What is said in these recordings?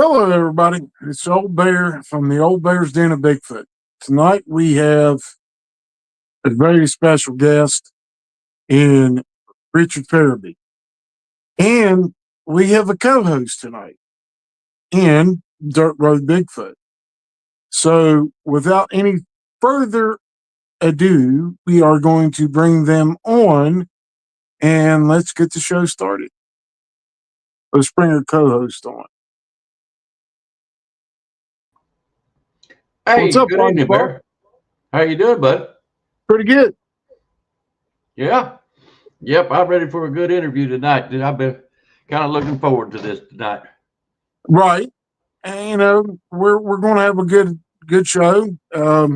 Hello, everybody. It's Old Bear from the Old Bear's Den of Bigfoot. Tonight we have a very special guest in Richard Farabee. And we have a co-host tonight in Dirt Road Bigfoot. So without any further ado, we are going to bring them on and let's get the show started. Let's bring our co-host on. Hey, What's up, good evening, Bear. How you doing, bud? Pretty good. Yeah. Yep, I'm ready for a good interview tonight. I've been kind of looking forward to this tonight. Right. And, we're going to have a good show. I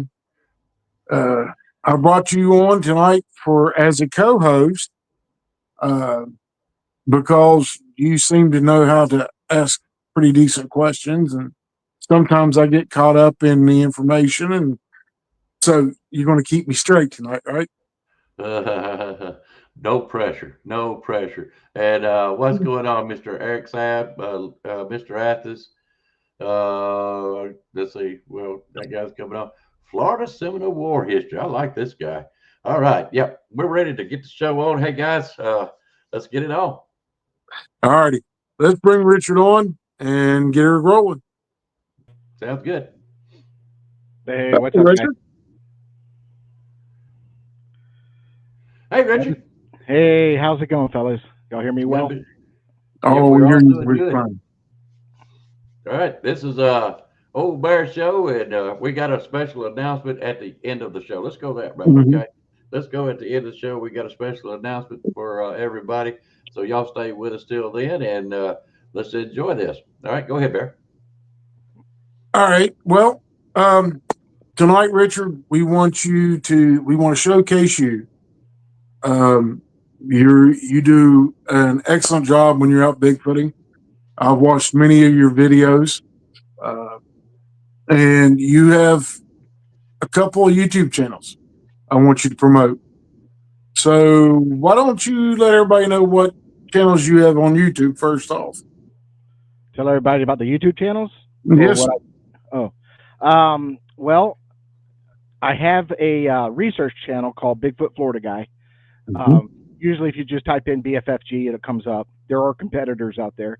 brought you on tonight as a co-host uh, because you seem to know how to ask pretty decent questions, and sometimes I get caught up in the information, and so you're going to keep me straight tonight, right? No pressure, no pressure. And what's going on, Mr. Eric Sapp, Mr. Athos? Let's see. Well, that guy's coming on. Florida Seminole War History. I like this guy. All right. Yep. We're ready to get the show on. Hey, guys, let's get it on. All righty. Let's bring Richard on and get her rolling. Sounds good. Hey, what's up, Richard? Hey, Richard. Hey, how's it going, fellas? Y'all hear me well? Oh, we're you're all doing pretty good. fine. All right, this is Old Bear Show, and we got a special announcement at the end of the show. Let's go that route, okay? Let's go at the end of the show. We got a special announcement for everybody, so y'all stay with us till then, and let's enjoy this. All right, go ahead, Bear. All right. Well, tonight, Richard, we want to showcase you. You do an excellent job when you're out bigfooting. I've watched many of your videos, and you have a couple of YouTube channels I want you to promote. So why don't you let everybody know what channels you have on YouTube first off? Tell everybody about the YouTube channels? Yes. Well, I have a research channel called Bigfoot Florida Guy. Usually, if you just type in BFFG, it comes up. There are competitors out there.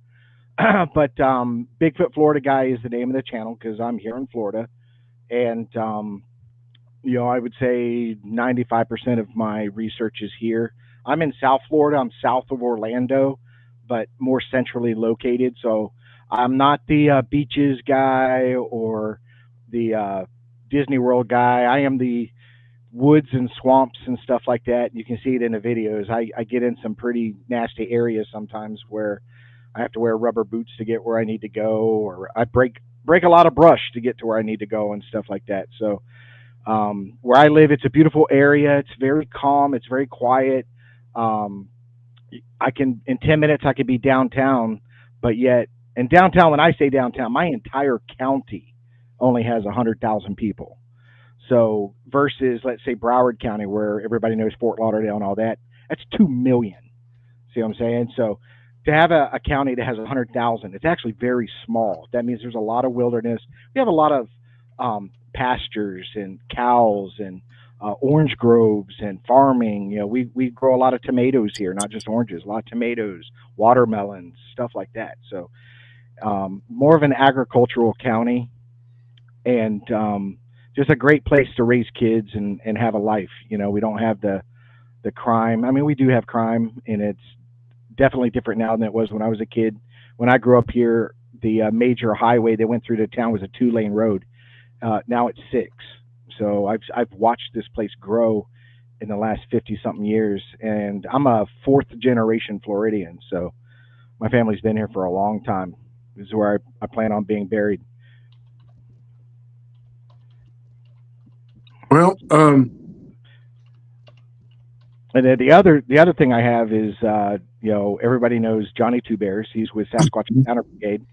But Bigfoot Florida Guy is the name of the channel because I'm here in Florida. And, I would say 95% of my research is here. I'm in South Florida. I'm south of Orlando, but more centrally located. So I'm not the beaches guy or the Disney World guy. I am the woods and swamps and stuff like that. You can see it in the videos. I get in some pretty nasty areas sometimes where I have to wear rubber boots to get where I need to go, or I break a lot of brush to get to where I need to go and stuff like that. So where I live, it's a beautiful area. It's very calm. It's very quiet. In 10 minutes, I could be downtown, but yet, and downtown, when I say downtown, my entire county only has 100,000 people. So versus, let's say, Broward County, where everybody knows Fort Lauderdale and all that, that's 2 million. See what I'm saying? So to have a county that has 100,000, it's actually very small. That means there's a lot of wilderness. We have a lot of pastures and cows and orange groves and farming. We grow a lot of tomatoes here, not just oranges, a lot of tomatoes, watermelons, stuff like that. So more of an agricultural county, and just a great place to raise kids and have a life. We don't have the crime. I mean, we do have crime, and it's definitely different now than it was when I was a kid. When I grew up here, the major highway that went through the town was a 2-lane road. Now it's 6. So I've watched this place grow in the last 50-something years, and I'm a 4th generation Floridian. So my family's been here for a long time. This is where I plan on being buried. Well, and then the other thing I have is, everybody knows Johnny Two Bears. He's with Sasquatch Encounter Brigade.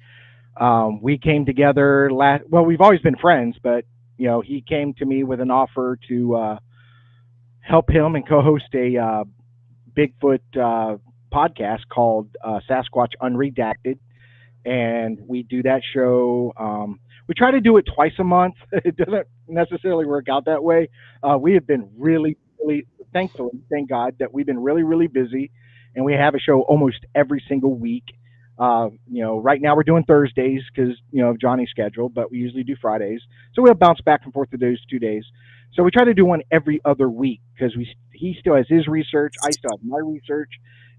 We came together we've always been friends, but he came to me with an offer to help him and co-host a Bigfoot podcast called Sasquatch Unredacted. and we do that show. We try to do it twice a month. It doesn't necessarily work out that way. We have been really thankfully, thank God that we've been really busy, and we have a show almost every single week. Right now we're doing Thursdays because of Johnny's schedule, but we usually do Fridays. So we'll bounce back and forth to those 2 days. So we try to do one every other week because he still has his research, I still have my research,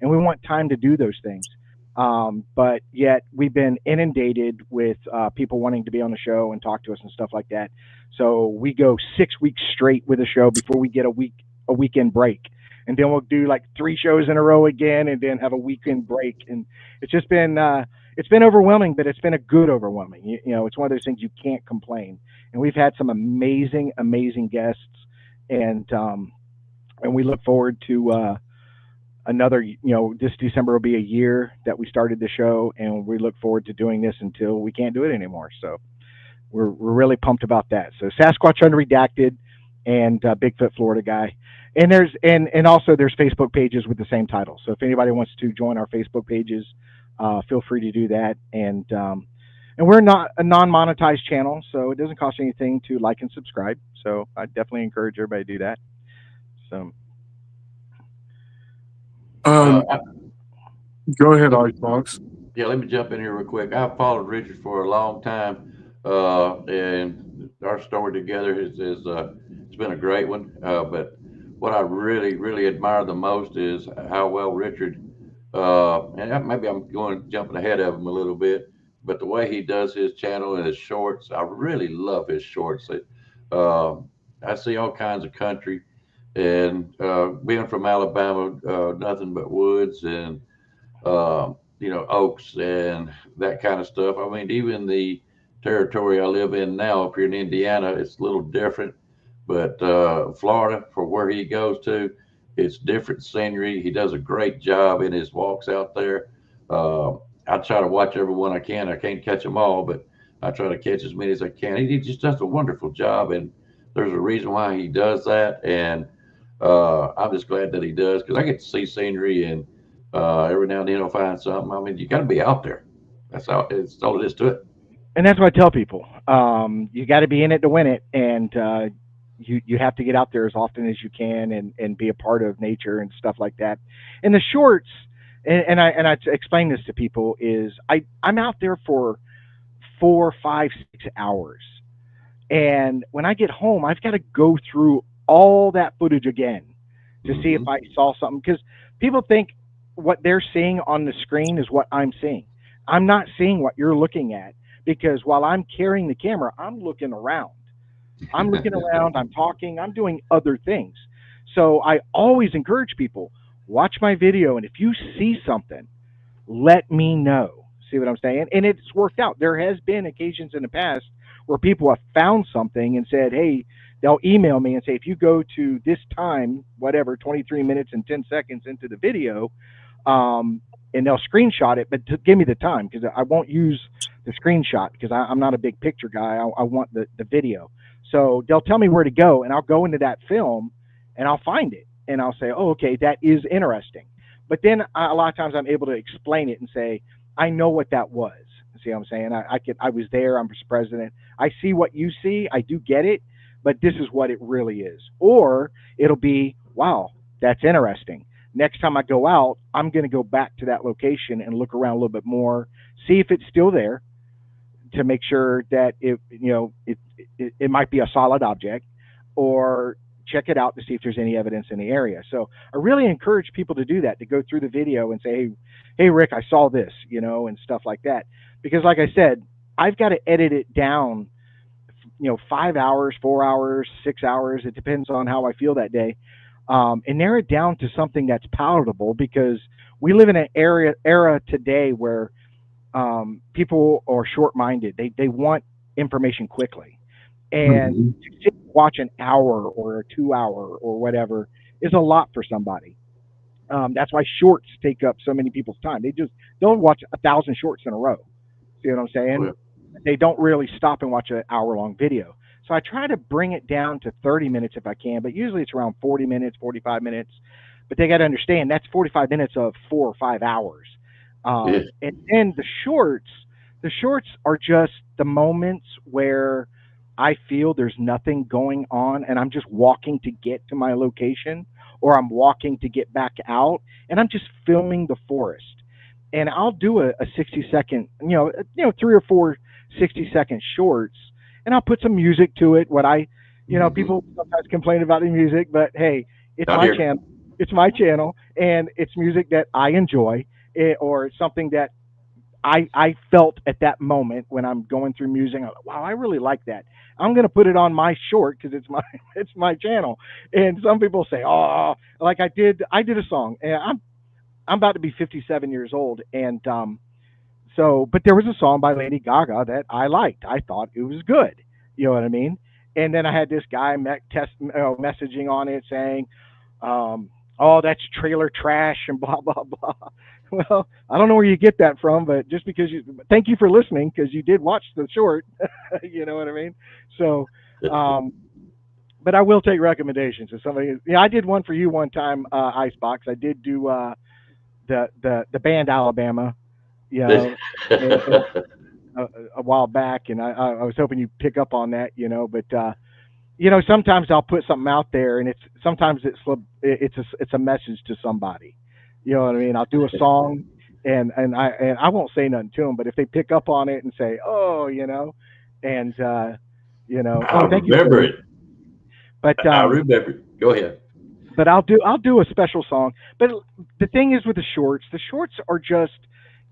and we want time to do those things. But yet we've been inundated with people wanting to be on the show and talk to us and stuff like that. So we go 6 weeks straight with a show before we get a weekend break, and then we'll do like 3 shows in a row again, and then have a weekend break. And it's just been it's been overwhelming, but it's been a good overwhelming. It's one of those things you can't complain. And we've had some amazing guests, and we look forward to another. This December will be a year that we started the show, and we look forward to doing this until we can't do it anymore. So we're really pumped about that. So Sasquatch Unredacted and Bigfoot Florida Guy. And there's also there's Facebook pages with the same title. So if anybody wants to join our Facebook pages, feel free to do that. And we're not a non-monetized channel, so it doesn't cost anything to like and subscribe. So I definitely encourage everybody to do that. So go ahead, Icebox. Yeah, let me jump in here real quick. I've followed Richard for a long time, and our story together is it's been a great one. But what I really admire the most is how well Richard, maybe I'm jumping ahead of him a little bit, but the way he does his channel and his shorts, I really love his shorts. I see all kinds of country, and being from Alabama, nothing but woods and oaks and that kind of stuff. I mean, even the territory I live in now up here in Indiana, it's a little different, but Florida, for where he goes to, it's different scenery. He does a great job in his walks out there. I try to watch every one I can. I can't catch them all, but I try to catch as many as I can. He just does a wonderful job, and there's a reason why he does that. And I'm just glad that he does, because I get to see scenery, and every now and then I'll find something. I mean, you got to be out there. That's all it is to it. And that's what I tell people. You got to be in it to win it, and you have to get out there as often as you can and be a part of nature and stuff like that. And the shorts, and I explain this to people, is I'm out there for 4, 5, 6 hours, and when I get home, I've got to go through all that footage again to see if I saw something, because people think what they're seeing on the screen is what I'm seeing. I'm not seeing what you're looking at, because while I'm carrying the camera, I'm looking around. I'm talking, I'm doing other things. So I always encourage people, watch my video, and if you see something, let me know. See what I'm saying? And it's worked out. There has been occasions in the past where people have found something and said, hey, they'll email me and say, if you go to this time, whatever, 23 minutes and 10 seconds into the video, and they'll screenshot it, but give me the time, because I won't use the screenshot, because I'm not a big picture guy. I want the video. So they'll tell me where to go, and I'll go into that film and I'll find it, and I'll say, oh, okay, that is interesting. But then a lot of times I'm able to explain it and say, I know what that was. See what I'm saying? I was there. I'm president. I see what you see. I do get it, but this is what it really is. Or it'll be, wow, that's interesting. Next time I go out, I'm going to go back to that location and look around a little bit more, see if it's still there, to make sure that it might be a solid object, or check it out to see if there's any evidence in the area. So I really encourage people to do that, to go through the video and say, hey Rick, I saw this, and stuff like that. Because like I said, I've got to edit it down, 5 hours, 4 hours, 6 hours. It depends on how I feel that day. And narrow it down to something that's palatable, because we live in an era today where people are short-minded. They want information quickly, and to sit and watch an hour or a 2 hour or whatever is a lot for somebody. That's why shorts take up so many people's time. They'll watch 1,000 shorts in a row. See what I'm saying? Oh, yeah. They don't really stop and watch an hour-long video. So I try to bring it down to 30 minutes if I can, but usually it's around 40 minutes, 45 minutes. But they got to understand that's 45 minutes of 4 or 5 hours. Yes. And then the shorts, The shorts are just the moments where I feel there's nothing going on and I'm just walking to get to my location, or I'm walking to get back out and I'm just filming the forest. And I'll do a 60-second, three or four 60-second shorts, and I'll put some music to it. People sometimes complain about the music, but hey, it's Not my here. channel. It's my channel, and it's music that I enjoy, or it's something that I felt at that moment when I'm going through music. I'm like, wow, I really like that. I'm going to put it on my short because it's my it's my channel. And some people say, oh, like I did a song, and I'm about to be 57 years old, and but there was a song by Lady Gaga that I liked. I thought it was good. You know what I mean? And then I had this guy messaging on it saying, "Oh, that's trailer trash," and blah blah blah. Well, I don't know where you get that from, but just because thank you for listening because you did watch the short. You know what I mean? So, um, but I will take recommendations. If somebody, I did one for you one time, Icebox. I did do the band Alabama, you know, and, a, a while back, and I was hoping you'd pick up on that, But sometimes I'll put something out there, and it's a message to somebody. You know what I mean? I'll do a song, and I won't say nothing to them, but if they pick up on it and say, oh, and I oh, thank you, remember Philly. it. But I remember it. Go ahead. but I'll do a special song. But the thing is with the shorts are just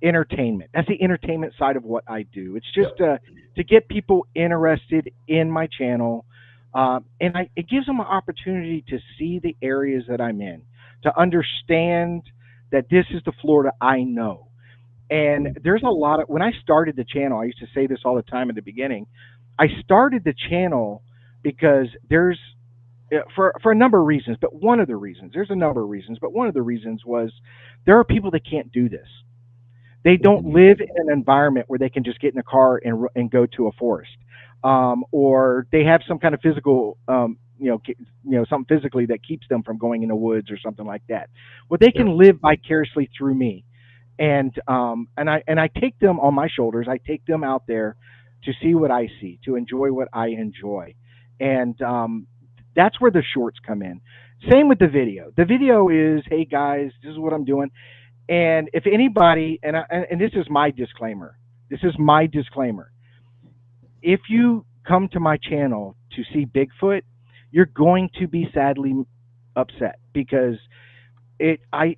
entertainment. That's the entertainment side of what I do. It's just Yep. to get people interested in my channel, and it gives them an opportunity to see the areas that I'm in, to understand that this is the Florida I know. And there's a lot of when I started the channel, I used to say this all the time at the beginning. I started the channel because for a number of reasons, but one of the reasons there's a number of reasons, but one of the reasons was there are people that can't do this. They don't live in an environment where they can just get in a car and go to a forest, or they have some kind of physical, something physically that keeps them from going in the woods or something like that. Well, they Yep. can live vicariously through me, and I take them on my shoulders. I take them out there to see what I see, to enjoy what I enjoy, and that's where the shorts come in. Same with the video. The video is, hey guys, this is what I'm doing. And if anybody, and this is my disclaimer, this is my disclaimer. If you come to my channel to see Bigfoot, you're going to be sadly upset because I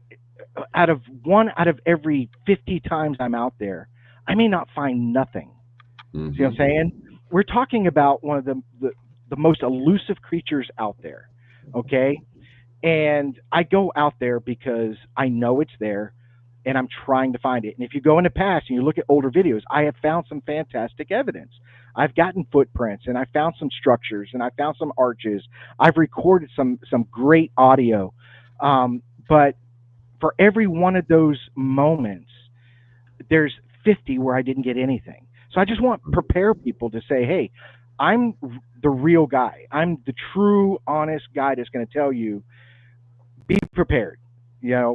out of every 50 times I'm out there, I may not find nothing. See what I'm saying? We're talking about one of the most elusive creatures out there. Okay, and I go out there because I know it's there and I'm trying to find it. And if you go in the past and you look at older videos, I have found some fantastic evidence. I've gotten footprints and I found some structures and I found some arches. I've recorded some great audio. But for every one of those moments, there's 50 where I didn't get anything. So I just want to prepare people to say, hey, I'm the real guy. I'm the true, honest guy that's going to tell you, be prepared.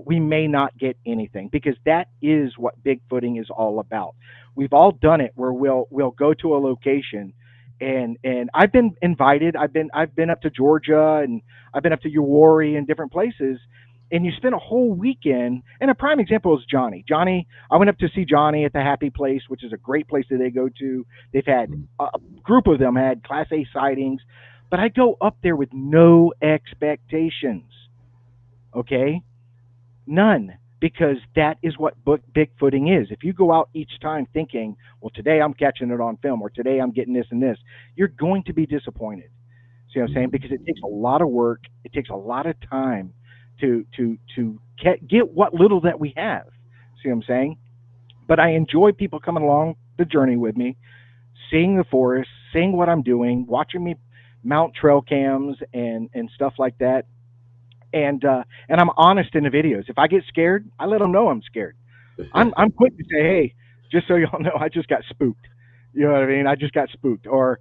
We may not get anything because that is what bigfooting is all about. We've all done it where we'll go to a location, and I've been invited. I've been up to Georgia, and I've been up to Uwharrie and different places, and you spend a whole weekend. And a prime example is Johnny. I went up to see Johnny at the Happy Place, which is a great place that they go to. They've had a group of them had Class A sightings, but I go up there with no expectations. Okay, none, because that is what bigfooting is. If you go out each time thinking, well, today I'm catching it on film, or today I'm getting this and this, you're going to be disappointed. See what I'm saying? Because it takes a lot of work, it takes a lot of time to get what little that we have. See what I'm saying? But I enjoy people coming along the journey with me, seeing the forest, seeing what I'm doing, watching me mount trail cams and stuff like that. And I'm honest in the videos. If I get scared, I let them know I'm scared. I'm quick to say, hey, just so y'all know, I just got spooked. You know what I mean? I just got spooked. Or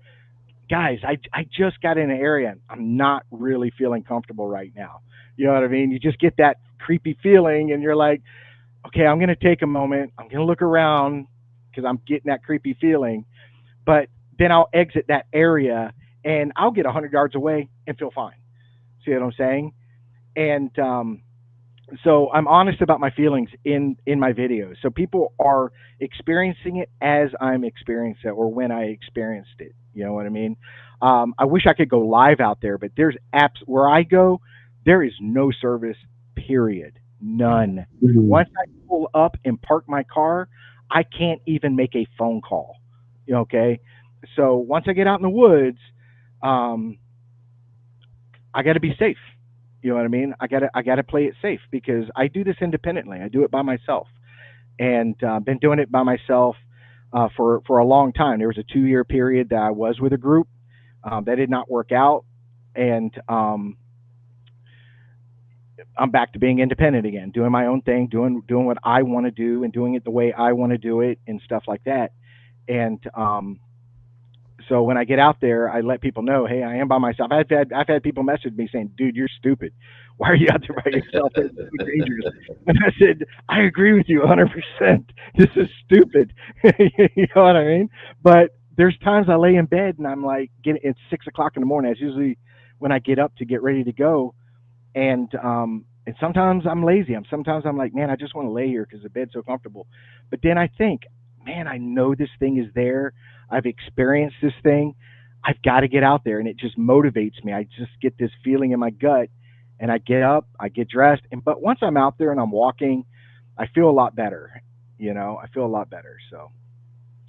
guys, I just got in an area and I'm not really feeling comfortable right now. You know what I mean? You just get that creepy feeling and you're like, okay, I'm gonna take a moment. I'm gonna look around because I'm getting that creepy feeling. But then I'll exit that area and I'll get 100 yards away and feel fine. See what I'm saying? And so I'm honest about my feelings in my videos. So people are experiencing it as I'm experiencing it, or when I experienced it. You know what I mean? I wish I could go live out there, but there's apps where I go, there is no service, period. None. Once I pull up and park my car, I can't even make a phone call. Okay? So once I get out in the woods, I got to be safe. You know what I mean? I gotta play it safe because I do this independently. I do it by myself, and been doing it by myself for a long time. There was a 2-year period that I was with a group that did not work out, and I'm back to being independent again, doing my own thing, doing what I want to do, and doing it the way I want to do it, and stuff like that. And so when I get out there, I let people know, hey, I am by myself. I've had people message me saying, dude, you're stupid. Why are you out there by yourself? It's so dangerous. And I said, I agree with you 100%. This is stupid. You know what I mean? But there's times I lay in bed and I'm like, it's 6 o'clock in the morning. That's usually when I get up to get ready to go. And sometimes I'm lazy. Sometimes I'm like, man, I just want to lay here because the bed's so comfortable. But then I think, man, I know this thing is there. I've experienced this thing. I've got to get out there, and it just motivates me. I just get this feeling in my gut, and I get up, I get dressed, but once I'm out there and I'm walking, I feel a lot better. I feel a lot better. So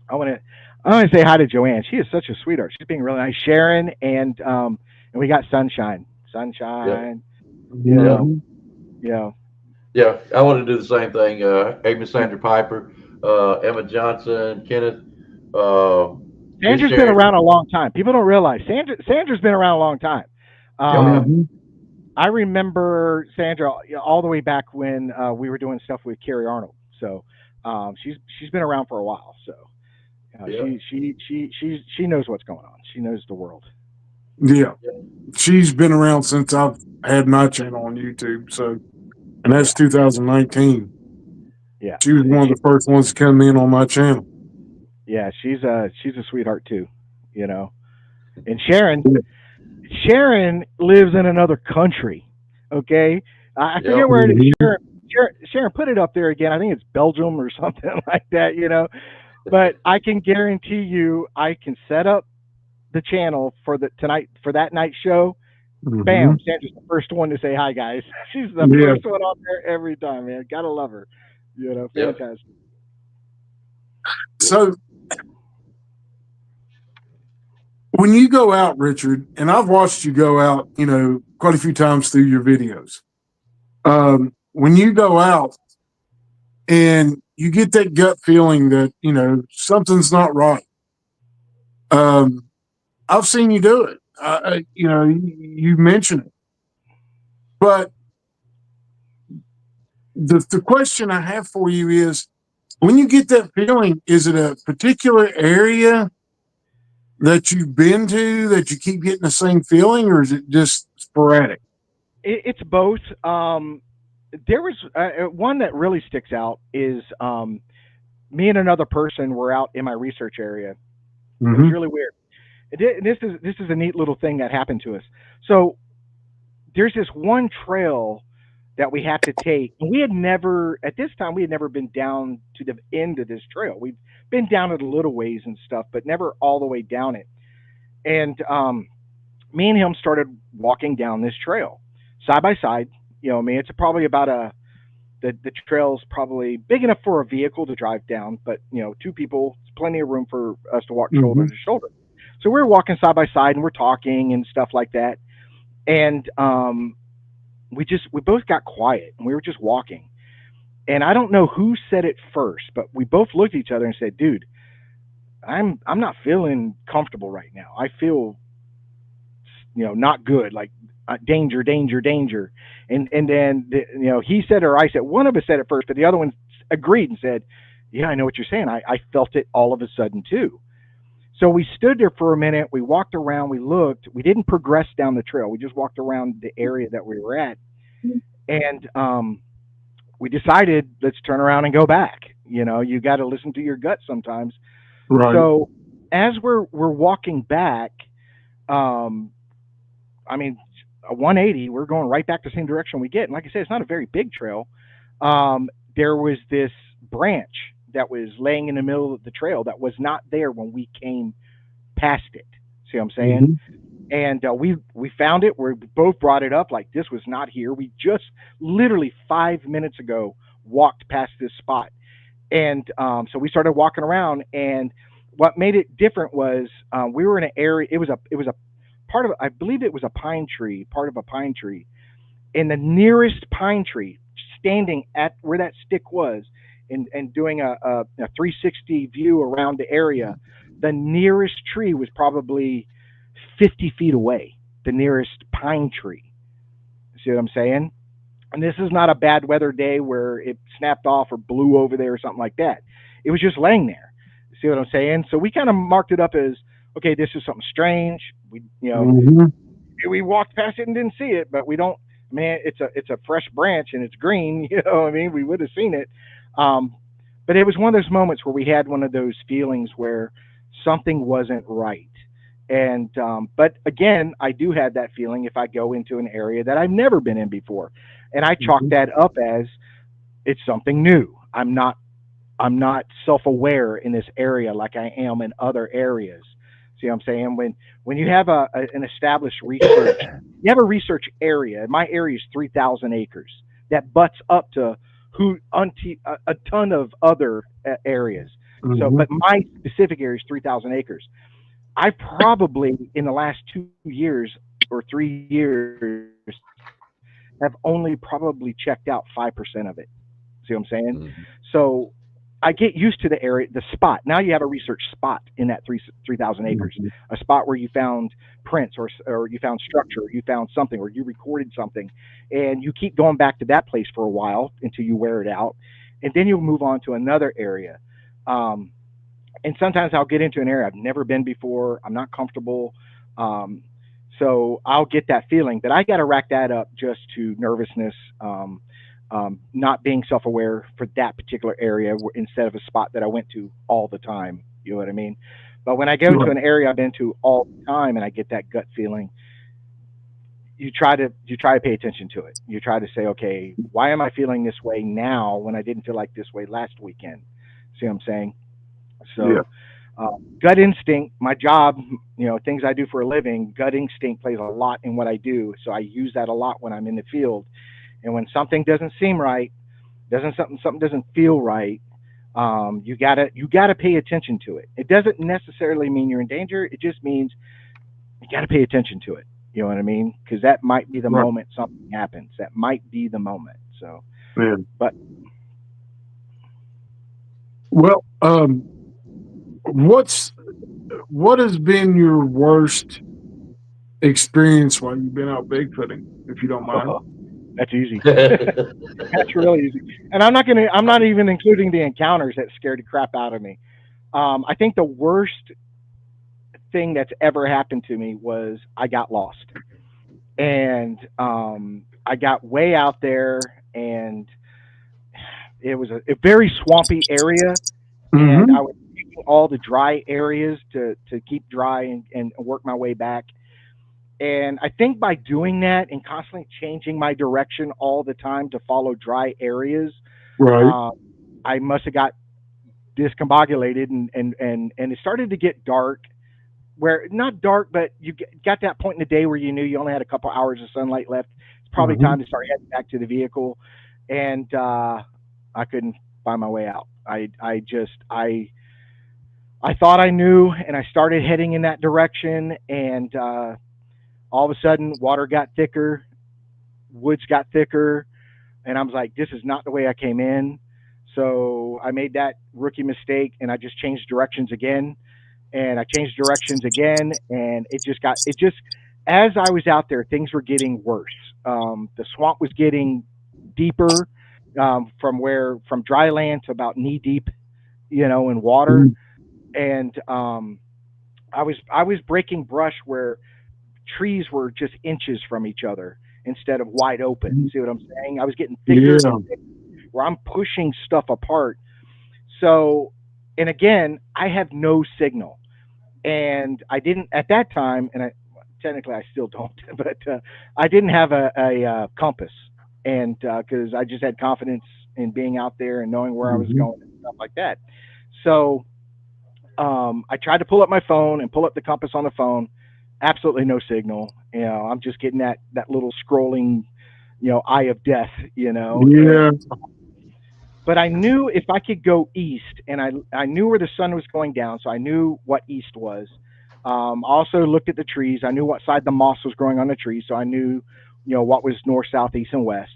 I want to say hi to Joanne. She is such a sweetheart. She's being really nice. Sharon and we got Sunshine. Yeah. Yeah. Yeah, I want to do the same thing. Amy Sandra Piper, Emma Johnson, Kenneth. Sandra's been around a long time. People don't realize Sandra's been around a long time. I remember Sandra all the way back when we were doing stuff with Carrie Arnold. So she's been around for a while. So she knows what's going on. She knows the world. Yeah, she's been around since I've had my channel on YouTube. So, and that's 2019. Yeah, she was one of the first ones to come in on my channel. Yeah, she's a sweetheart too, And Sharon lives in another country. Okay, I forget where it is. Sharon, put it up there again. I think it's Belgium or something like that. But I can guarantee you, I can set up the channel for that night show. Bam, Sandra's the first one to say hi, guys. She's the first one on there every time, man. Gotta love her. Fantastic. So when you go out, Richard, and I've watched you go out, quite a few times through your videos. When you go out and you get that gut feeling that, something's not right. I've seen you do it. You mentioned it. But the question I have for you is, when you get that feeling, is it a particular area that you've been to that you keep getting the same feeling, or is it just sporadic? It's both. There was one that really sticks out is me and another person were out in my research area. It was really weird. This is a neat little thing that happened to us. So there's this one trail that we have to take. And at this time, we had never been down to the end of this trail. We've been down it a little ways and stuff, but never all the way down it. And me and him started walking down this trail side by side. It's probably about the trail's probably big enough for a vehicle to drive down, but two people, plenty of room for us to walk shoulder to shoulder. So we're walking side by side and we're talking and stuff like that. And we both got quiet and we were just walking. And I don't know who said it first, but we both looked at each other and said, dude, I'm not feeling comfortable right now. I feel, not good, like danger. And then, he said, or I said, one of us said it first, but the other one agreed and said, yeah, I know what you're saying. I felt it all of a sudden too. So we stood there for a minute. We walked around. We looked. We didn't progress down the trail. We just walked around the area that we were at. And we decided, let's turn around and go back. You got to listen to your gut sometimes. Right. So as we're walking back, um, I mean, a 180, we're going right back the same direction we get. And like I said, it's not a very big trail. There was this branch that was laying in the middle of the trail that was not there when we came past it. See what I'm saying? Mhm. And we found it. We both brought it up like this was not here. We just literally 5 minutes ago walked past this spot, and so we started walking around. And what made it different was we were in an area. It was a part of, I believe it was a pine tree, part of a pine tree, and the nearest pine tree, standing at where that stick was, and doing a 360 view around the area, the nearest tree was probably 50 feet away. The nearest pine tree. See what I'm saying? And this is not a bad weather day where it snapped off or blew over there or something like that. It was just laying there. See what I'm saying? So we kind of marked it up as, okay, this is something strange. Mhm. We walked past it and didn't see it, but we don't. Man, it's a fresh branch and it's green. You know what I mean? We would have seen it. Um, but it was one of those moments where we had one of those feelings where something wasn't right. And but again, I do have that feeling if I go into an area that I've never been in before, and I chalk Mhm. that up as it's something new. I'm not self-aware in this area like I am in other areas. See what I'm saying? When you have an established research, you have a research area. My area is 3,000 acres that butts up to a ton of other areas. So, Mhm. but my specific area is 3,000 acres. I probably in the last 2 years or 3 years have only probably checked out 5% of it. See what I'm saying? Mhm. So I get used to the area, the spot. Now you have a research spot in that 3,000 acres, Mhm. a spot where you found prints or you found structure, or you found something, or you recorded something, and you keep going back to that place for a while until you wear it out, and then you'll move on to another area. Um, and sometimes I'll get into an area I've never been before. I'm not comfortable. Um, so I'll get that feeling, but I got to rack that up just to nervousness, not being self aware for that particular area instead of a spot that I went to all the time. You know what I mean? But when I go to Right. an area I've been to all the time and I get that gut feeling, you try to pay attention to it. You try to say, okay, why am I feeling this way now when I didn't feel like this way last weekend? See what I'm saying? Yeah. So gut instinct, my job, things I do for a living, gut instinct plays a lot in what I do. So I use that a lot when I'm in the field. And when something doesn't seem right, something doesn't feel right, you gotta pay attention to it. It doesn't necessarily mean you're in danger. It just means you gotta pay attention to it. You know what I mean? Because that might be the Right. moment something happens. That might be the moment. So, Man. but Well, what's what has been your worst experience while you've been out bigfooting, if you don't mind? that's easy. That's really easy. And I'm not even including the encounters that scared the crap out of me. I think the worst thing that's ever happened to me was I got lost. And I got way out there, and it was a very swampy area. And Mhm. I was taking all the dry areas to keep dry and work my way back. And I think by doing that and constantly changing my direction all the time to follow dry areas, Right. um, I must have got discombobulated, and it started to get dark. Where not dark, but got that point in the day where you knew you only had a couple hours of sunlight left. It's probably Mhm. time to start heading back to the vehicle, and I couldn't find my way out. I thought I knew, and I started heading in that direction, and all of a sudden, water got thicker, woods got thicker, and I was like, "This is not the way I came in." So I made that rookie mistake, and I just changed directions again, and I changed directions again, and it just as I was out there, things were getting worse. The swamp was getting deeper, from dry land to about knee deep, in water, Mhm. and I was breaking brush where trees were just inches from each other instead of wide open. See what I'm saying? I was getting thicker Yeah. and thicker, where I'm pushing stuff apart, So, and again, I have no signal, and I didn't at that time, and technically I still don't, but I didn't have a compass, and because I just had confidence in being out there and knowing where I was Mhm. going and stuff like that. So I tried to pull up my phone and pull up the compass on the phone. Absolutely no signal. I'm just getting that little scrolling, eye of death. And Yeah. but I knew if I could go east, and I knew where the sun was going down, so I knew what east was. Also looked at the trees. I knew what side the moss was growing on the trees, so I knew, what was north, south, east, and west.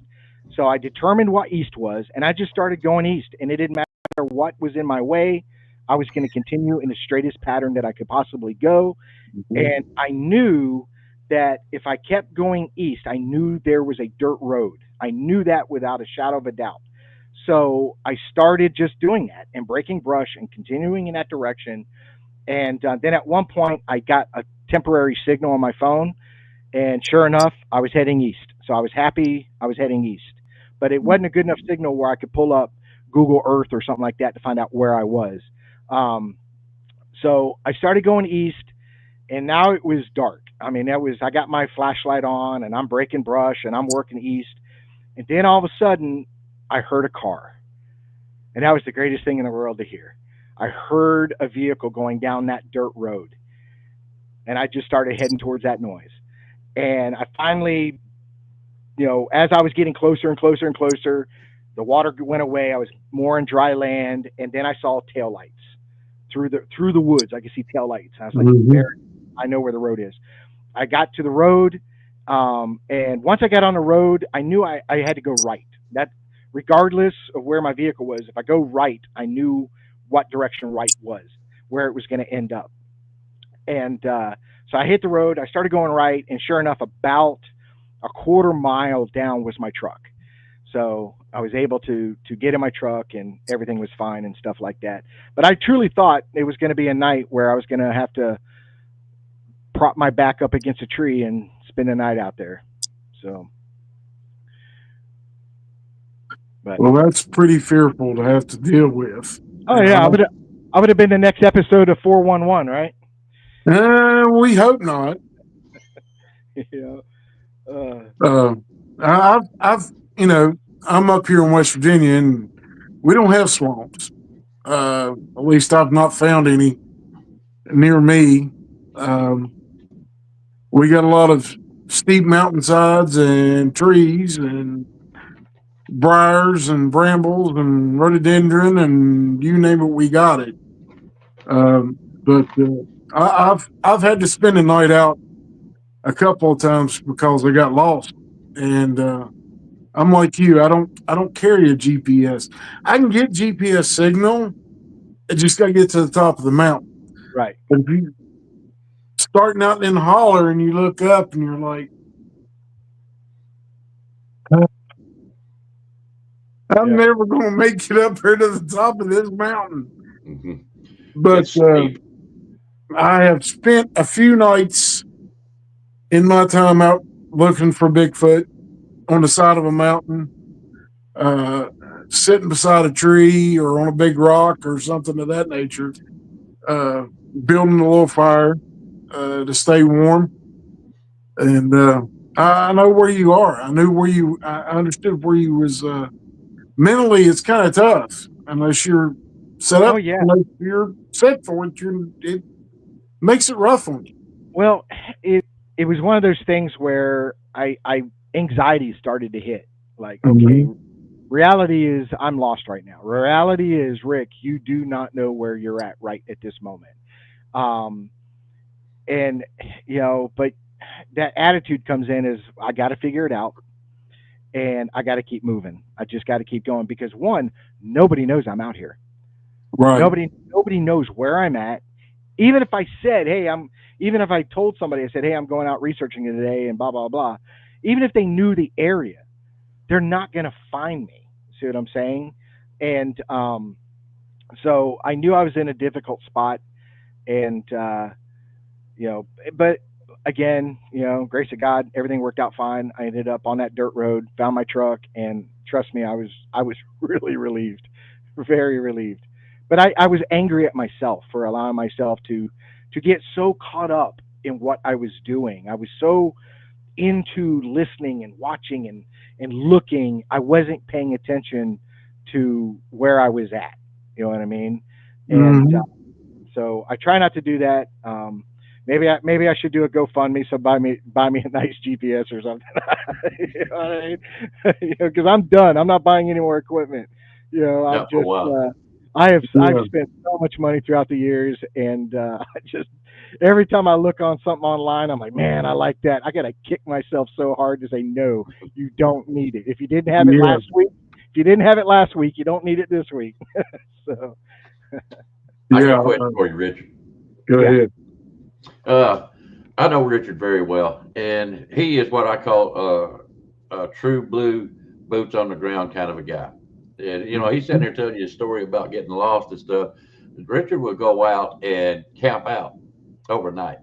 So I determined what east was, and I just started going east, and it didn't matter what was in my way. I was going to continue in the straightest pattern that I could possibly go, Mhm. and I knew that if I kept going east, I knew there was a dirt road. I knew that without a shadow of a doubt. So I started just doing that and breaking brush and continuing in that direction. And then at one point, I got a temporary signal on my phone, and sure enough, I was heading east. So I was happy I was heading east, but it wasn't a good enough signal where I could pull up Google Earth or something like that to find out where I was. Um, so I started going east, and now it was dark. I mean, I got my flashlight on, and I'm breaking brush, and I'm working east, and then all of a sudden, I heard a car, and that was the greatest thing in the world to hear. I heard a vehicle going down that dirt road, and I just started heading towards that noise. And I finally, as I was getting closer and closer and closer, the water went away. I was more in dry land, and then I saw taillights through the woods. I could see taillights. I was like, Mhm. there, I know where the road is. I got to the road, and once I got on the road, I knew I had to go right. That, regardless of where my vehicle was, if I go right, I knew what direction right was, where it was going to end up. And so I hit the road. I started going right, and sure enough, about a quarter mile down was my truck. So I was able to get in my truck, and everything was fine and stuff like that. But I truly thought it was going to be a night where I was going to have to prop my back up against a tree and spend the night out there. So, but Well, that's pretty fearful to have to deal with. oh And yeah, I would have been the next episode of 411, right? we hope not. Yeah. Uh, Uh, I've, you know, I'm up here in West Virginia, and we don't have swamps. At least I've not found any near me. Um, we got a lot of steep mountainsides and trees and briars and brambles and rhododendron and you name it, we got it. But I've had to spend the night out a couple of times because I got lost, and I'm like you. I don't carry a GPS. I can get GPS signal. I just got to get to the top of the mountain. right. But if you starting out in the holler and you look up and you're like, I'm Yeah. never going to make it up here to the top of this mountain. Hmm. But It's steep. I have spent a few nights in my time out looking for Bigfoot on the side of a mountain, uh, sitting beside a tree or on a big rock or something of that nature, uh, building a little fire to stay warm. And I know where you are. I knew where you. I understood where you was. Mentally, it's kind of tough unless you're set Oh up. yeah. Unless you're set for it, it makes it rough on you. Well, it was one of those things where I anxiety started to hit. Like, okay, Mhm. reality is I'm lost right now. Reality is, Rick, you do not know where you're at right at this moment. Um, and but that attitude comes in is I got to figure it out, and I got to keep moving. I just got to keep going because one, nobody knows I'm out here. Right. Nobody knows where I'm at. Even if I said, hey, even if I told somebody, I said, hey, I'm going out researching it today and blah blah blah. Even if they knew the area, they're not going to find me. See what I'm saying? And so I knew I was in a difficult spot, and but again, grace of God, everything worked out fine. I ended up on that dirt road, found my truck, and trust me, I was really relieved, very relieved. but I was angry at myself for allowing myself to get so caught up in what I was doing. I was so into listening and watching and looking. I wasn't paying attention to where I was at. You know what I mean? And so I try not to do that. Maybe I should do a GoFundMe, so buy me a nice GPS or something. You know what I mean? You know, because I'm done. I'm not buying any more equipment. You know, Not for a while. I've Yeah. spent so much money throughout the years, and I just every time I look on something online, I'm like, man, I like that. I gotta kick myself so hard to say no. You don't need it. If you didn't have it Yeah. last week, you don't need it this week. So I got Yeah. a question for you, Richard. Go Yeah. ahead. Uh, I know Richard very well, and he is what I call a true blue boots on the ground kind of a guy. And he's sitting there telling you a story about getting lost and stuff. Richard will go out and camp out overnight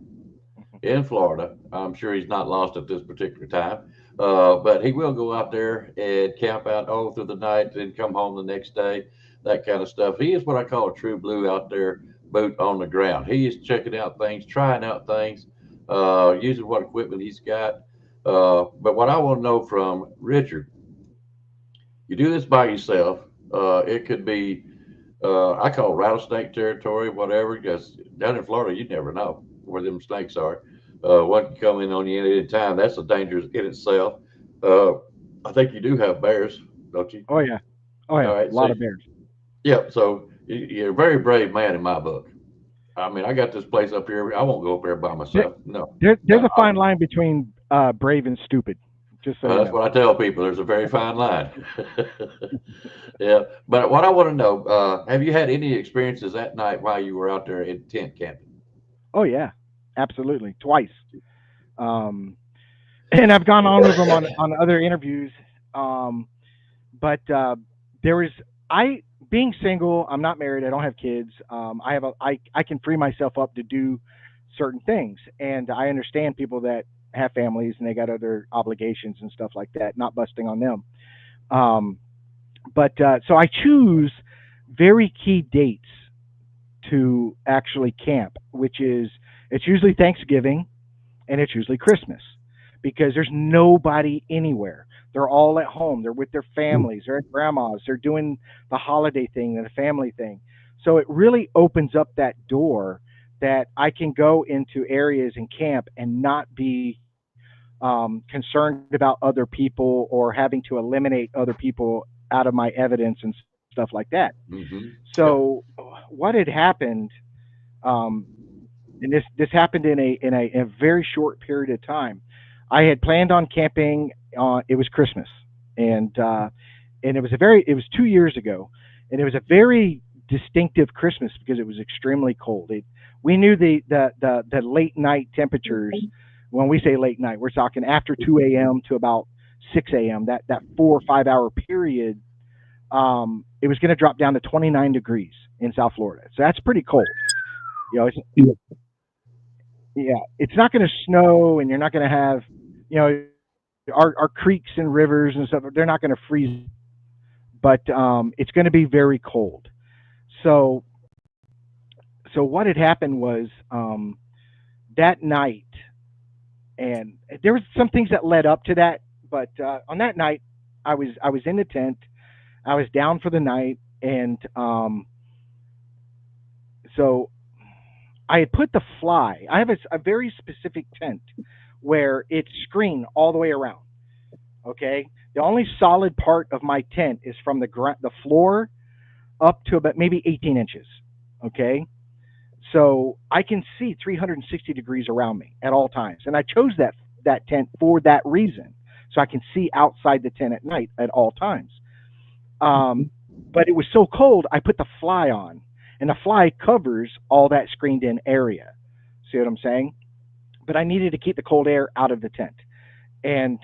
in Florida. I'm sure he's not lost at this particular time, but he will go out there and camp out all through the night, then come home the next day, that kind of stuff. He is what I call a true blue out there, boot on the ground. He is checking out things, trying out things, using what equipment he's got. But what I want to know from Richard, you do this by yourself. It could be, I call it rattlesnake territory, whatever, because down in Florida, you never know where them snakes are. One can come in on you at any time. That's a danger in itself. Uh, I think you do have bears, don't you? oh yeah, oh All yeah, right. a So, lot of bears. yeah. So you're a very brave man in my book. I mean, I got this place up here. I won't go up there by myself. No. There's a fine line between brave and stupid. Just so you That's know. what I tell people. There's a very fine line. Yeah. But what I want to know, have you had any experiences that night while you were out there in tent camping? Oh yeah, absolutely, twice. Um, and I've gone on with them on other interviews. Um, but there was I being single. I'm not married. I don't have kids. I can free myself up to do certain things, and I understand people that have families and they got other obligations and stuff like that. Not busting on them. Um, but so I choose very key dates to actually camp, which is it's usually Thanksgiving and it's usually Christmas because there's nobody anywhere. They're all at home. They're with their families. They're at grandma's. They're doing the holiday thing and the family thing. So it really opens up that door that I can go into areas and camp and not be concerned about other people or having to eliminate other people out of my evidence and stuff like that. Mm-hmm. Yeah. So what had happened, um, and this happened in a very short period of time. I had planned on camping. It was Christmas, and it was 2 years ago, and it was a very distinctive Christmas because it was extremely cold. We knew the late night temperatures. When we say late night, we're talking after 2 a.m. to about 6 a.m. That 4 or 5 hour period. It was going to drop down to 29 degrees in South Florida, so that's pretty cold. You know, yeah, it's not going to snow, and you're not going to have, our creeks and rivers and stuff. They're not going to freeze, but it's going to be very cold. So, so what had happened was that night, and there was some things that led up to that. But on that night, I was in the tent. I was down for the night, and so I had put the fly. I have a very specific tent where it's screened all the way around. Okay, the only solid part of my tent is from the floor up to about maybe 18 inches. Okay, so I can see 360 degrees around me at all times, and I chose that tent for that reason, so I can see outside the tent at night at all times. But it was so cold, I put the fly on, and the fly covers all that screened in area. See what I'm saying? But I needed to keep the cold air out of the tent, and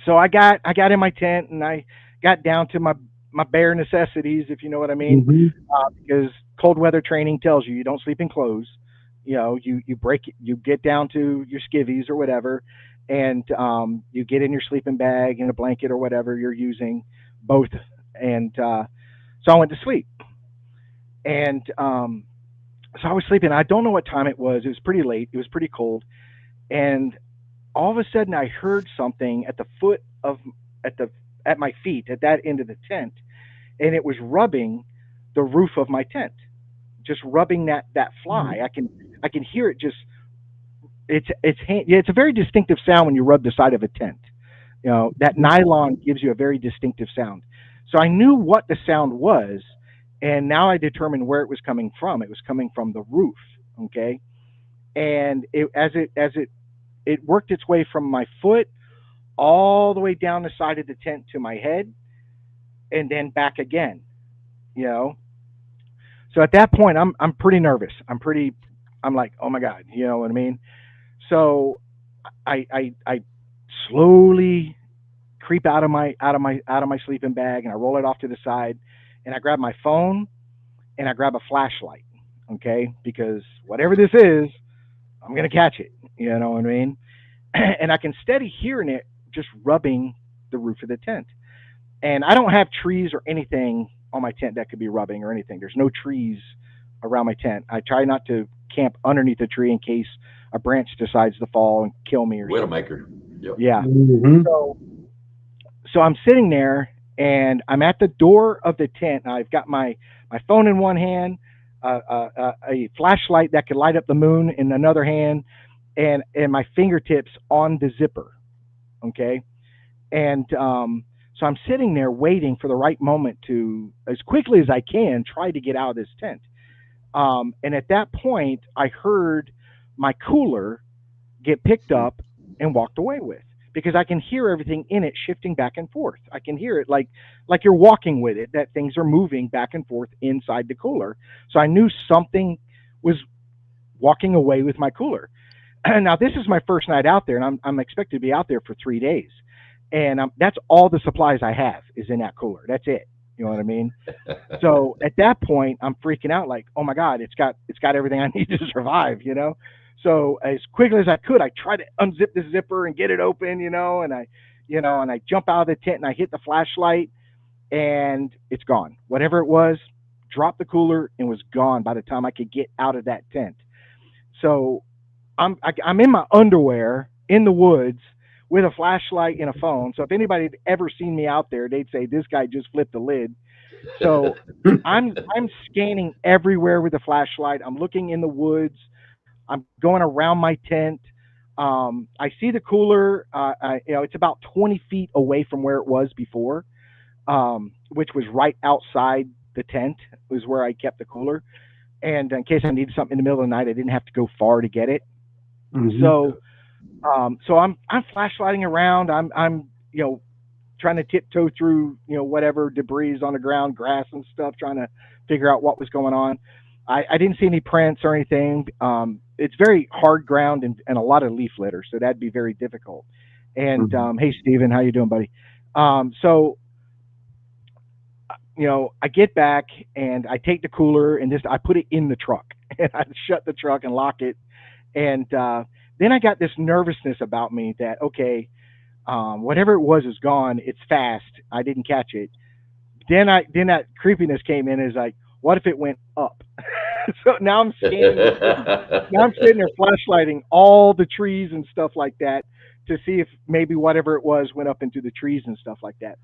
so I got in my tent and I got down to my bare necessities, if you know what I mean, because cold weather training tells you don't sleep in clothes. You get down to your skivvies or whatever, and you get in your sleeping bag and a blanket or whatever you're using, both, and so I went to sleep. And so I was sleeping. I don't know what time it was. It was pretty late. It was pretty cold. And all of a sudden I heard something at the foot of at my feet at that end of the tent, and it was rubbing the roof of my tent, just rubbing that fly. I can hear it just it's a very distinctive sound when you rub the side of a tent. You know, that nylon gives you a very distinctive sound. So I knew what the sound was, and now I determined where it was coming from. It was coming from the roof. Okay, and it worked its way from my foot all the way down the side of the tent to my head, and then back again. You know, so at that point, I'm pretty nervous. I'm like, oh my god, you know what I mean? So I slowly creep out of my sleeping bag, and I roll it off to the side, and I grab my phone and I grab a flashlight. Okay, because whatever this is, I'm gonna catch it. You know what I mean? And I can steady hearing it just rubbing the roof of the tent. And I don't have trees or anything on my tent that could be rubbing or anything. There's no trees around my tent. I try not to camp underneath a tree in case a branch decides to fall and kill me or something. Widowmaker. Yep. Yeah. Mhm. So I'm sitting there and I'm at the door of the tent. I've got my phone in one hand, a flashlight that could light up the moon in another hand, and my fingertips on the zipper. Okay, and so I'm sitting there waiting for the right moment to, as quickly as I can, try to get out of this tent. And at that point, I heard my cooler get picked up and walked away with, because I can hear everything in it shifting back and forth. I can hear it like you're walking with it, that things are moving back and forth inside the cooler. So I knew something was walking away with my cooler. Now this is my first night out there, and I'm expected to be out there for 3 days, and that's all the supplies I have is in that cooler. That's it. You know what I mean? So at that point, I'm freaking out, like, oh my god, it's got everything I need to survive. You know. So as quickly as I could, I try to unzip the zipper and get it open. And I jump out of the tent and I hit the flashlight, and it's gone. Whatever it was, dropped the cooler and was gone by the time I could get out of that tent. So I'm in my underwear in the woods with a flashlight and a phone. So if anybody had ever seen me out there, they'd say this guy just flipped the lid. So I'm scanning everywhere with the flashlight. I'm looking in the woods. I'm going around my tent. I see the cooler. It's about 20 feet away from where it was before, which was right outside the tent. Was where I kept the cooler, and in case I needed something in the middle of the night, I didn't have to go far to get it. Mhm. So I'm flashlighting around. I'm trying to tiptoe through whatever debris is on the ground, grass and stuff, trying to figure out what was going on. I didn't see any prints or anything. It's very hard ground and a lot of leaf litter, so that'd be very difficult. And hey, Steven, how you doing, buddy? So I get back and I take the cooler and I put it in the truck and I shut the truck and lock it. And then I got this nervousness about me that, okay, whatever it was is gone. It's fast. I didn't catch it. Then that creepiness came in. Is like, what if it went up? So now I'm scanning. Now I'm sitting there flashlighting all the trees and stuff like that to see if maybe whatever it was went up into the trees and stuff like that.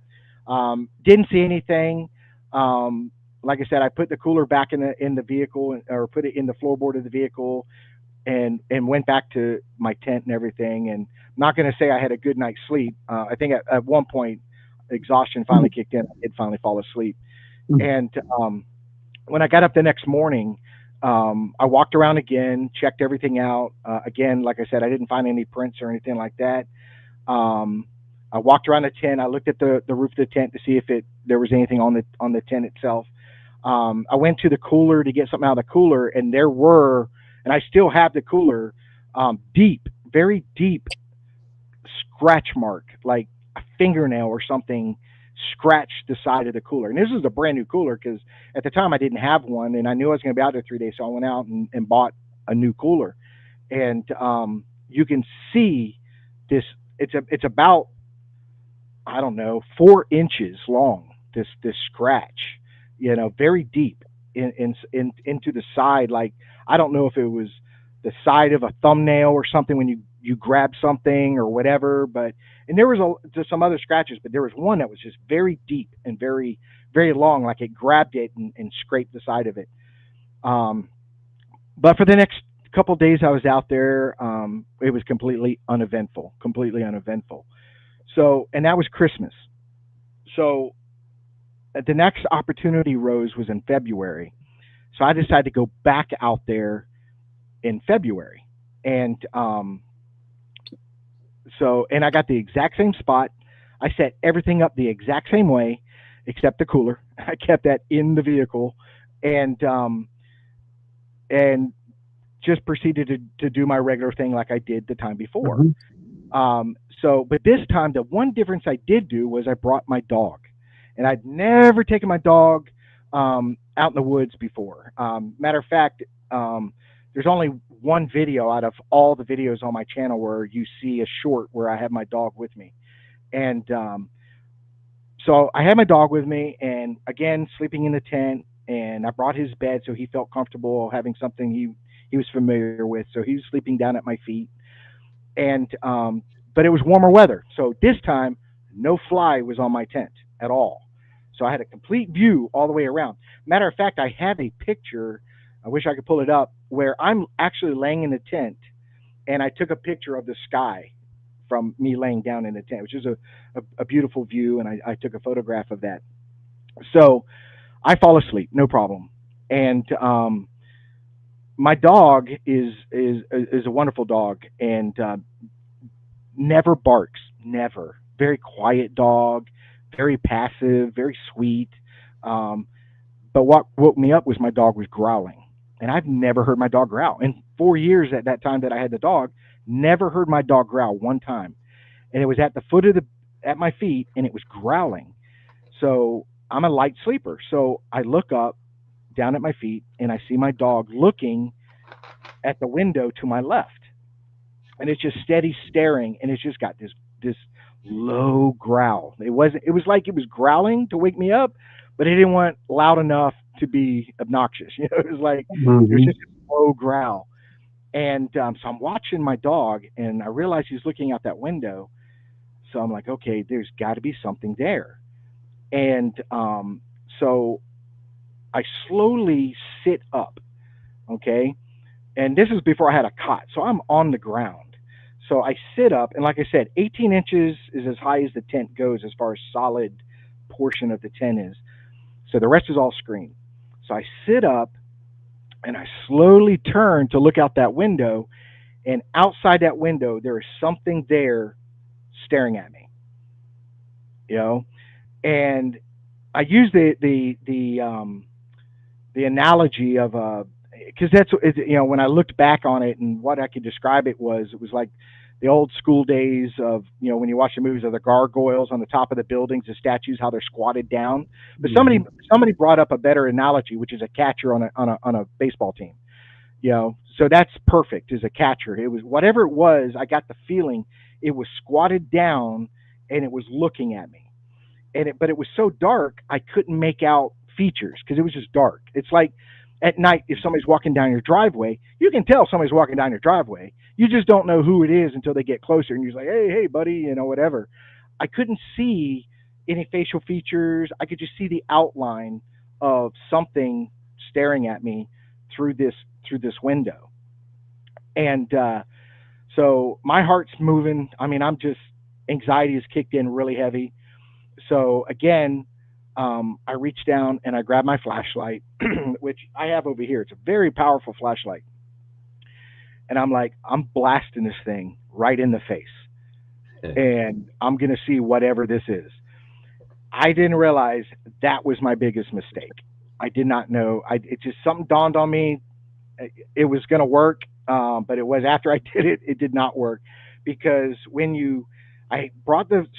Didn't see anything. Like I said, I put the cooler back in the vehicle, or put it in the floorboard of the vehicle, and went back to my tent and everything. And I'm not going to say I had a good night's sleep. I think at one point exhaustion finally kicked in. I did finally fall asleep. And when I got up the next morning, I walked around again, checked everything out. Again, like I said, I didn't find any prints or anything like that. I walked around the tent. I looked at the roof of the tent to see if there was anything on the tent itself. I went to the cooler to get something out of the cooler, and there were, and I still have the cooler, deep, very deep scratch mark, like a fingernail or something scratched the side of the cooler. And this is a brand new cooler because at the time I didn't have one, and I knew I was going to be out there 3 days, so I went out and bought a new cooler. And you can see this. It's about, I don't know, 4 inches long. This scratch, very deep. into the side. Like, I don't know if it was the side of a thumbnail or something when you grab something or whatever. But and there was just some other scratches, but there was one that was just very deep and very very long, like it grabbed it and scraped the side of it. Um, but for the next couple days I was out there, it was completely uneventful. So, and that was Christmas. So the next opportunity rose was in February. So I decided to go back out there in February. And and I got the exact same spot. I set everything up the exact same way, except the cooler. I kept that in the vehicle, and and just proceeded to do my regular thing like I did the time before. Mhm. But this time, the one difference I did do was I brought my dog, and I'd never taken my dog out in the woods before. Matter of fact, there's only one video out of all the videos on my channel where you see a short where I have my dog with me, and so I had my dog with me, and again sleeping in the tent, and I brought his bed so he felt comfortable having something he was familiar with. So he was sleeping down at my feet, and but it was warmer weather, so this time no fly was on my tent at all. So I had a complete view all the way around. Matter of fact, I have a picture. I wish I could pull it up where I'm actually laying in the tent, and I took a picture of the sky from me laying down in the tent, which is a beautiful view, and I took a photograph of that. So I fall asleep, no problem. And my dog is a wonderful dog, and never barks, never. Very quiet dog, very passive, very sweet. Um, but what woke me up was my dog was growling, and I've never heard my dog growl in 4 years. At that time that I had the dog, never heard my dog growl one time, and it was at the foot of the at my feet, and it was growling. So I'm a light sleeper, so I look up down at my feet, and I see my dog looking at the window to my left, and it's just steady staring, and it's just got this low growl. It was like it was growling to wake me up, but it didn't want loud enough to be obnoxious. It was like it was Mhm. just a low growl. And so I'm watching my dog, and I realize he's looking out that window. So I'm like, okay, there's got to be something there. And so I slowly sit up, okay? And this is before I had a cot. So I'm on the ground. So I sit up, and like I said, 18 inches is as high as the tent goes as far as solid portion of the tent is. So the rest is all screen. So I sit up, and I slowly turn to look out that window, and outside that window there is something there staring at me, you know. And I use the analogy of a, because when I looked back on it and what I could describe it was like the old school days of, when you watch the movies of the gargoyles on the top of the buildings, the statues, how they're squatted down. But Mhm. somebody brought up a better analogy, which is a catcher on a baseball team. So that's perfect as a catcher. It was whatever it was. I got the feeling it was squatted down and it was looking at me. But it was so dark I couldn't make out features because it was just dark. It's like at night if somebody's walking down your driveway, you can tell somebody's walking down your driveway. You just don't know who it is until they get closer, and you're like, hey, buddy, whatever. I couldn't see any facial features. I could just see the outline of something staring at me through this window. And so my heart's moving. I mean, I'm just anxiety has kicked in really heavy. So again, I reach down and I grab my flashlight, which I have over here. It's a very powerful flashlight, and I'm like, I'm blasting this thing right in the face, and I'm gonna see whatever this is. I didn't realize that was my biggest mistake. I did not know. It just something dawned on me. It was going to work, but it was after I did it. It did not work because I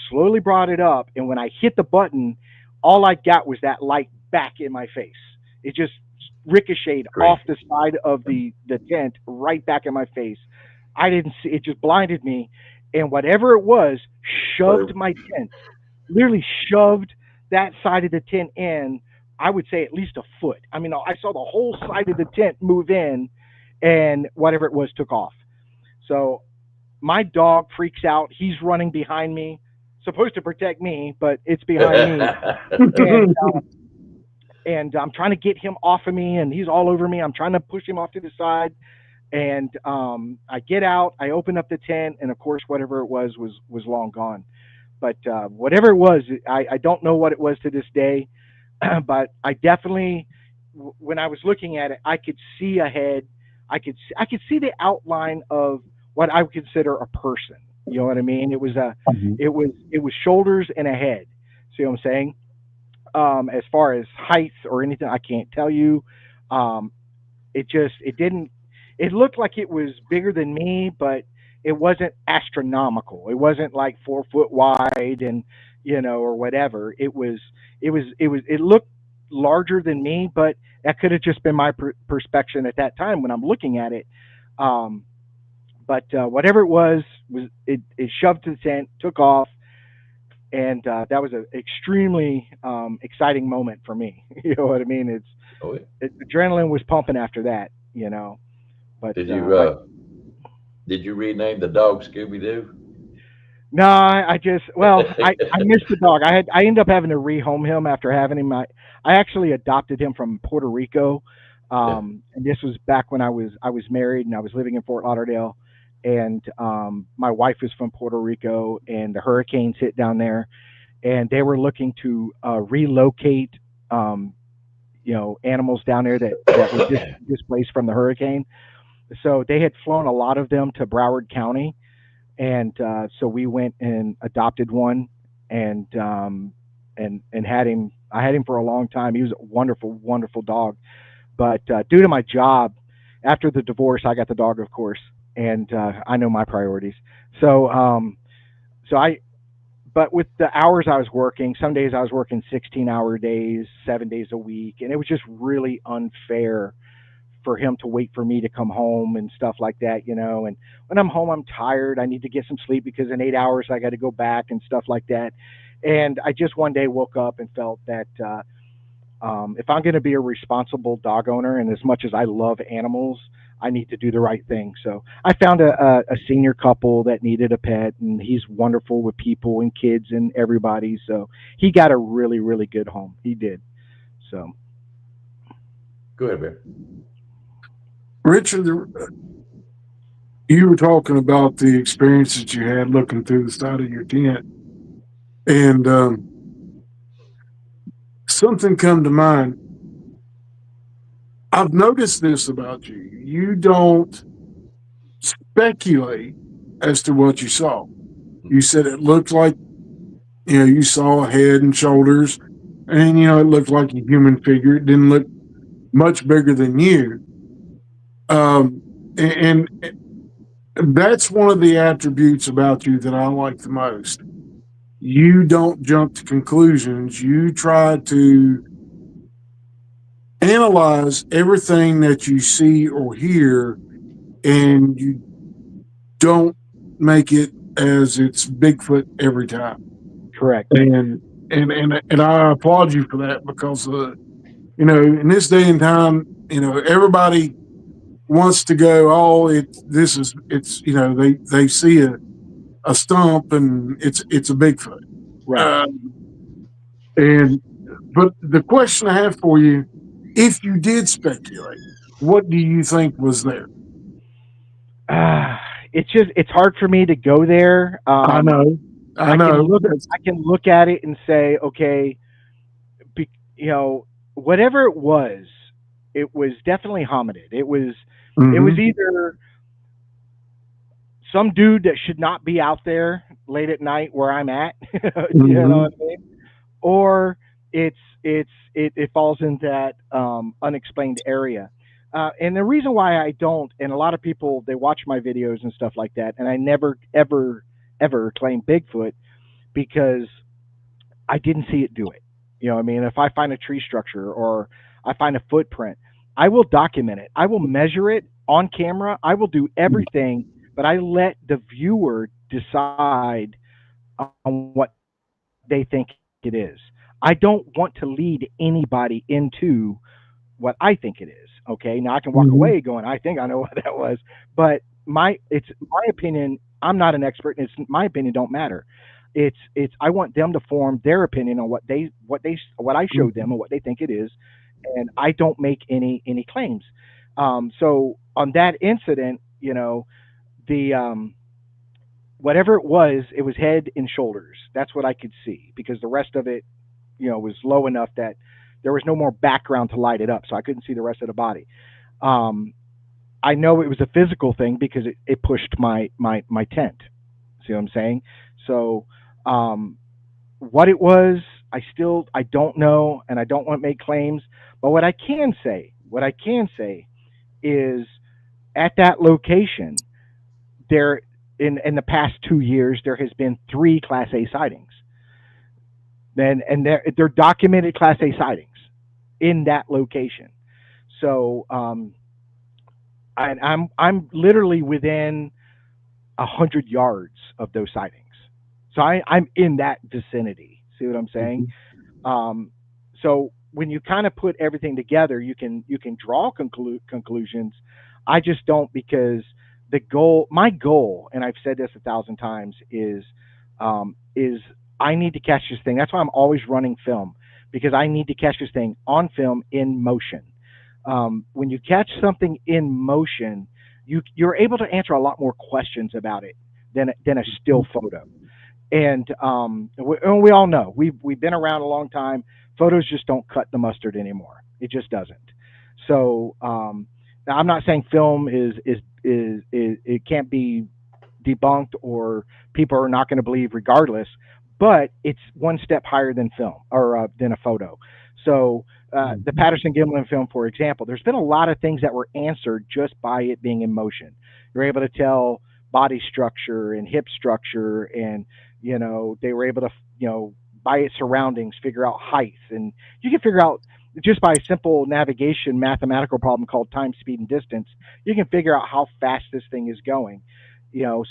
slowly brought it up, and when I hit the button, all I got was that light back in my face. It just ricocheted Great. off the side of the tent right back in my face. I didn't see it; just blinded me, and whatever it was shoved my tent, literally shoved that side of the tent in I would say at least a foot. I mean, I saw the whole side of the tent move in, and whatever it was took off. So my dog freaks out. He's running behind me, supposed to protect me, but it's behind me, and I'm trying to get him off of me, and he's all over me. I'm trying to push him off to the side, and I get out. I open up the tent, and of course, whatever it was long gone. But whatever it was, I don't know what it was to this day. But I definitely, when I was looking at it, I could see ahead. I could see the outline of what I would consider a person. You know what I mean? It was it was shoulders and a head. See what I'm saying? As far as height or anything, I can't tell you. It didn't. It looked like it was bigger than me, but it wasn't astronomical. It wasn't like 4 foot wide and or whatever. It looked larger than me, but that could have just been my perspective at that time when I'm looking at it. But whatever it was it shoved to the tent, took off, and that was an extremely exciting moment for me. You know what I mean? Adrenaline was pumping after that. But did you rename the dog Scooby Doo? no, I just I missed the dog. I ended up having to rehome him after having him. I actually adopted him from Puerto Rico, Yeah. and this was back when I was married and I was living in Fort Lauderdale, and my wife was from Puerto Rico, and the hurricanes hit down there, and they were looking to relocate animals down there that were displaced from the hurricane. So they had flown a lot of them to Broward County, and so we went and adopted one, and had him. I had him for a long time. He was a wonderful, wonderful dog. But due to my job, after the divorce, I got the dog, of course, and I know my priorities. So but with the hours I was working, some days I was working 16-hour days, 7 days a week, and it was just really unfair for him to wait for me to come home and stuff like that. And when I'm home, I'm tired. I need to get some sleep because in 8 hours I got to go back and stuff like that. And I just one day woke up and felt that if I'm going to be a responsible dog owner, and as much as I love animals, I need to do the right thing. So I found a senior couple that needed a pet, and he's wonderful with people and kids and everybody. So he got a really, really good home. He did. So. Go ahead, Bear. Richard, you were talking about the experience that you had looking through the side of your tent, and something come to mind. I've noticed this about you. You don't speculate as to what you saw. You said it looked like, you saw a head and shoulders, and, it looked like a human figure. It didn't look much bigger than you. And that's one of the attributes about you that I like the most. You don't jump to conclusions. You try to analyze everything that you see or hear, and you don't make it as it's Bigfoot every time. Correct. And I applaud you for that, because in this day and time, everybody wants to go, they see a stump and it's a Bigfoot. Right. But the question I have for you, if you did speculate, what do you think was there? It's hard for me to go there. I know. I can look at it and say, okay, whatever it was definitely hominid. It was either some dude that should not be out there late at night where I'm at, you know what I mean? Or it falls in that unexplained area. And the reason why I don't, and a lot of people, they watch my videos and stuff like that, and I never, ever, ever claim Bigfoot, because I didn't see it do it. You know what I mean? If I find a tree structure or I find a footprint, I will document it. I will measure it on camera. I will do everything, but I let the viewer decide on what they think it is. I don't want to lead anybody into what I think it is. Okay. Now I can walk Mhm. away going, I think I know what that was, but it's my opinion. I'm not an expert, and it's my opinion don't matter. I want them to form their opinion on what I showed them Mhm. and what they think it is, and I don't make any claims. So on that incident, the whatever it was head and shoulders. That's what I could see because the rest of it, was low enough that there was no more background to light it up, so I couldn't see the rest of the body. Um, I know it was a physical thing because it pushed my tent. See what I'm saying? So, um, what it was, I don't know, and I don't want to make claims. But what I can say is at that location, there in the past 2 years, there has been three Class A sightings. And they're documented Class A sightings in that location. So I'm literally within 100 yards of those sightings. So I'm in that vicinity. See what I'm saying? Mhm. Um, so when you kind of put everything together, you can draw conclusions. I just don't because my goal, and I've said this 1,000 times, is I need to catch this thing. That's why I'm always running film because I need to catch this thing on film in motion. When you catch something in motion, you're able to answer a lot more questions about it than a still photo. And we all know we've been around a long time. Photos just don't cut the mustard anymore. It just doesn't. So now I'm not saying film is it can't be debunked or people are not going to believe regardless, but it's one step higher than film or than a photo. So the Mhm. Patterson Gimlin film, for example, there's been a lot of things that were answered just by it being in motion. You're able to tell body structure and hip structure, and they were able to by its surroundings figure out heights, and you can figure out just by a simple navigation mathematical problem called time, speed, and distance. You can figure out how fast this thing is going.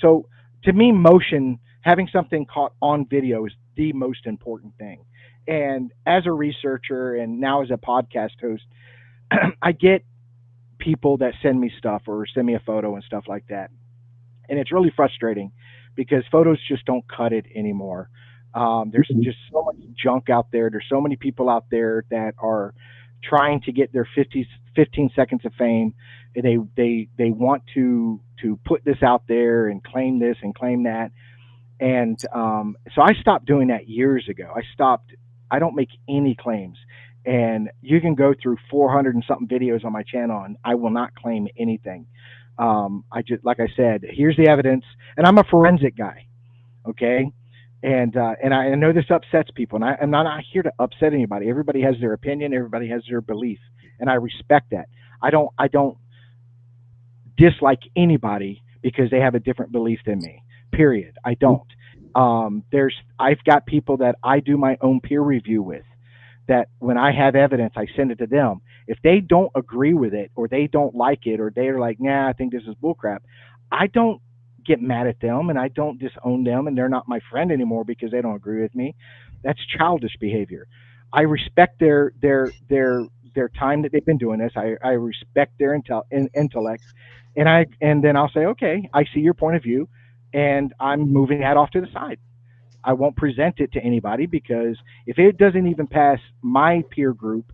So to me, motion, having something caught on video is the most important thing. And as a researcher and now as a podcast host, I get people that send me stuff or send me a photo and stuff like that. And it's really frustrating because photos just don't cut it anymore. There's Mhm. just so much junk out there. There's so many people out there that are trying to get their 15 seconds of fame. They want to put this out there and claim this and claim that. And so I stopped doing that years ago. I don't make any claims. And you can go through 400 and something videos on my channel, and I will not claim anything. I just, like I said, here's the evidence, and I'm a forensic guy, okay? And I know this upsets people, and I'm not here to upset anybody. Everybody has their opinion, everybody has their belief, and I respect that. I don't dislike anybody because they have a different belief than me. Period. I don't. I've got people that I do my own peer review with. That when I have evidence, I send it to them. If they don't agree with it, or they don't like it, or they're like, "Nah, I think this is bullcrap," I don't get mad at them, and I don't disown them, and they're not my friend anymore because they don't agree with me. That's childish behavior. I respect their time that they've been doing this. I respect their intellect, and then I'll say, okay, I see your point of view, and I'm moving that off to the side. I won't present it to anybody because if it doesn't even pass my peer group,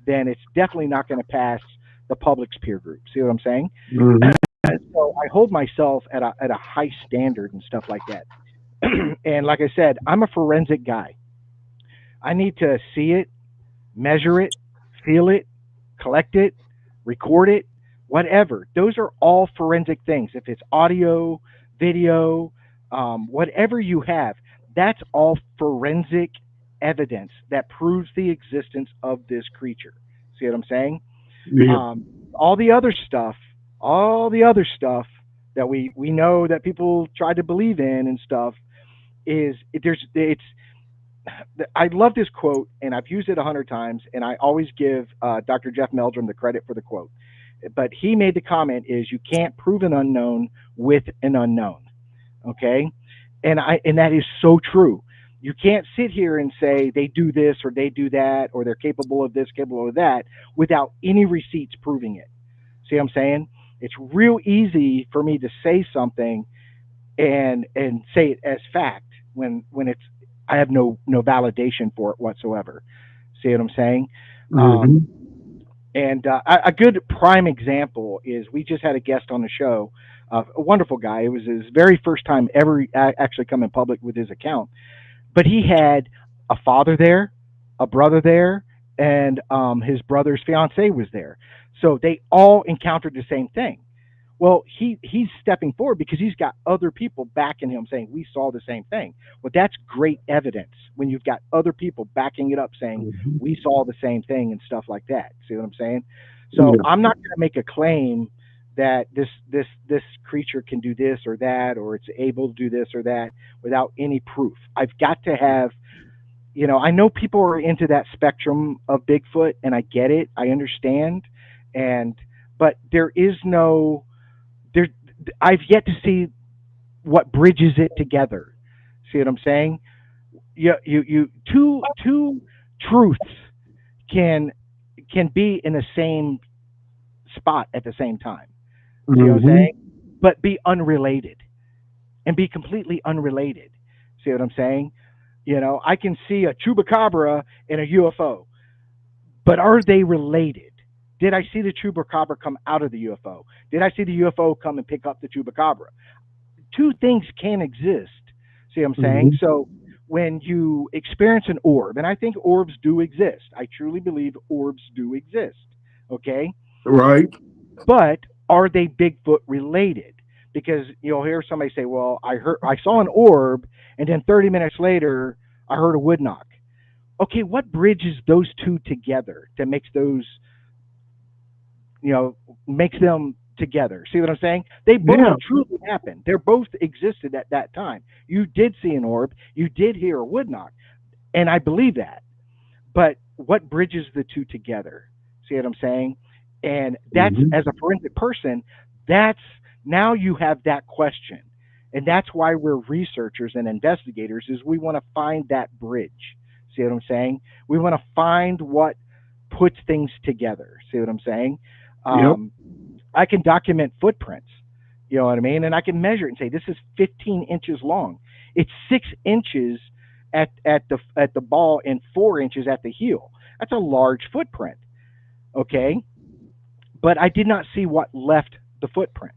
then it's definitely not going to pass the public's peer group. See what I'm saying? Mhm. And so I hold myself at a high standard and stuff like that. And like I said, I'm a forensic guy. I need to see it, measure it, feel it, collect it, record it, whatever. Those are all forensic things. If it's audio, video, whatever you have, that's all forensic evidence that proves the existence of this creature. See what I'm saying? Yeah. Um, all the other stuff, all the other stuff that we know that people try to believe in and stuff it's I love this quote, and I've used it 100 times, and I always give Dr. Jeff Meldrum the credit for the quote. But he made the comment: "Is you can't prove an unknown with an unknown." Okay, and that is so true. You can't sit here and say they do this or they do that or they're capable of this, capable of that without any receipts proving it. See what I'm saying? It's real easy for me to say something and say it as fact when it's I have no validation for it whatsoever. See what I'm saying? Um, Mm-hmm. and a good prime example is we just had a guest on the show, a wonderful guy. It was his very first time ever actually coming public with his account, but he had a father there, a brother there, and his brother's fiance was there. So they all encountered the same thing. Well, he's stepping forward because he's got other people backing him saying we saw the same thing. Well, that's great evidence when you've got other people backing it up saying Mm-hmm. we saw the same thing and stuff like that. See what I'm saying? So Yeah. I'm not going to make a claim that this creature can do this or that or it's able to do this or that without any proof. I've got to have, I know people are into that spectrum of Bigfoot and I get it. I understand. And but there is no there I've yet to see what bridges it together. See what I'm saying? You two truths can be in the same spot at the same time. See what I'm Mm-hmm. saying? But be unrelated and be completely unrelated. See what I'm saying? I can see a chupacabra in a UFO, but are they related? Did I see the chupacabra come out of the UFO? Did I see the UFO come and pick up the chupacabra? Two things can exist. See what I'm saying? Mm-hmm. So when you experience an orb, and I think orbs do exist, I truly believe orbs do exist. Okay, Right. but are they Bigfoot related? Because you'll hear somebody say, "Well, I saw an orb, and then 30 minutes later, I heard a wood knock." Okay, what bridges those two together that you know makes them together? See what I'm saying? They both Yeah. truly happened. They're both existed at that time. You did see an orb. You did hear a wood knock, and I believe that. But what bridges the two together? See what I'm saying? And that's Mm-hmm. as a forensic person, that's now you have that question. And that's why we're researchers and investigators is we want to find that bridge. See what I'm saying? We want to find what puts things together. See what I'm saying? Yep. Um, I can document footprints. You know what I mean? And I can measure it and say this is 15 inches long. It's 6 inches at the ball and 4 inches at the heel. That's a large footprint. Okay, but I did not see what left the footprint.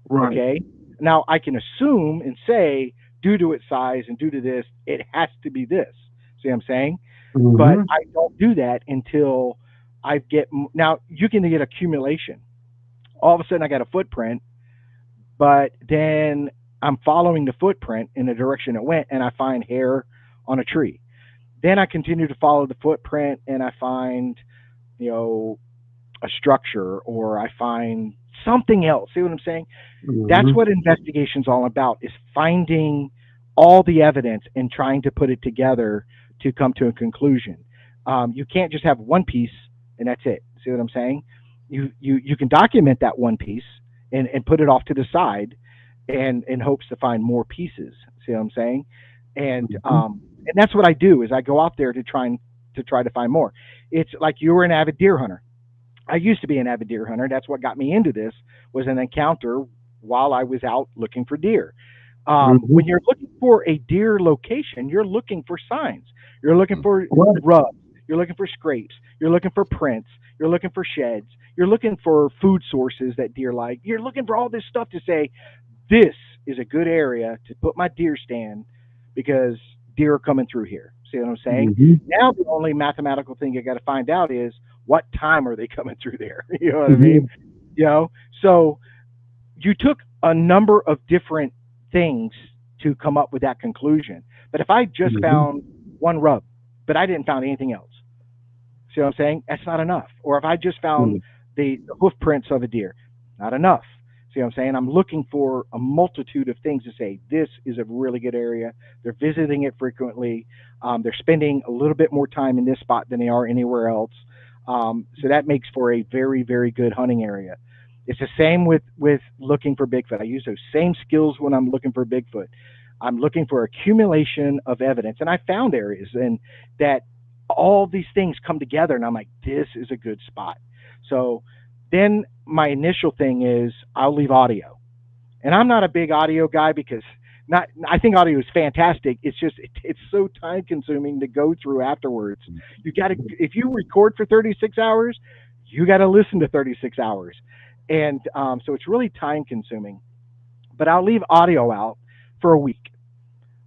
Right. Okay, now I can assume and say due to its size and due to this, it has to be this. See what I'm saying? But Mm-hmm. I don't do that until I get now. You can get accumulation. All of a sudden, I got a footprint, but then I'm following the footprint in the direction it went, and I find hair on a tree. Then I continue to follow the footprint, and I find, you know, a structure, or I find something else. See what I'm saying? That's Mm-hmm. what investigation's all about: is finding all the evidence and trying to put it together to come to a conclusion. You can't just have one piece and that's it. See what I'm saying? You can document that one piece and put it off to the side and in hopes to find more pieces. See what I'm saying? Mm-hmm. And that's what I do is I go out there to try to find more. It's like you were an avid deer hunter. I used to be an avid deer hunter. That's what got me into this was an encounter while I was out looking for deer. Mm-hmm. When you're looking for a deer location, you're looking for signs. You're looking for Right. rubs. You're looking for scrapes. You're looking for prints. You're looking for sheds. You're looking for food sources that deer like. You're looking for all this stuff to say, this is a good area to put my deer stand because deer are coming through here. See what I'm saying? Mm-hmm. Now the only mathematical thing you got to find out is what time are they coming through there? You know what I Mm-hmm. mean? You know, so you took a number of different things to come up with that conclusion. But if I just Mm-hmm. found one rub, but I didn't found anything else, see what I'm saying? That's not enough. Or if I just found the hoof prints of a deer, not enough. See what I'm saying? I'm looking for a multitude of things to say. This is a really good area. They're visiting it frequently. They're spending a little bit more time in this spot than they are anywhere else. So that makes for a very, very good hunting area. It's the same with looking for Bigfoot. I use those same skills when I'm looking for Bigfoot. I'm looking for accumulation of evidence, and I found areas and that all these things come together, and I'm like, this is a good spot. So then my initial thing is I'll leave audio, and I'm not a big audio guy because not I think audio is fantastic. It's just it's so time consuming to go through afterwards. You got to if you record for 36 hours, you got to listen to 36 hours, and so it's really time consuming. But I'll leave audio out for a week.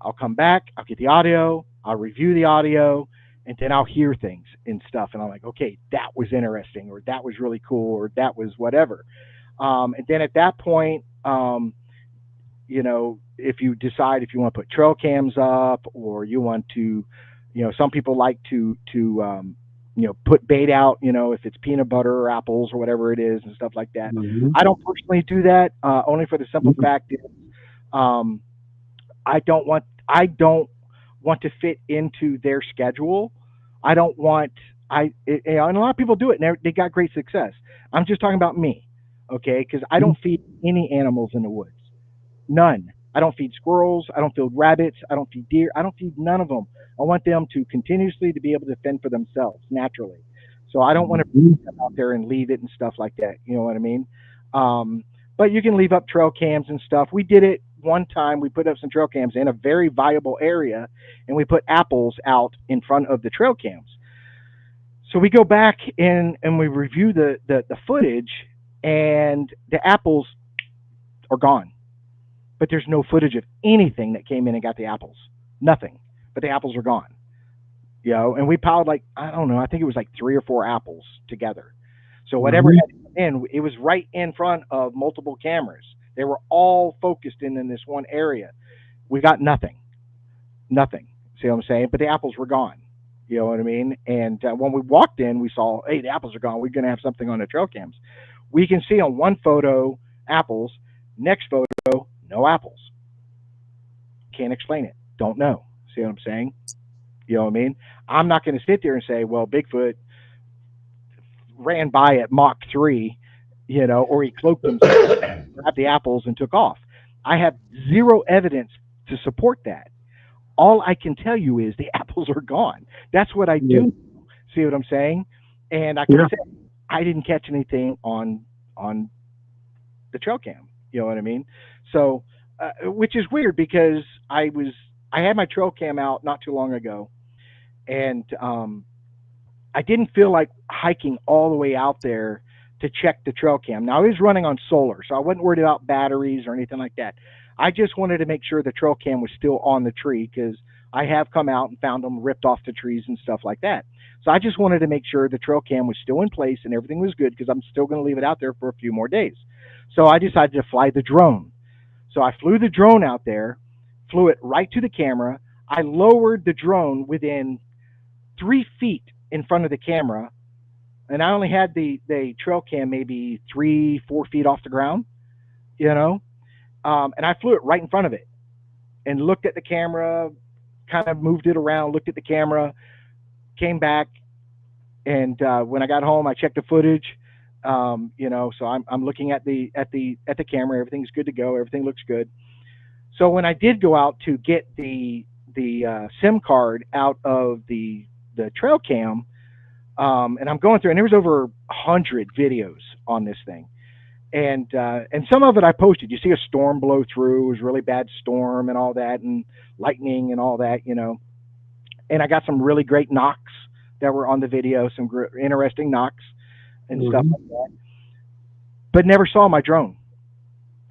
I'll come back, I'll get the audio, I'll review the audio, and then I'll hear things and stuff. And I'm like, okay, that was interesting, or that was really cool, or that was whatever. And then at that point, you know, if you decide if you want to put trail cams up, or you want to, you know, some people like to you know, put bait out, you know, if it's peanut butter or apples or whatever it is and stuff like that. I don't personally do that, only for the simple fact is, um, I don't want to fit into their schedule. I don't want and a lot of people do it and they got great success. I'm just talking about me, okay? Because I don't feed any animals in the woods, none. I don't feed squirrels. I don't feed rabbits. I don't feed deer. I don't feed none of them. I want them to continuously to be able to fend for themselves naturally. So I don't want to bring them out there and leave it and stuff like that. You know what I mean? But you can leave up trail cams and stuff. We did it one time. We put up some trail cams in a very viable area, and we put apples out in front of the trail cams. So we go back and we review the footage, and the apples are gone. But there's no footage of anything that came in and got the apples. Nothing. But the apples are gone. You know, and we piled like, I don't know, I think it was like 3 or 4 apples together. So whatever had come in, it was right in front of multiple cameras. They were all focused in this one area. We got nothing. Nothing. See what I'm saying? But the apples were gone. You know what I mean? And when we walked in, we saw, hey, the apples are gone. We're going to have something on the trail cams. We can see on one photo apples. Next photo, no apples. Can't explain it. Don't know. See what I'm saying? You know what I mean? I'm not going to sit there and say, well, Bigfoot ran by at Mach 3, you know, or he cloaked himself, grabbed the apples and took off. I have zero evidence to support that. All I can tell you is the apples are gone. That's what I do. See what I'm saying? And I can say I didn't catch anything on the trail cam. You know what I mean? So, which is weird because I had my trail cam out not too long ago, and I didn't feel like hiking all the way out there to check the trail cam. Now, I was running on solar, so I wasn't worried about batteries or anything like that. I just wanted to make sure the trail cam was still on the tree because I have come out and found them ripped off the trees and stuff like that. So I just wanted to make sure the trail cam was still in place and everything was good because I'm still going to leave it out there for a few more days. So I decided to fly the drone. So I flew the drone out there, flew it right to the camera. I lowered the drone within 3 feet in front of the camera, and I only had the trail cam maybe 3-4 feet off the ground, you know, and I flew it right in front of it and looked at the camera, kind of moved it around, looked at the camera, came back, and when I got home, I checked the footage. You know, so I'm looking at the camera. Everything's good to go. Everything looks good. So when I did go out to get the SIM card out of the trail cam, and I'm going through, and there was over 100 videos on this thing, and some of it I posted. You see a storm blow through. It was a really bad storm and all that, and lightning and all that, you know. And I got some really great knocks that were on the video, some interesting knocks and stuff like that, but never saw my drone.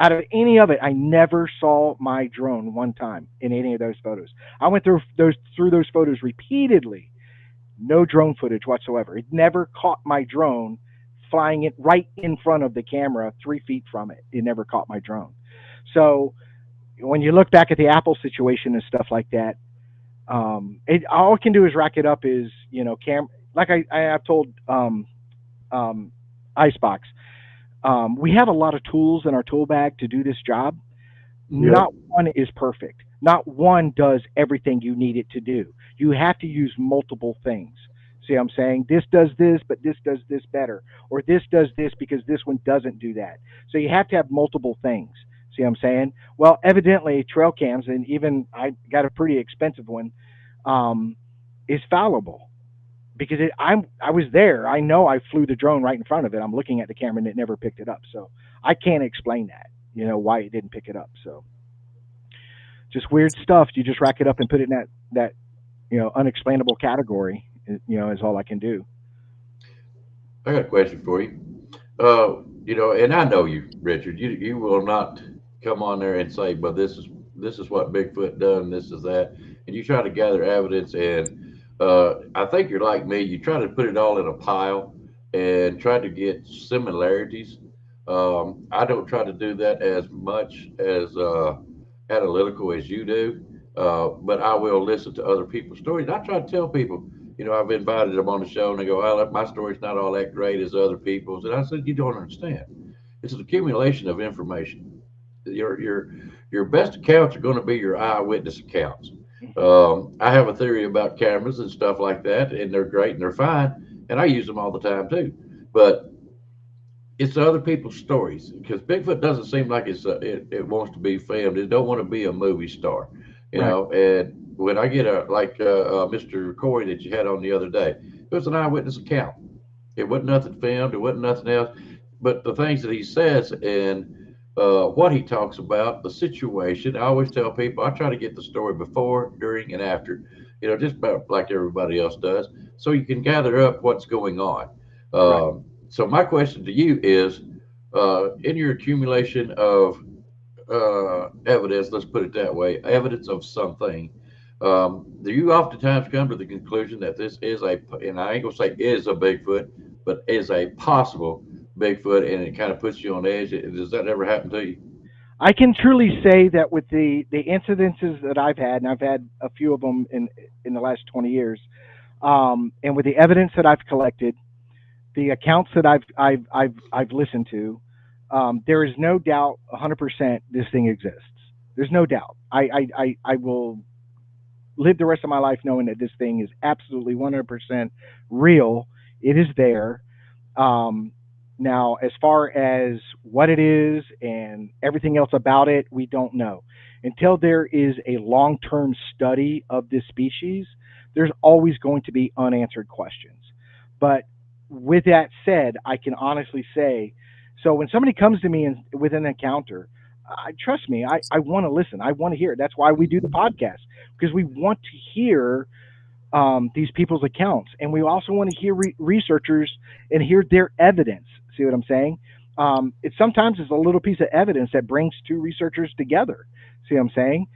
Out of any of it, I never saw my drone one time in any of those photos. I went through those photos repeatedly. No drone footage whatsoever. It never caught my drone flying it right in front of the camera, 3 feet from it. It never caught my drone. So when you look back at the Apple situation and stuff like that, all it can do is rack it up is, you know, like I've told Icebox, we have a lot of tools in our tool bag to do this job. Yep. Not one is perfect. Not one does everything you need it to do. You have to use multiple things. See what I'm saying? This does this, but this does this better. Or this does this because this one doesn't do that. So you have to have multiple things. See what I'm saying? Well, evidently trail cams, and even I got a pretty expensive one, um, is fallible because I was there. I know I flew the drone right in front of it. I'm looking at the camera and it never picked it up. So I can't explain that. Why it didn't pick it up. So just weird stuff. You just rack it up and put it in that unexplainable category. Is all I can do. I got a question for you. And I know you, Richard. You will not come on there and say, "But this is what Bigfoot done. This is that," and you try to gather evidence. And I think you're like me. You try to put it all in a pile and try to get similarities. I don't try to do that as much as analytical as you do, but I will listen to other people's stories. I try to tell people. I've invited them on the show, and they go, "Well, my story's not all that great as other people's." And I said, "You don't understand. It's an accumulation of information. Your best accounts are going to be your eyewitness accounts." I have a theory about cameras and stuff like that, and they're great and they're fine, and I use them all the time too. But it's other people's stories because Bigfoot doesn't seem like it wants to be filmed. It don't want to be a movie star, Right. And when I get Mr. Corey that you had on the other day, it was an eyewitness account. It wasn't nothing filmed. It wasn't nothing else. But the things that he says and what he talks about, the situation, I always tell people I try to get the story before, during, and after, just about like everybody else does, so you can gather up what's going on. Right. So my question to you is, in your accumulation of evidence, let's put it that way, evidence of something, do you oftentimes come to the conclusion that this is and I ain't gonna say is a Bigfoot, but is a possible Bigfoot, and it kind of puts you on edge? Does that ever happen to you? I can truly say that with the incidences that I've had, and I've had a few of them in the last 20 years, and with the evidence that I've collected, the accounts that I've listened to, there is no doubt 100% this thing exists. There's no doubt. I will live the rest of my life knowing that this thing is absolutely 100% real. It is there. Um, Now, as far as what it is and everything else about it, we don't know. Until there is a long term study of this species, there's always going to be unanswered questions. But with that said, I can honestly say, so when somebody comes to me with an encounter, trust me, I want to listen. I want to hear it. That's why we do the podcast, because we want to hear these people's accounts, and we also want to hear researchers and hear their evidence. See what I'm saying? It's a little piece of evidence that brings two researchers together. See what I'm saying?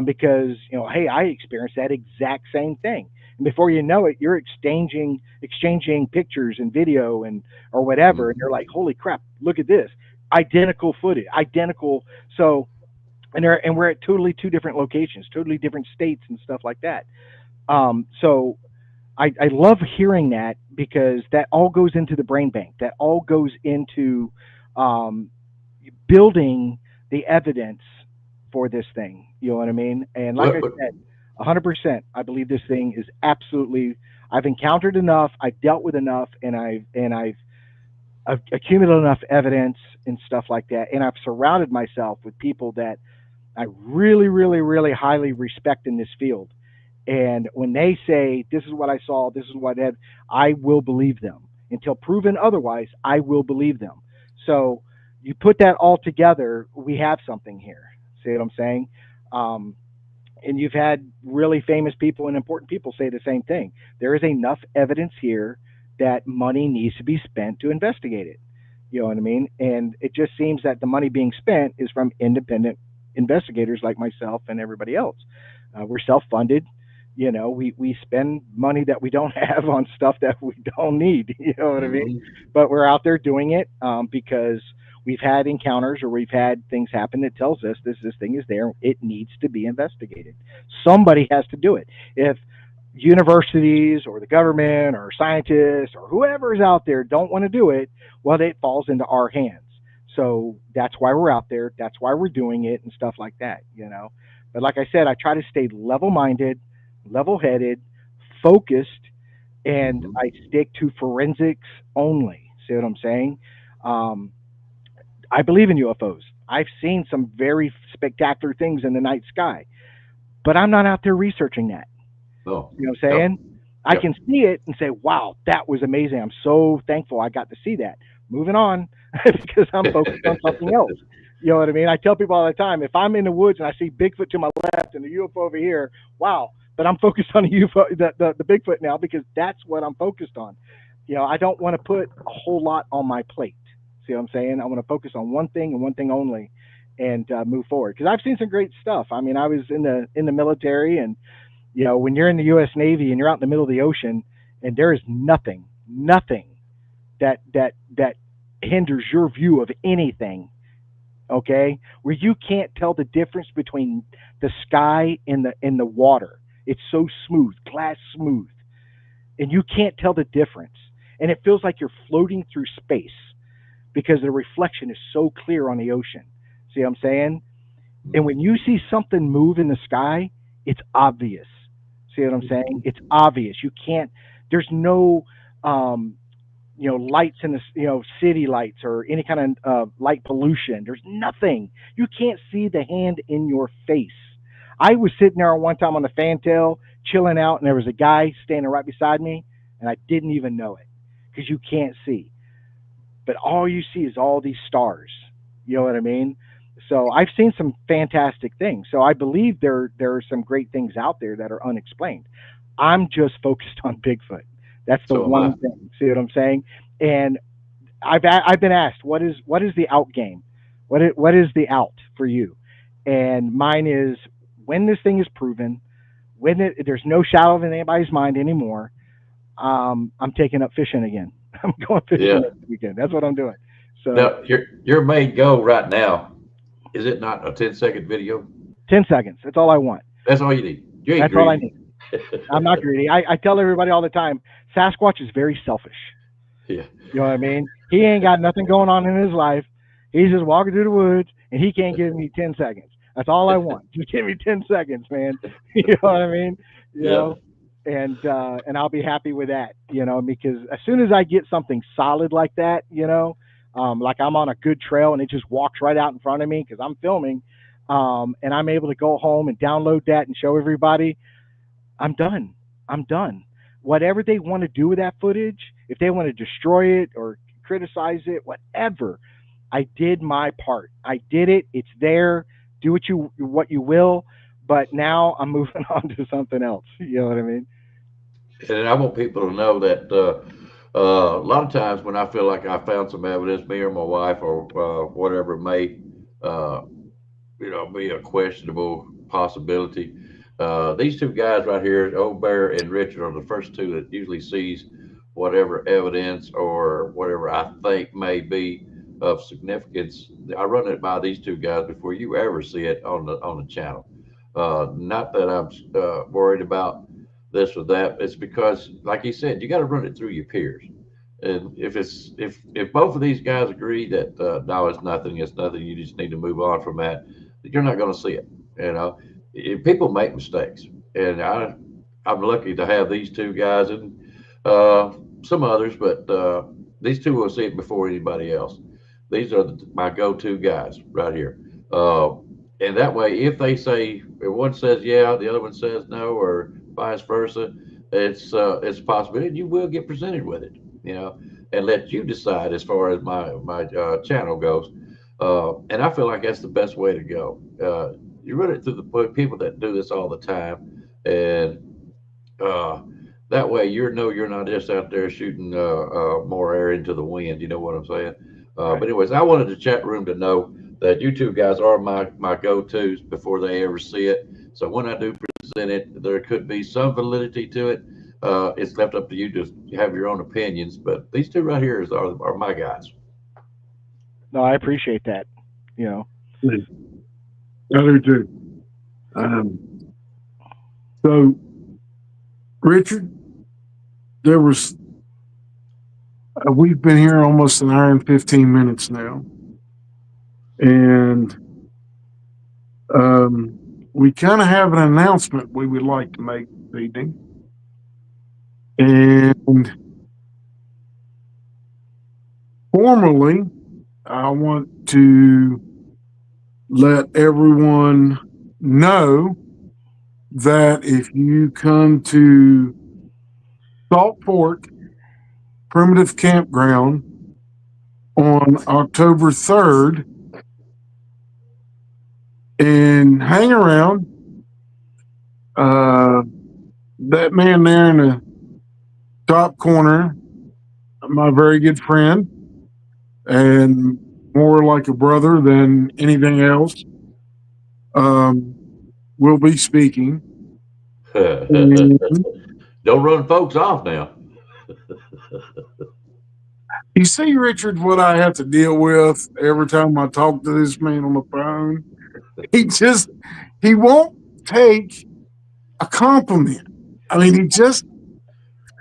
Because hey, I experienced that exact same thing, and before you know it, you're exchanging pictures and video and or whatever, and you're like, holy crap, look at this, identical footage, identical. So, and we're at totally two different locations, totally different states and stuff like that. So I love hearing that because that all goes into the brain bank. That all goes into um, building the evidence for this thing. You know what I mean? And like I What, said, 100%, I believe this thing is absolutely. I've encountered enough. I've dealt with enough, and I've accumulated enough evidence and stuff like that. And I've surrounded myself with people that I really, really, really highly respect in this field, and when they say, this is what I saw, this is what I had, I will believe them. Until proven otherwise, I will believe them. So you put that all together, we have something here. See what I'm saying? Um, and you've had really famous people and important people say the same thing. There is enough evidence here that money needs to be spent to investigate it. You know what I mean? And it just seems that the money being spent is from independent investigators like myself and everybody else. We're self funded. We spend money that we don't have on stuff that we don't need. You know what I mean? mhm. But we're out there doing it because we've had encounters or we've had things happen that tells us this thing is there. It needs to be investigated. Somebody has to do it. If universities or the government or scientists or whoever is out there don't want to do it, well, it falls into our hands. So that's why we're out there. That's why we're doing it and stuff like that. But like I said, I try to stay level minded, level headed, focused, and Mhm. I stick to forensics only. See what I'm saying? Um, I believe in UFOs. I've seen some very spectacular things in the night sky, but I'm not out there researching that. No. You know what I'm Yep. saying? I Yep. can see it and say, wow, that was amazing. I'm so thankful I got to see that. Moving on because I'm focused on something else. You know what I mean? I tell people all the time, if I'm in the woods and I see Bigfoot to my left and the UFO over here, wow, but I'm focused on the UFO, the Bigfoot now because that's what I'm focused on. You know, I don't want to put a whole lot on my plate. See what I'm saying? I want to focus on one thing and one thing only, and move forward. Because I've seen some great stuff. I mean, I was in the military, and you know, when you're in the U.S. Navy and you're out in the middle of the ocean, and there is nothing that hinders your view of anything. Okay, where you can't tell the difference between the sky and the water. It's so smooth, glass smooth, and you can't tell the difference. And it feels like you're floating through space because the reflection is so clear on the ocean. See what I'm saying? And when you see something move in the sky, it's obvious. See what I'm saying? It's obvious. You can't. There's no, lights in the city lights or any kind of light pollution. There's nothing. You can't see the hand in your face. I was sitting there one time on the fantail, chilling out, and there was a guy standing right beside me, and I didn't even know it because you can't see. But all you see is all these stars. You know what I mean? So I've seen some fantastic things. So I believe there are some great things out there that are unexplained. I'm just focused on Bigfoot. That's the So am one I. thing. See what I'm saying? And I've been asked what is the out game? What is the out for you? And mine is when this thing is proven, there's no shadow in anybody's mind anymore. I'm taking up fishing again. I'm going fishing Yeah. this weekend. That's what I'm doing. So Now, your main goal right now, is it not a 10-second video? 10 seconds. That's all I want. That's all you need. You ain't That's all I greedy. need. I'm not greedy. I tell everybody all the time, Sasquatch is very selfish. Yeah. You know what I mean? He ain't got nothing going on in his life. He's just walking through the woods, and he can't give me 10 seconds. That's all I want. Just give me 10 seconds, man. You know what I mean? You Yeah. know, and I'll be happy with that. You know, because as soon as I get something solid like that, like I'm on a good trail and it just walks right out in front of me because I'm filming, and I'm able to go home and download that and show everybody. I'm done. I'm done. Whatever they want to do with that footage, if they want to destroy it or criticize it, whatever, I did my part. I did it. It's there. Do what you will. But now I'm moving on to something else. You know what I mean? And I want people to know that a lot of times when I feel like I found some evidence, me or my wife or whatever may, uh, be a questionable possibility. These two guys right here, Old Bear and Richard, are the first two that usually sees whatever evidence or whatever I think may be of significance. I run it by these two guys before you ever see it on the channel. Not that I'm worried about this or that. It's because, like you said, you got to run it through your peers. And if both of these guys agree that no, it's nothing, you just need to move on from that, you're not going to see it. You know, people make mistakes, and I'm lucky to have these two guys and some others, but these two will see it before anybody else. These are my go-to guys right here. Uh, and that way, if they say if one says yeah, the other one says no, or vice versa, it's a possibility. And you will get presented with it, and let you decide as far as my channel goes. And I feel like that's the best way to go. You run it through the people that do this all the time, and uh, that way you're not just out there shooting more air into the wind. You know what I'm saying? Right. But anyways, I wanted the chat room to know that you two guys are my go-tos before they ever see it. So when I do present it, there could be some validity to it. It's left up to you to have your own opinions. But these two right here are my guys. No, I appreciate that. You know. I do too. Um, so, Richard, there was we've been here almost an hour and 15 minutes now, and we kind of have an announcement we would like to make this evening. And formerly, I want to let everyone know that if you come to Salt Fork Primitive Campground on October 3rd and hang around, that man there in the top corner, my very good friend, and more like a brother than anything else, will be speaking. And Don't run folks off now. you see, Richard, what I have to deal with every time I talk to this man on the phone. He won't take a compliment. I mean,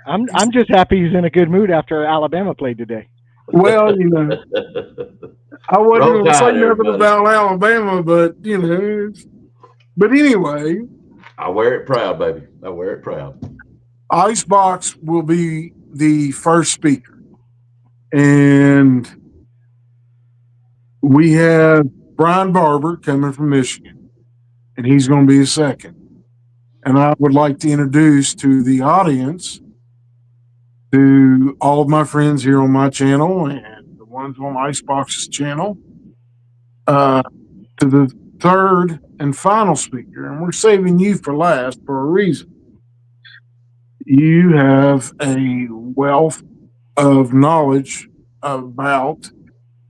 I'm just happy he's in a good mood after Alabama played today. well, you know, I wasn't Roll going to say Tide, nothing everybody. about Alabama, but you know, but anyway, I wear it proud, baby. I wear it proud. Icebox will be the first speaker, and we have Brian Barber coming from Michigan, and he's going to be a second. And I would like to introduce to the audience, to all of my friends here on my channel and the ones on Icebox's channel, to the third and final speaker. And we're saving you for last for a reason. You have a wealth of knowledge about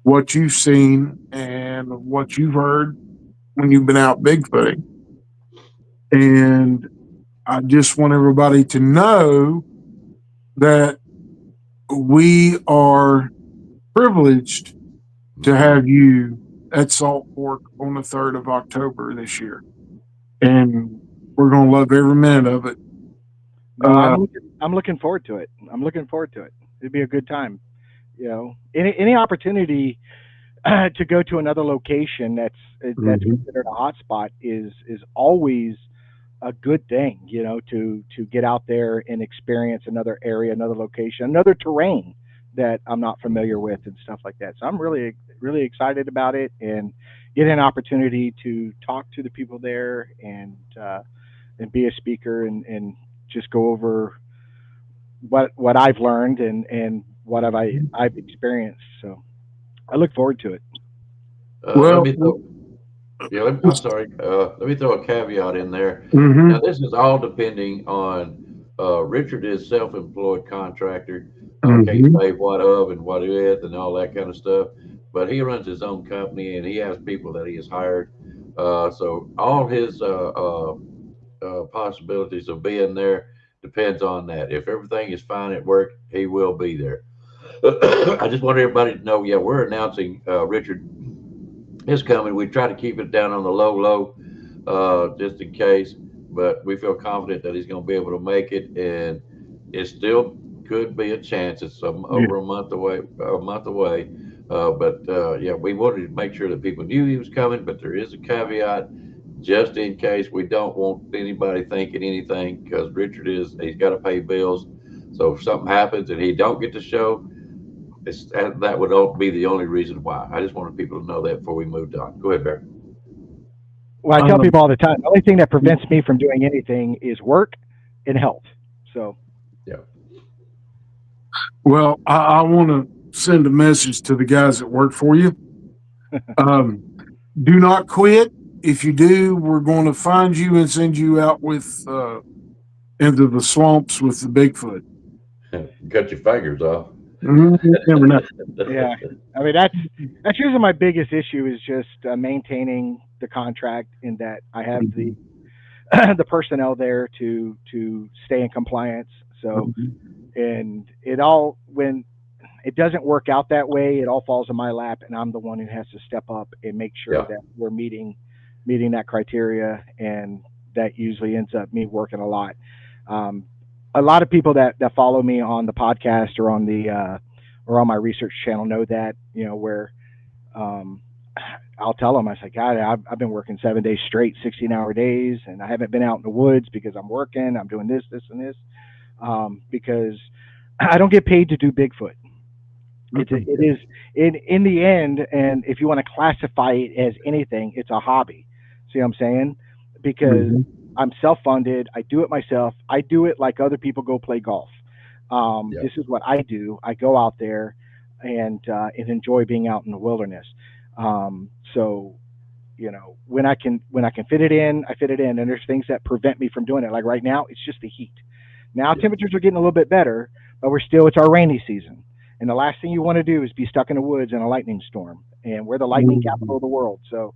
what you've seen and what you've heard when you've been out bigfooting. And I just want everybody to know that we are privileged to have you at Salt Fork on the 3rd of October this year. And we're going to love every minute of it. No, I'm looking forward to it. I'm looking forward to it. It'd be a good time. You know, any opportunity to go to another location that's considered a hotspot is always a good thing. You know, to get out there and experience another area, another location, another terrain that I'm not familiar with, and stuff like that. So I'm really excited about it, and get an opportunity to talk to the people there and be a speaker and just go over what I've learned and what I've experienced. So I look forward to it. Well, I'm sorry. Let me throw a caveat in there. mhm. Now, this is all depending on Richard is self-employed contractor. Can't say what of and what with and all that kind of stuff. But he runs his own company and he has people that he has hired. So all his possibilities of being there depends on that. If everything is fine at work, he will be there. I just want everybody to know, yeah, we're announcing Richard is coming. We try to keep it down on the low, just in case, but we feel confident that he's going to be able to make it, and it still could be a chance. It's over a month away, yeah, we wanted to make sure that people knew he was coming, but there is a caveat just in case. We don't want anybody thinking anything, because he's got to pay bills. So if something happens and he don't get to show, that would be the only reason why. I just wanted people to know that before we moved on. Go ahead, Barry. Well, I tell people all the time, the only thing that prevents me from doing anything is work and health. So, yeah. Well, I want to send a message to the guys that work for you. Do not quit. If you do, we're going to find you and send you out into the swamps with the Bigfoot. Cut your fingers off. Never know. Yeah, I mean that's usually my biggest issue, is just maintaining the contract, in that I have the the personnel there to stay in compliance. So, and when it doesn't work out that way, it all falls in my lap, and I'm the one who has to step up and make sure that we're meeting that criteria, and that usually ends up me working a lot. A lot of people that follow me on the podcast or on the or on my research channel know that, where I'll tell them, I say, God, I've been working 7 days straight, 16-hour days, and I haven't been out in the woods because I'm working. I'm doing this, and this, because I don't get paid to do Bigfoot. It is in the end, and if you want to classify it as anything, it's a hobby. See what I'm saying? Because Mhm. I'm self-funded. I do it myself. I do it like other people go play golf. Yeah. This is what I do. I go out there and enjoy being out in the wilderness. So when I can fit it in, I fit it in. And there's things that prevent me from doing it. Like right now, it's just the heat. Now Yeah. temperatures are getting a little bit better, but it's our rainy season. And the last thing you want to do is be stuck in the woods in a lightning storm. And we're the lightning capital Mhm. of the world. So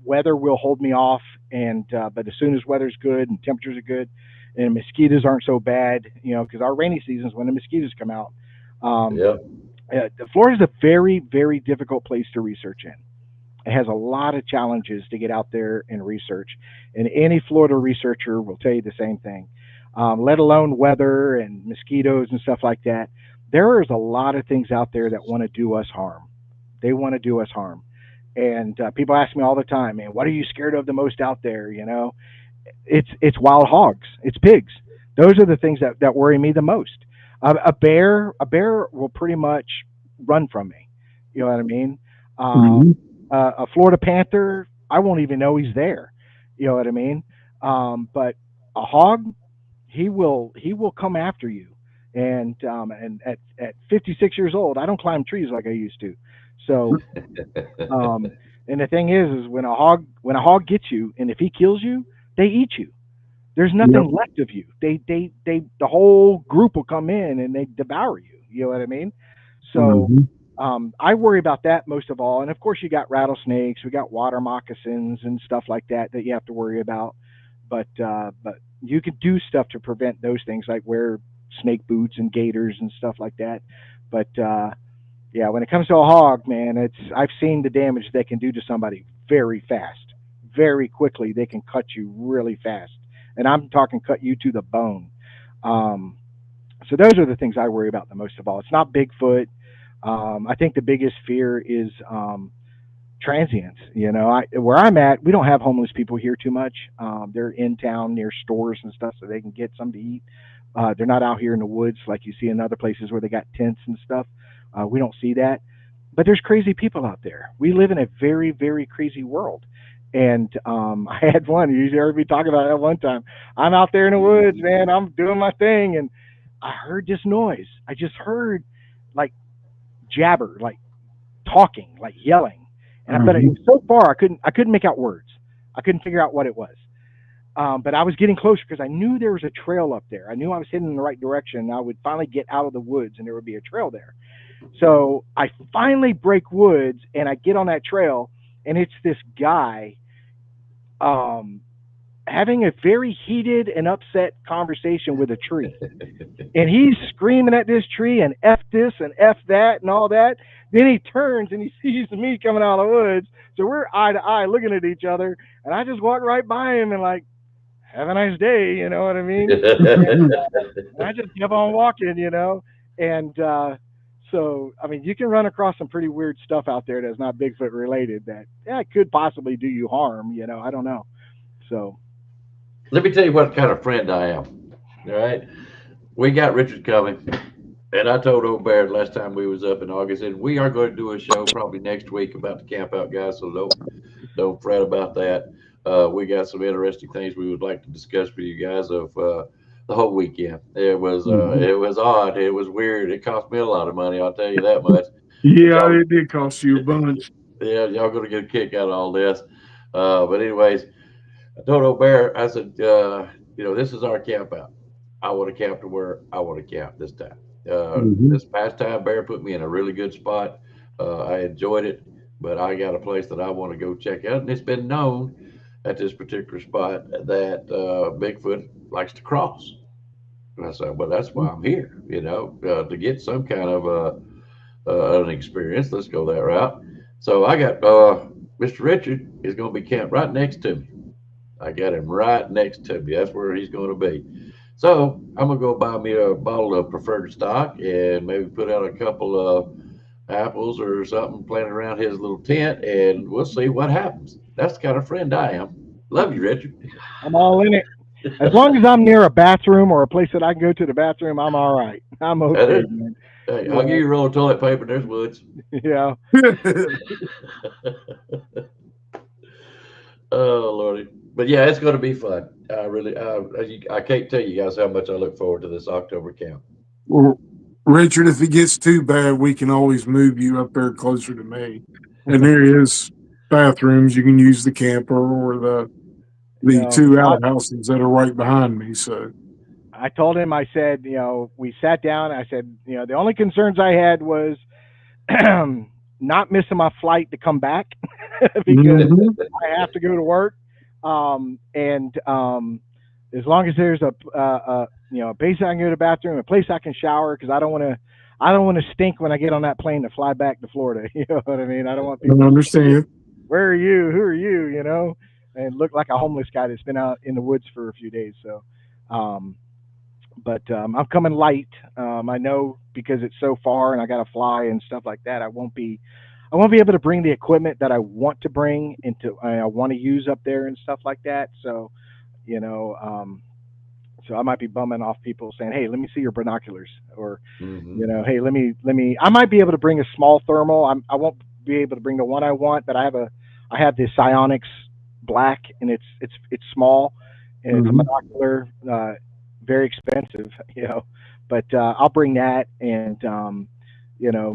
weather will hold me off. But as soon as weather's good and temperatures are good, and mosquitoes aren't so bad, because our rainy season is when the mosquitoes come out. Um, Yeah. Florida's a very, very difficult place to research in. It has a lot of challenges to get out there and research, and any Florida researcher will tell you the same thing. Let alone weather and mosquitoes and stuff like that. There is a lot of things out there that want to do us harm. They want to do us harm, and people ask me all the time, "Man, what are you scared of the most out there?" It's wild hogs, it's pigs. Those are the things that worry me the most. A bear will pretty much run from me. You know what I mean? Mhm. A Florida panther, I won't even know he's there. You know what I mean? But a hog, he will come after you. And at 56 years old, I don't climb trees like I used to. So um, and the thing is when a hog gets you, and if he kills you, they eat you. There's Yep. nothing left of you. The whole group will come in and they devour you. You know what I mean? So Mhm. I worry about that most of all. And of course, you got rattlesnakes, we got water moccasins and stuff like that you have to worry about. But you can do stuff to prevent those things, like wear snake boots and gaiters and stuff like that. But yeah, when it comes to a hog, man, I've seen the damage they can do to somebody very fast, very quickly. They can cut you really fast, and I'm talking cut you to the bone. Um, so those are the things I worry about the most of all. It's not Bigfoot. I think the biggest fear is transients. Where I'm at, we don't have homeless people here too much. They're in town near stores and stuff, so they can get something to eat. They're not out here in the woods like you see in other places where they got tents and stuff. We don't see that, but there's crazy people out there. We live in a very, very crazy world. And I had one. You heard me talking about that one time. I'm out there in the woods, man. I'm doing my thing, and I heard this noise. I just heard like jabber, like talking, like yelling, but it Mhm. was so far I couldn't make out words. I couldn't figure out what it was. But I was getting closer because I knew there was a trail up there. I knew I was heading in the right direction. And I would finally get out of the woods, and there would be a trail there. So I finally break woods, and I get on that trail, and it's this guy um, having a very heated and upset conversation with a tree, and he's screaming at this tree and F this and F that and all that. Then he turns and he sees me coming out of the woods. So we're eye to eye looking at each other. And I just walk right by him and like, have a nice day. You know what I mean? And I just kept on walking. And so, I mean, you can run across some pretty weird stuff out there that's not Bigfoot related that, yeah, could possibly do you harm. I don't know. So, Let me tell you what kind of friend I am. All right. We got Richard coming. And I told old Bear last time we was up in August, and we are going to do a show probably next week about the camp out guys. So don't fret about that. We got some interesting things we would like to discuss with you guys of the whole weekend. Mhm. It was odd. It was weird. It cost me a lot of money. I'll tell you that much. But Yeah, y'all, it did cost you a bunch. yeah, y'all gonna get a kick out of all this. But anyways, I told old Bear, I said, this is our camp out. I want to camp to where I want to camp this time. Mhm. This past time, Bear put me in a really good spot. I enjoyed it, but I got a place that I want to go check out. And it's been known at this particular spot that Bigfoot likes to cross. And I said, well, that's why I'm here, to get some kind of an experience. Let's go that route. So I got Mr. Richard is going to be camped right next to me. I got him right next to me. That's where he's going to be. So I'm gonna go buy me a bottle of preferred stock and maybe put out a couple of apples or something planted around his little tent, and we'll see what happens. That's the kind of friend I am. Love you, Richard. I'm all in it. As long as I'm near a bathroom or a place that I can go to the bathroom, I'm all right. I'm That okay, is, man. Hey, I'll give you a roll of toilet paper. There's woods. Yeah. Oh Lordy, but yeah, it's going to be fun. I really, I can't tell you guys how much I look forward to this October camp. Well, Richard, if it gets too bad, we can always move you up there closer to me. And there is bathrooms. You can use the camper or the No, two outhouses that are right behind me. So I told him, I said, we sat down. I said, the only concerns I had was not missing my flight to come back because mhm. I have to go to work. And as long as there's a place I can go to the bathroom, a place I can shower, because I don't want to stink when I get on that plane to fly back to Florida. You know what I mean? I don't want people I to understand. where are you? Who are you? And look like a homeless guy that's been out in the woods for a few days. So, but I'm coming light. I know because it's so far and I got to fly and stuff like that. I won't be able to bring the equipment that I want to bring I want to use up there and stuff like that. So, you know, so I might be bumming off people saying, "Hey, let me see your binoculars," or, Hmm. "Hey, let me." I might be able to bring a small thermal. I won't be able to bring the one I want, but I have this Psionics black, and it's small, and it's a Mhm. monocular, very expensive, but I'll bring that and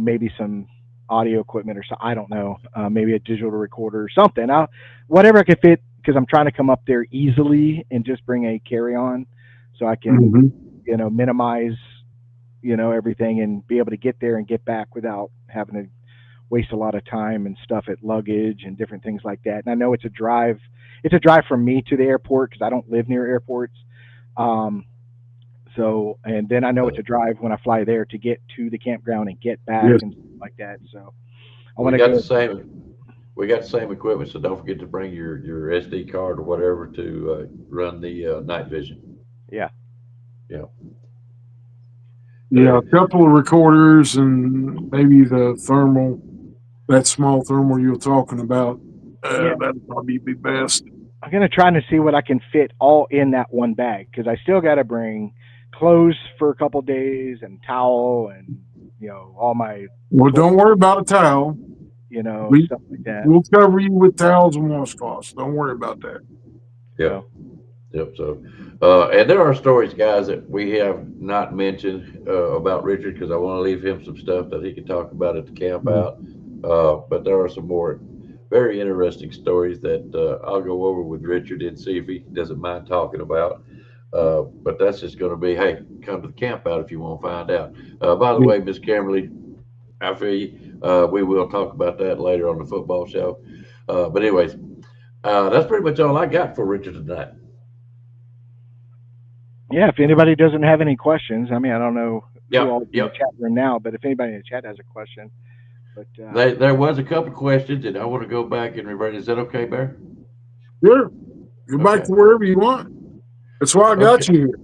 maybe some audio equipment or so. I don't know, maybe a digital recorder or something. Whatever I could fit because I'm trying to come up there easily and just bring a carry on so I can Mhm. minimize everything and be able to get there and get back without having to waste a lot of time and stuff at luggage and different things like that. And I know it's a drive. It's a drive from me to the airport because I don't live near airports. Um, and then I know it's a drive when I fly there to get to the campground and get back Yes. and stuff like that. So I We want to got the go. same. We got the same equipment, so don't forget to bring your SD card or whatever to run the night vision. Yeah. Yeah. Yeah, a couple of recorders and maybe the thermal, that small thermal you're talking about. Yeah. That'd probably be best. I'm going to try to see what I can fit all in that one bag because I still got to bring clothes for a couple days and towel and, all my Well, toilet, don't worry about a towel. We stuff like that. we'll cover you with towels and washcloths. Don't worry about that. Yep. So, Yep. So, and there are stories, guys, that we have not mentioned about Richard because I want to leave him some stuff that he can talk about at the camp out. But there are some more very interesting stories that I'll go over with Richard and see if he doesn't mind talking about. But that's just going to be, hey, come to the camp out if you want to find out. By the Yeah. way, Miss Kimberly, I feel you. We will talk about that later on the football show. But anyways, that's pretty much all I got for Richard tonight. yeah, if anybody doesn't have any questions, I mean, I don't know who Yep. all is in the Yep. chat room now, but if anybody in the chat has a question, but There was a couple questions, and I want to go back and revert. Is that okay, Bear? Sure. Go back Okay. to wherever you want. That's why I got Okay. you here.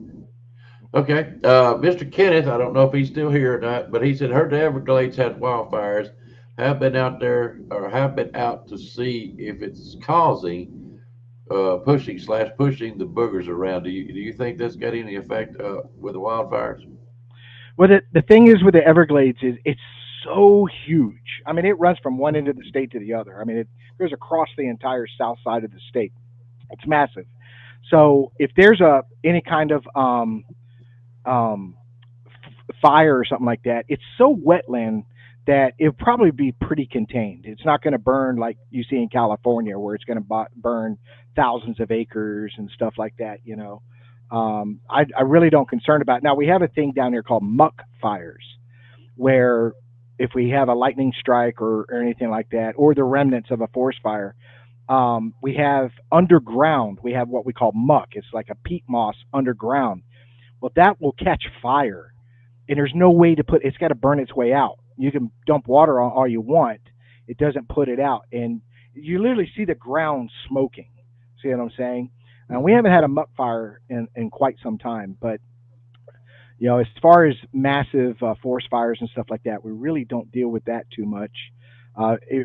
Okay. Mr. Kenneth, I don't know if he's still here or not, but he said heard the Everglades had wildfires. Have been out there or have been out to see if it's causing pushing the boogers around. Do you think that's got any effect with the wildfires? well, the thing is with the Everglades is it's so huge. I mean, it runs from one end of the state to the other. I mean, it goes across the entire south side of the state. It's massive. So if there's any kind of um, fire or something like that, it's so wetland that it'll probably be pretty contained. It's not going to burn like you see in California, where it's going to burn thousands of acres and stuff like that. I really don't concern about it. Now we have a thing down here called muck fires, where if we have a lightning strike or anything like that, or the remnants of a forest fire, we have underground. We have what we call muck. It's like a peat moss underground. Well, that will catch fire and there's no way to put it's got to burn its way out. You can dump water on all you want, it doesn't put it out, and you literally see the ground smoking. See what I'm saying? And we haven't had a muck fire in quite some time, but as far as massive forest fires and stuff like that, we really don't deal with that too much,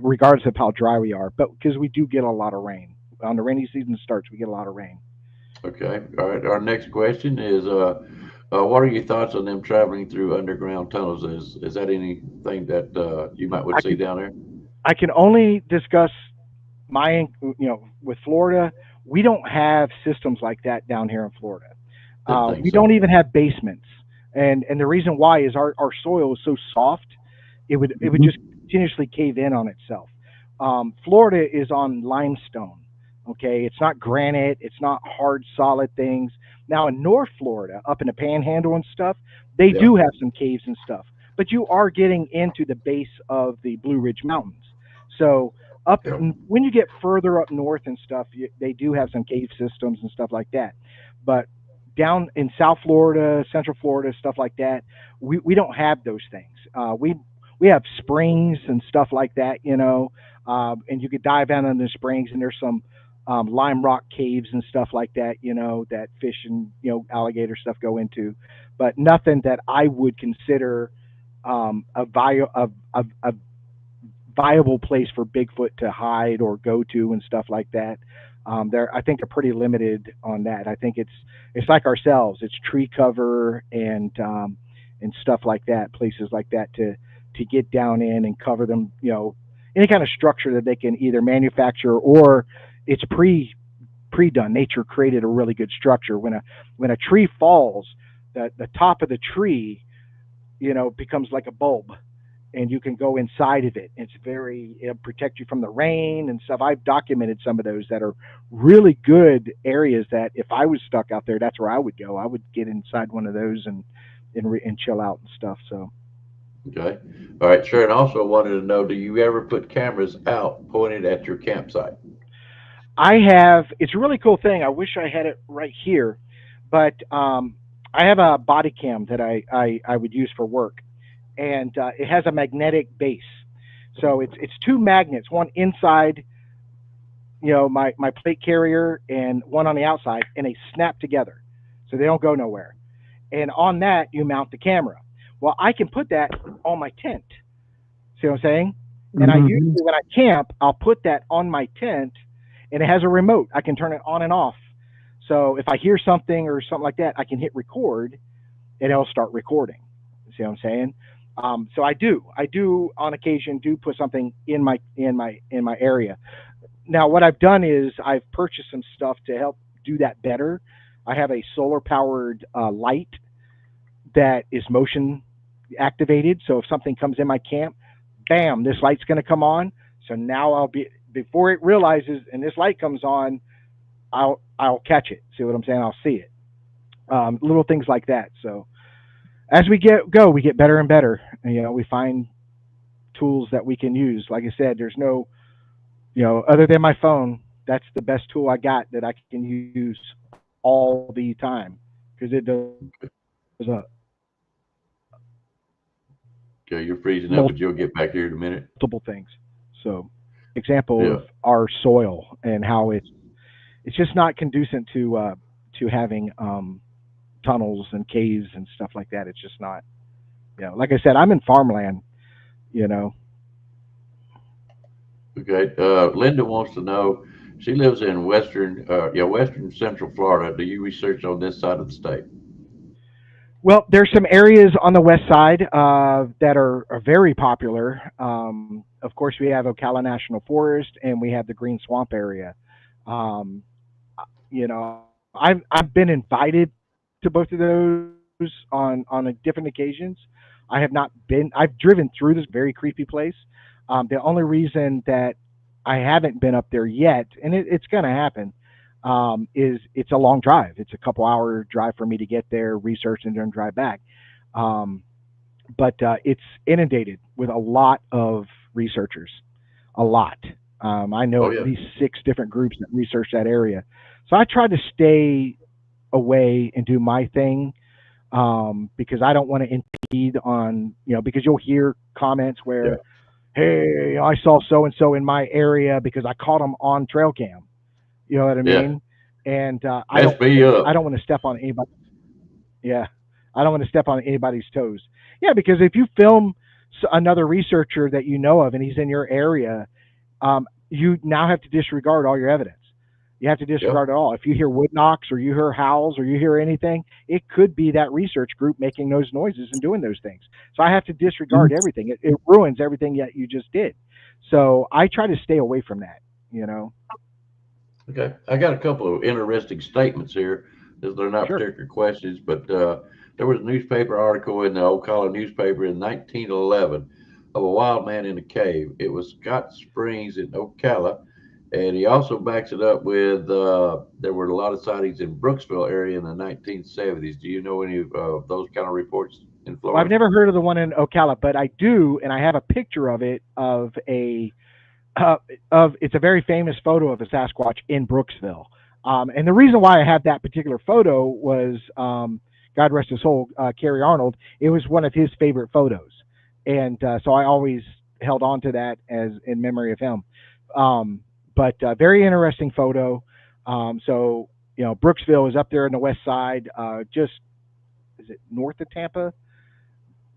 regardless of how dry we are. But because we do get a lot of rain when the rainy season starts, we get a lot of rain. Okay. All right. Our next question is What are your thoughts on them traveling through underground tunnels? Is that anything that you might would I see can down there? I can only discuss my, with Florida, we don't have systems like that down here in Florida. Didn't think We don't so. even have basements, and the reason why is our soil is so soft, it would Mhm. just continuously cave in on itself. Florida is on limestone. Okay, it's not granite, it's not hard solid things. Now in North Florida, up in the Panhandle and stuff, they Yeah, do have some caves and stuff, but you are getting into the base of the Blue Ridge Mountains. So yeah. when you get further up north and stuff, they do have some cave systems and stuff like that. But down in South Florida, Central Florida, stuff like that, we don't have those things. We have springs and stuff like that, and you could dive down in the springs, and there's some lime rock caves and stuff like that, that fish and alligator stuff go into, but nothing that I would consider a viable place for Bigfoot to hide or go to and stuff like that. I think they're pretty limited on that. I think it's like ourselves. It's tree cover and stuff like that, places like that to get down in and cover them. Any kind of structure that they can either manufacture or it's pre done. Nature created a really good structure. When a tree falls, the top of the tree becomes like a bulb, and you can go inside of it. It'll protect you from the rain and stuff. I've documented some of those that are really good areas that if I was stuck out there, that's where I would go. I would get inside one of those and chill out and stuff. So Okay. All right, sure. And also wanted to know, do you ever put cameras out pointed at your campsite? I have. It's a really cool thing. I wish I had it right here, but I have a body cam that I would use for work, and it has a magnetic base. So it's two magnets, one inside, my plate carrier, and one on the outside, and they snap together, so they don't go nowhere. And on that, you mount the camera. Well, I can put that on my tent. See what I'm saying? And I usually, Mhm. when I camp, I'll put that on my tent, and it has a remote. I can turn it on and off. So if I hear something or something like that, I can hit record, and it'll start recording. See what I'm saying? So I do on occasion do put something in my area. Now what I've done is I've purchased some stuff to help do that better. I have a solar powered light that is motion activated. So if something comes in my camp, bam, this light's going to come on. So now I'll be before it realizes, and this light comes on, I'll catch it. See what I'm saying? I'll see it. Little things like that. So as we get better and better. And, we find tools that we can use. Like I said, there's no, other than my phone, that's the best tool I got that I can use all the time because it does Okay, you're freezing up, but you'll multiple get back here in a minute. things. So, example Yeah. of our soil and how it's just not conducive to having tunnels and caves and stuff like that. It's just not. Like I said, I'm in farmland. You know, Okay. Linda wants to know. She lives in western central Florida. Do you research on this side of the state? well, there's some areas on the west side that are very popular. Of course, we have Ocala National Forest and we have the Green Swamp area. Um, I've been invited to both of those on a different occasions. I have not been. I've driven through this very creepy place. The only reason that I haven't been up there yet, and it's going to happen, is it's a long drive. It's a couple hour drive for me to get there, research, and then drive back. Um, but it's inundated with a lot of researchers, a lot. I know Oh at yeah. least six different groups that research that area. So I try to stay away and do my thing because I don't want to impede on, because you'll hear comments Yeah. where, hey, I saw so and so in my area because I caught them on trail cam. You know what I Yeah. mean? And Mess me I up. don't want to step on anybody. Yeah, I don't want to step on anybody's toes. Yeah, because if you film another researcher that you know of and he's in your area, you now have to disregard all your evidence. You have to disregard it all. If you hear wood knocks or you hear howls or you hear anything, it could be that research group making those noises and doing those things. So I have to disregard everything. It ruins everything that you just did. So I try to stay away from that, you know. Okay, I got a couple of interesting statements here. They're not Sure. particular questions, but there was a newspaper article in the Ocala newspaper in 1911 of a wild man in a cave. It was Scott Springs in Ocala, and he also backs it up with there were a lot of sightings in Brooksville area in the 1970s. Do you know any of those kind of reports in Well, I've Florida? never heard of the one in Ocala, but I do, and I have a picture of it uh, of it's a very famous photo of a Sasquatch in Brooksville. And the reason why I have that particular photo was, God rest his soul, Kerry Arnold. It was one of his favorite photos, and so I always held on to that as in memory of him. But very interesting photo. So you know, Brooksville is up there on the west side, just is it north of Tampa?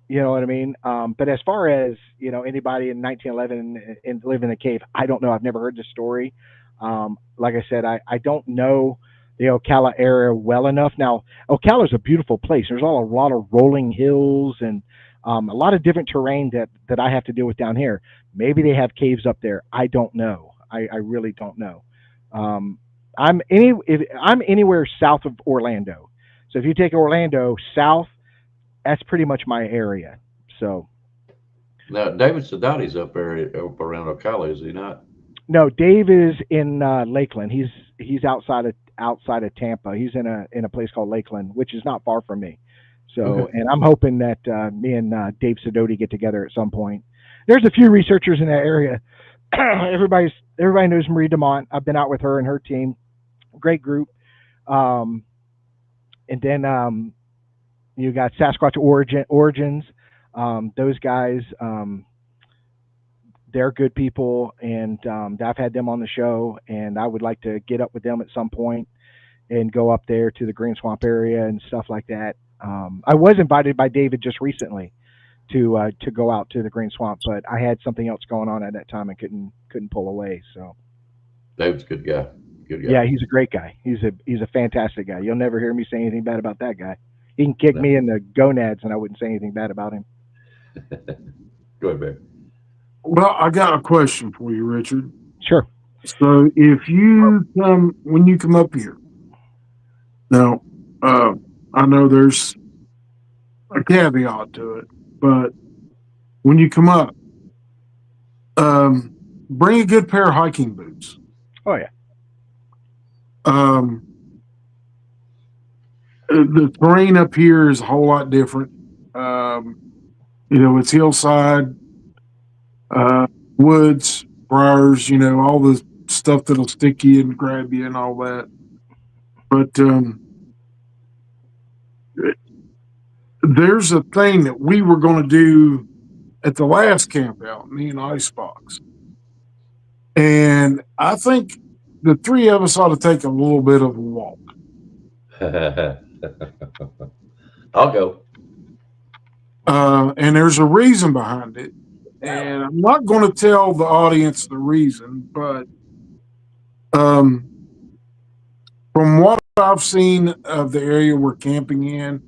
You know what I mean? But as far as you know, anybody in 1911 and live in a cave, I don't know. I've never heard the story. Like I said, I don't know the Ocala area well enough. Now, Ocala is a beautiful place. There's a lot of rolling hills and a lot of different terrain that I have to deal with down here. Maybe they have caves up there. I don't know. I really don't know. I'm anywhere south of Orlando. So if you take Orlando south, that's pretty much my area. So Now, David Sedati's up around Ocala, is he not? no, Dave is in Lakeland. He's outside of Tampa. He's in a place called Lakeland, which is not far from me. So, Okay. and I'm hoping that me and Dave Sidoti get together at some point. There's a few researchers in that area. Everybody knows Marie Demont. I've been out with her and her team. Great group. Um, and then you got Sasquatch Origins. Those guys, they're good people, and I've had them on the show, and I would like to get up with them at some point and go up there to the Green Swamp area and stuff like that. I was invited by David just recently to go out to the Green Swamp, but I had something else going on at that time and couldn't pull away. So David's a good guy. Good guy. yeah, he's a great guy. He's a fantastic guy. You'll never hear me say anything bad about that guy. He can kick No. me in the gonads, and I wouldn't say anything bad about him. Go ahead, Barry. Well, I got a question for you, Richard. Sure. So when you come up here, now, I know there's a caveat to it, but when you come up, bring a good pair of hiking boots. Oh yeah. The terrain up here is a whole lot different. It's hillside, woods, briars, all the stuff that'll stick you and grab you and all that. But there's a thing that we were going to do at the last camp out, me and Icebox. And I think the three of us ought to take a little bit of a walk. I'll go. And there's a reason behind it. And I'm not going to tell the audience the reason, but from what I've seen of the area we're camping in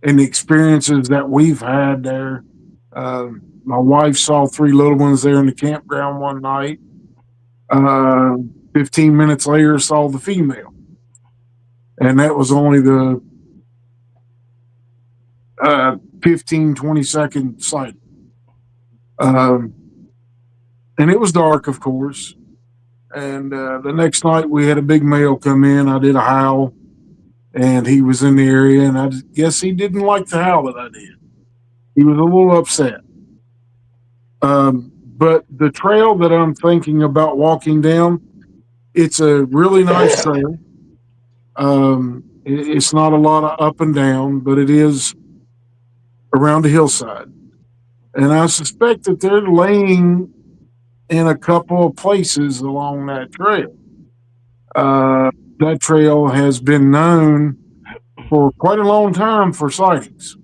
and the experiences that we've had there, my wife saw three little ones there in the campground one night. 15 minutes later, saw the female. And that was only the 15, 20-second sight. And it was dark, of course. And the next night we had a big male come in. I did a howl, and he was in the area, and I guess he didn't like the howl that I did. He was a little upset. But the trail that I'm thinking about walking down, it's a really nice trail. It's not a lot of up and down, but it is around the hillside. And I suspect that they're laying in a couple of places along that trail. That trail has been known for quite a long time for sightings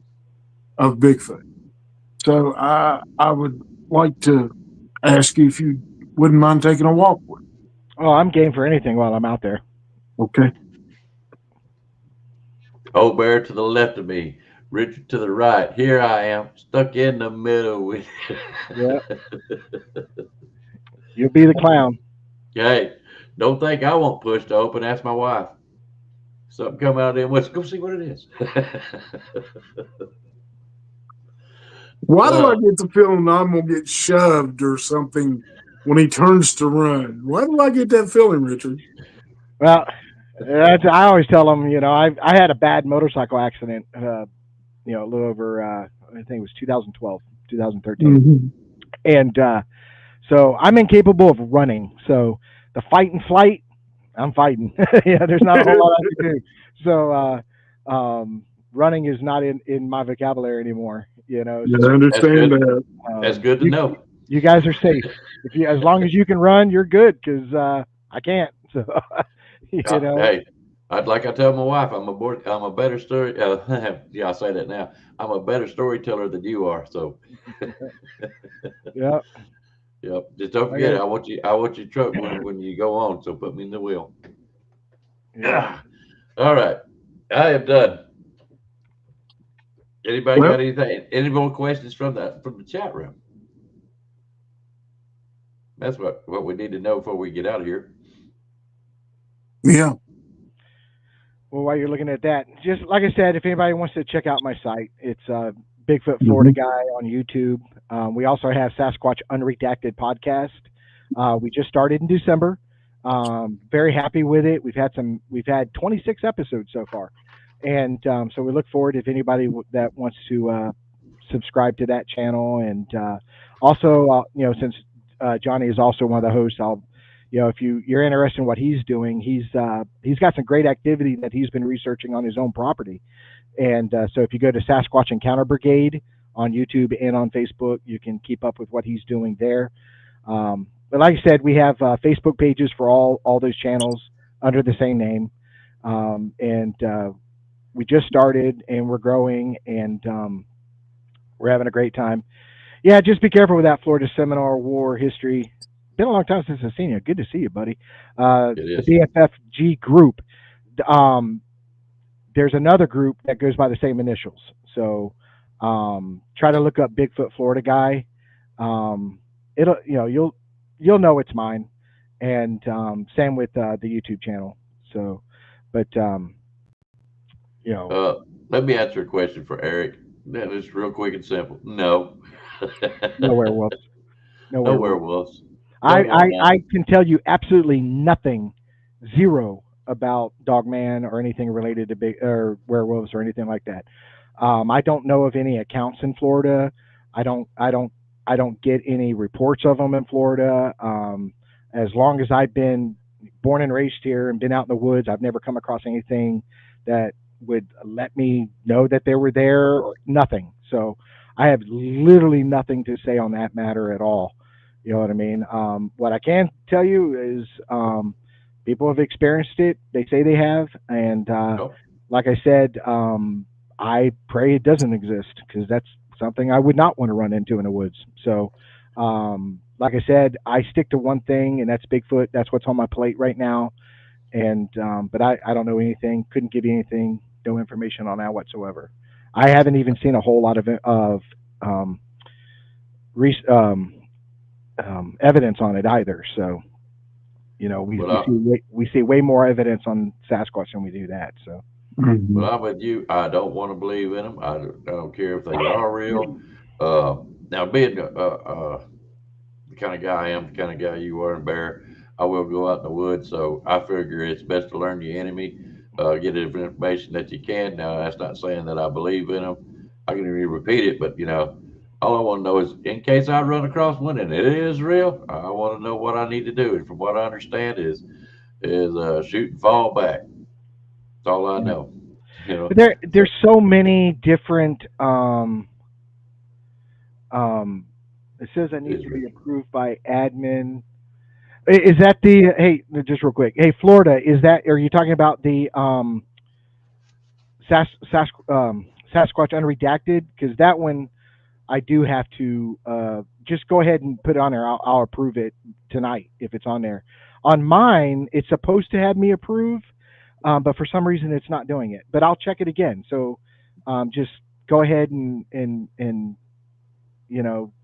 of Bigfoot. So I would like to ask you if you wouldn't mind taking a walk with me. Oh, I'm game for anything while I'm out there. Okay. Old Bear to the left of me, Richard to the right. Here I am, stuck in the middle with Yeah, you'll be the clown. Hey, don't think I won't push to open. Ask my wife. Something come out of there. Let's go see what it is. Why do I uh, get the feeling I'm gonna get shoved or something when he turns to run? Why do I get that feeling, Richard? Well, I always tell them, I had a bad motorcycle accident, a little over, I think it was 2012, 2013. Mm-hmm. And so I'm incapable of running. So the fight and flight, I'm fighting. Yeah, there's not a whole lot I can do. So running is not in my vocabulary anymore. Yeah, I So that's understand good. that. That's good to you know. you guys are safe. If you, as long as you can run, you're good. Because I can't. So you know. Hey, like I tell my wife, I'm a better story. Yeah, I say that now. I'm a better storyteller than you are. So, Yeah. yep. Just don't I forget it. got. I want your truck when you go on. So put me in the wheel. Yeah. All right. I am done. Anybody Well, got anything? Any more questions from the chat room? That's what we need to know before we get out of here. yeah. Well, while you're looking at that, just like I said, if anybody wants to check out my site, it's Bigfoot Florida Mm-hmm. Guy on YouTube. We also have Sasquatch Unredacted podcast. We just started in December. Very happy with it. We've had 26 episodes so far, and so we look forward if anybody that wants to subscribe to that channel. And also, since Johnny is also one of the hosts, if you're interested in what he's doing, he's got some great activity that he's been researching on his own property. And so if you go to Sasquatch Encounter Brigade on YouTube and on Facebook, you can keep up with what he's doing there. But like I said, we have Facebook pages for all those channels under the same name. And we just started and we're growing, and we're having a great time. Yeah, just be careful with that Florida Seminole War history. Been a long time since I've seen you. Good to see you, buddy. It The is. BFFG group. Um, there's another group that goes by the same initials. So try to look up Bigfoot Florida Guy. It'll you'll know it's mine. And same with the YouTube channel. So, but you know, Let me answer a question for Eric. That is real quick and simple. No. no werewolves. No No werewolves. werewolves. I, Don't want I, none. I can tell you absolutely nothing, zero about Dogman or anything related to big or werewolves or anything like that. I don't know of any accounts in Florida. I don't I don't I don't get any reports of them in Florida. As long as I've been born and raised here and been out in the woods, I've never come across anything that would let me know that they were there. Or nothing. So I have literally nothing to say on that matter at all. You know what I mean? What I can tell you is people have experienced it. They say they have, and Nope. like I said, I pray it doesn't exist because that's something I would not want to run into in the woods. So, like I said, I stick to one thing, and that's Bigfoot. That's what's on my plate right now. And but I don't know anything. Couldn't give you anything. No information on that whatsoever. I haven't even seen a whole lot of um, re- um, evidence on it either. So But I, we see way more evidence on Sasquatch than we do that. So Mhm. but I'm with you. I don't want to believe in them. I don't care if they are real. Uh, Now, being the kind of guy I am, the kind of guy you are, and Bear, I will go out in the woods. So I figure it's best to learn your enemy, get the information that you can. Now, that's not saying that I believe in them. I can even repeat it, but all I want to know is in case I run across one and it is real, I want to know what I need to do. And from what I understand is shoot and fall back. That's all I yeah. know. But So there's so many different. Um, it says that it needs is to real. be approved by admin. Is that the hey? Just real quick. Hey, Florida. Is that? Are you talking about the Sasquatch Unredacted? Because that one I do have to just go ahead and put it on there. I'll approve it tonight if it's on there. On mine, it's supposed to have me approve, but for some reason it's not doing it. But I'll check it again. So just go ahead and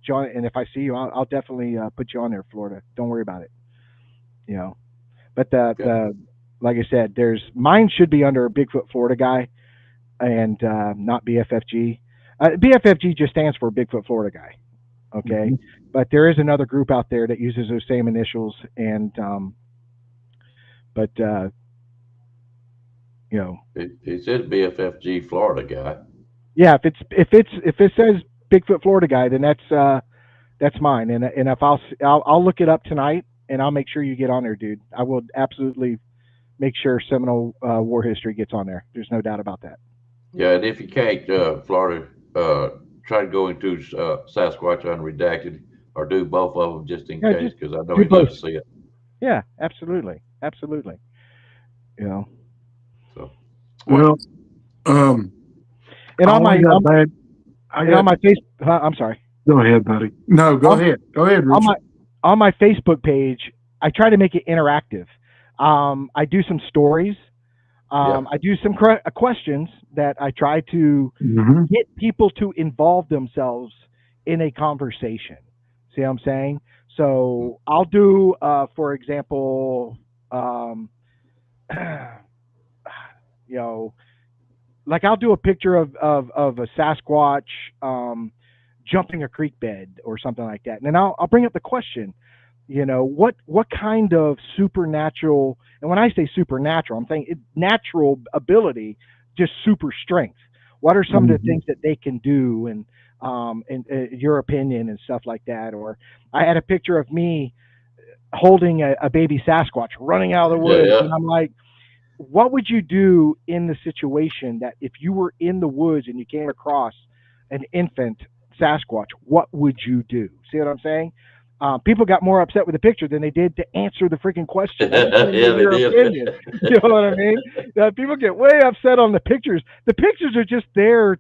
join. And if I see you, I'll definitely put you on there, Florida. Don't worry about it. You know, but the like I said, mine should be under Bigfoot Florida guy and not BFFG. BFFG just stands for Bigfoot Florida guy. Okay, but there is another group out there that uses those same initials, and but He says BFFG Florida guy. yeah, if it says Bigfoot Florida guy, then that's mine, and if I'll look it up tonight, and I'll make sure you get on there, dude. I will absolutely make sure Seminole War History gets on there. There's no doubt about that. Yeah, and if you can't, Florida, try to go into Sasquatch Unredacted or do both of them just in case, because I know he'd love to see it. Yeah, absolutely. So, well, and on my face, I'm sorry. Go ahead, buddy. No, go ahead. Go ahead, Richard. On my Facebook page, I try to make it interactive. I do some stories. I do some questions that I try to get people to involve themselves in a conversation. See what I'm saying? So I'll do, for example, like I'll do a picture of a Sasquatch jumping a creek bed or something like that, and then I'll bring up the question. What kind of supernatural, and when I say supernatural, I'm saying natural ability, just super strength. What are some of the things that they can do, and your opinion and stuff like that? Or I had a picture of me holding a baby Sasquatch running out of the woods, and I'm like, what would you do in the situation that if you were in the woods and you came across an infant Sasquatch, what would you do? See what I'm saying? People got more upset with the picture than they did to answer the freaking question. Your opinion. You know what I mean? People get way upset on the pictures. The pictures are just there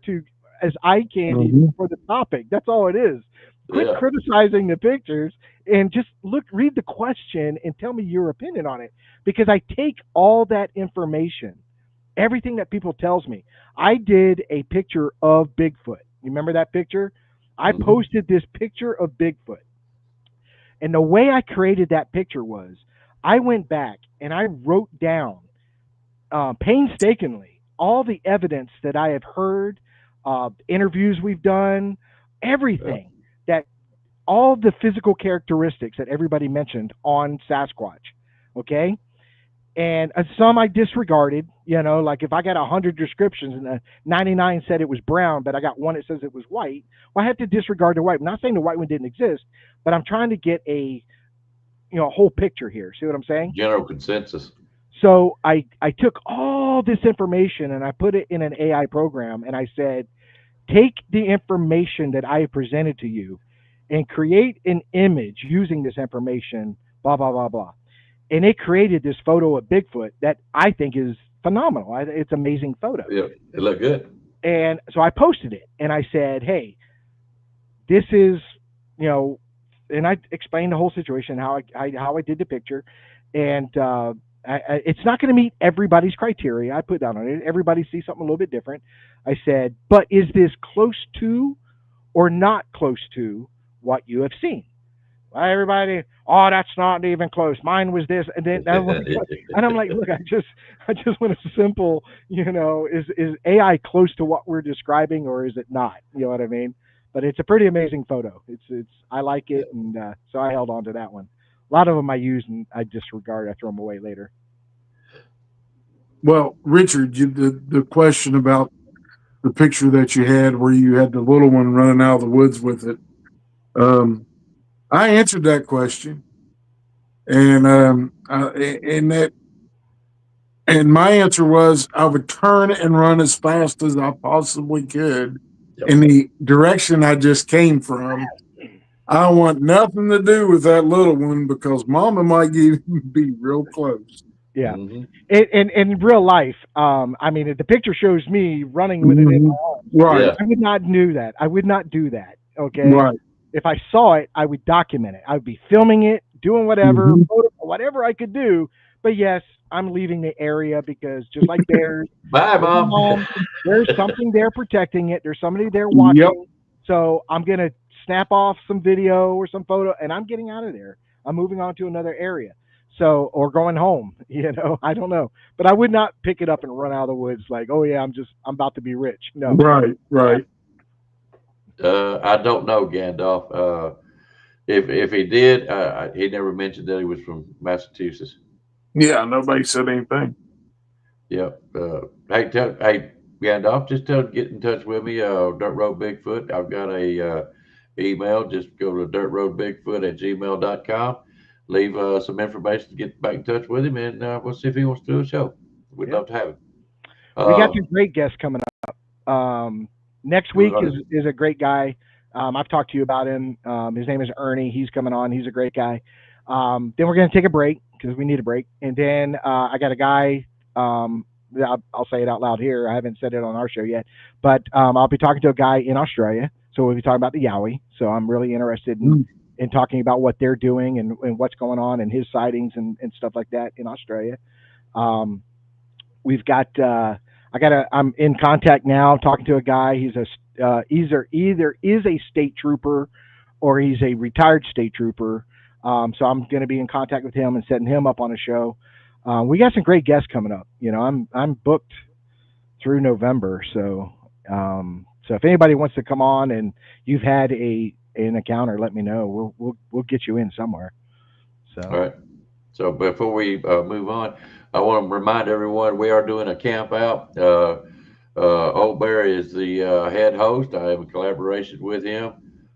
as eye candy for the topic. That's all it is. Quit criticizing the pictures and just read the question and tell me your opinion on it. Because I take all that information, everything that people tells me. I did a picture of Bigfoot. You remember that picture? I posted this picture of Bigfoot. And the way I created that picture was I went back and I wrote down painstakingly all the evidence that I have heard, interviews we've done, everything that all the physical characteristics that everybody mentioned on Sasquatch. Okay. And some I disregarded, like if I got 100 descriptions and 99 said it was brown, but I got one that says it was white, well, I had to disregard the white. I'm not saying the white one didn't exist, but I'm trying to get a whole picture here. See what I'm saying? General consensus. So I took all this information and I put it in an AI program, and I said, take the information that I have presented to you and create an image using this information, blah, blah, blah, blah. And it created this photo of Bigfoot that I think is phenomenal. It's an amazing photo. Yeah, it looked good. And so I posted it, and I said, hey, this is, and I explained the whole situation, how I did the picture. And it's not going to meet everybody's criteria. I put that on it. Everybody sees something a little bit different. I said, but is this close to or not close to what you have seen? Everybody, that's not even close. Mine was this, and then and I'm like, look, I just want a simple, is AI close to what we're describing, or is it not? You know what I mean? But it's a pretty amazing photo. I like it, and so I held on to that one. A lot of them I use and I disregard. I throw them away later. Well, Richard, the question about the picture that you had where you had the little one running out of the woods with it. I answered that question, and my answer was I would turn and run as fast as I possibly could in the direction I just came from. I want nothing to do with that little one because Mama might be real close. Yeah, in real life, if the picture shows me running with it in my arms, right? I would not do that. I would not do that. Okay, right. If I saw it, I would document it. I would be filming it, doing whatever I could do. But yes, I'm leaving the area because just like bears, Bye, moving Mom. home, there's something there protecting it. There's somebody there Yep. watching. So I'm gonna snap off some video or some photo, and I'm getting out of there. I'm moving on to another area. So or going home. I don't know. But I would not pick it up and run out of the woods like, oh yeah, I'm about to be rich. No. Right. Right. I don't know, Gandalf. If he did, he never mentioned that he was from Massachusetts. Yeah. Nobody said anything. Yep. Hey, Gandalf, just get in touch with me. Dirt Road Bigfoot. I've got a email. Just go to dirtroadbigfoot@gmail.com. Leave some information to get back in touch with him, and we'll see if he wants to do a show. We'd Yeah. love to have him. We got some great guests coming up. Next week is a great guy. I've talked to you about him. His name is Ernie. He's coming on. He's a great guy. Then we're going to take a break because we need a break. And then I got a guy. I'll say it out loud here. I haven't said it on our show yet, but I'll be talking to a guy in Australia. So we'll be talking about the Yowie. So I'm really interested in talking about what they're doing and what's going on and his sightings and stuff like that in Australia. We've got I'm in contact now talking to a guy. He's either is a state trooper or he's a retired state trooper. So I'm going to be in contact with him and setting him up on a show. We got some great guests coming up. I'm booked through November. So if anybody wants to come on and you've had an encounter, let me know. We'll get you in somewhere. So. All right. So before we move on, I want to remind everyone we are doing a camp out. Old Bear is the head host. I have a collaboration with him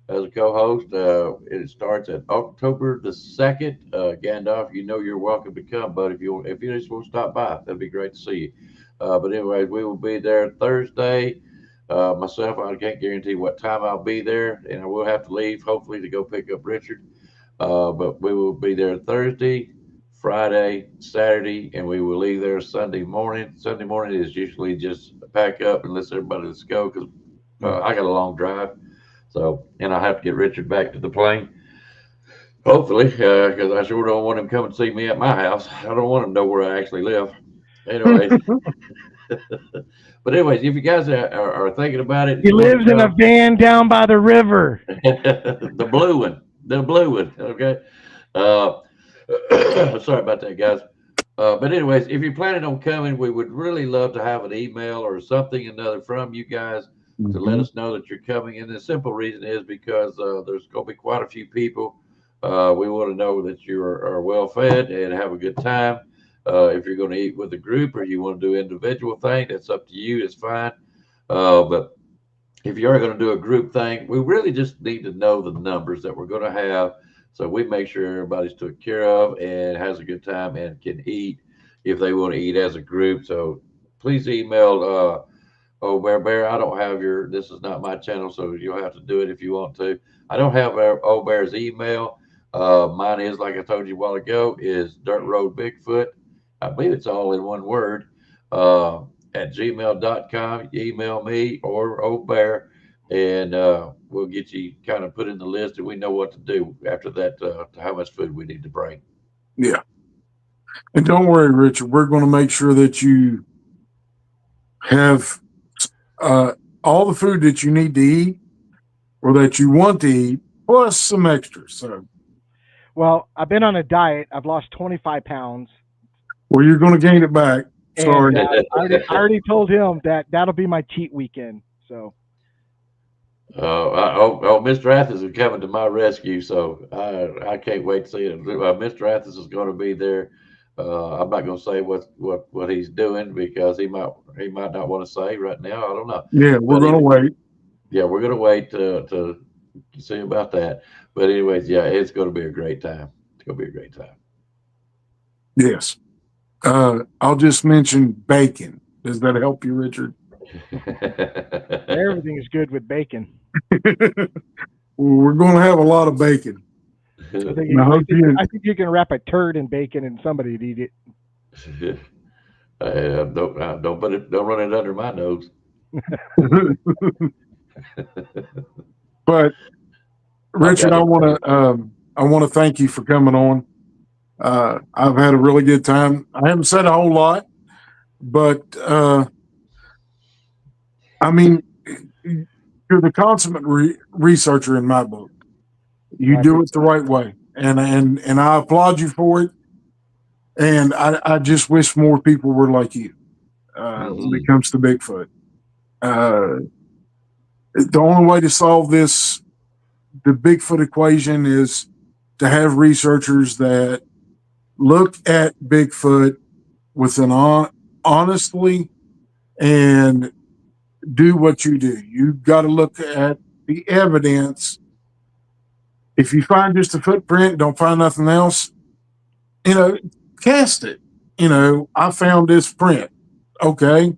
as a co-host. It starts at October the 2nd. Gandalf, you're welcome to come, but if you just want to stop by, that'd be great to see you. But anyway, we will be there Thursday. Myself, I can't guarantee what time I'll be there, and I will have to leave hopefully to go pick up Richard. But we will be there Thursday, Friday, Saturday, and we will leave there Sunday morning. Sunday morning is usually just pack up and let everybody let's go because I got a long drive. So, and I have to get Richard back to the plane. Hopefully, because I sure don't want him coming to see me at my house. I don't want him to know where I actually live. Anyway. But anyways, if you guys are thinking about it. He lives in a van down by the river. The blue one. Okay. Sorry about that, guys. But anyways, if you're planning on coming, we would really love to have an email or something another from you guys to let us know that you're coming. And the simple reason is because there's going to be quite a few people. We want to know that you are well fed and have a good time. If you're going to eat with a group or you want to do individual thing, that's up to you. It's fine. But if you are going to do a group thing, we really just need to know the numbers that we're going to have. So we make sure everybody's taken care of and has a good time and can eat if they want to eat as a group. So please email Bear. I don't have this is not my channel, so you'll have to do it if you want to. I don't have Old Bear's email. Mine is, like I told you a while ago, is Dirt Road Bigfoot. I believe it's all in one word. At gmail.com. Email me or Old Bear, and we'll get you kind of put in the list, and we know what to do after that, to how much food we need to bring. Yeah. And don't worry, Richard, we're going to make sure that you have all the food that you need to eat or that you want to eat, plus some extras. So, well, I've been on a diet. I've lost 25 pounds. Well, you're going to gain it back. Sorry. And, I already told him that'll be my cheat weekend. So. Mr. Athens is coming to my rescue, so I can't wait to see it. Mr. Athens is going to be there. I'm not going to say what he's doing because he might not want to say right now. I don't know. Yeah, we're going to wait. Yeah, we're going to wait to see about that. But anyways, yeah, it's going to be a great time. It's going to be a great time. Yes. I'll just mention bacon. Does that help you, Richard? Everything is good with bacon. Well, we're going to have a lot of bacon. I think you can wrap a turd in bacon and somebody'd eat it. Don't run it under my nose. But Richard, I want to thank you for coming on. I've had a really good time. I haven't said a whole lot, but I mean, you're the consummate researcher in my book. You I do it the appreciate right way, and I applaud you for it. And I just wish more people were like you when it comes to Bigfoot. Uh, the only way to solve the Bigfoot equation, is to have researchers that look at Bigfoot with an honestly and do what you do. You've got to look at the evidence. If you find just a footprint, don't find nothing else, you know, cast it. You know, I found this print. Okay.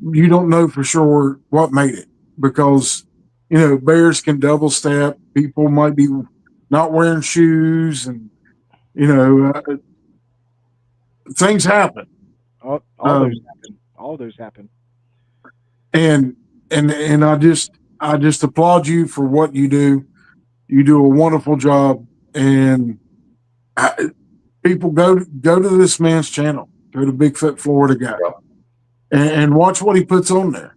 You don't know for sure what made it, because, you know, bears can double step. People might be not wearing shoes, and, you know, things happen. all those happen. All those happen. And, and I just applaud you for what you do. You do a wonderful job. And people go to this man's channel, go to Bigfoot Florida Guy, and watch what he puts on there.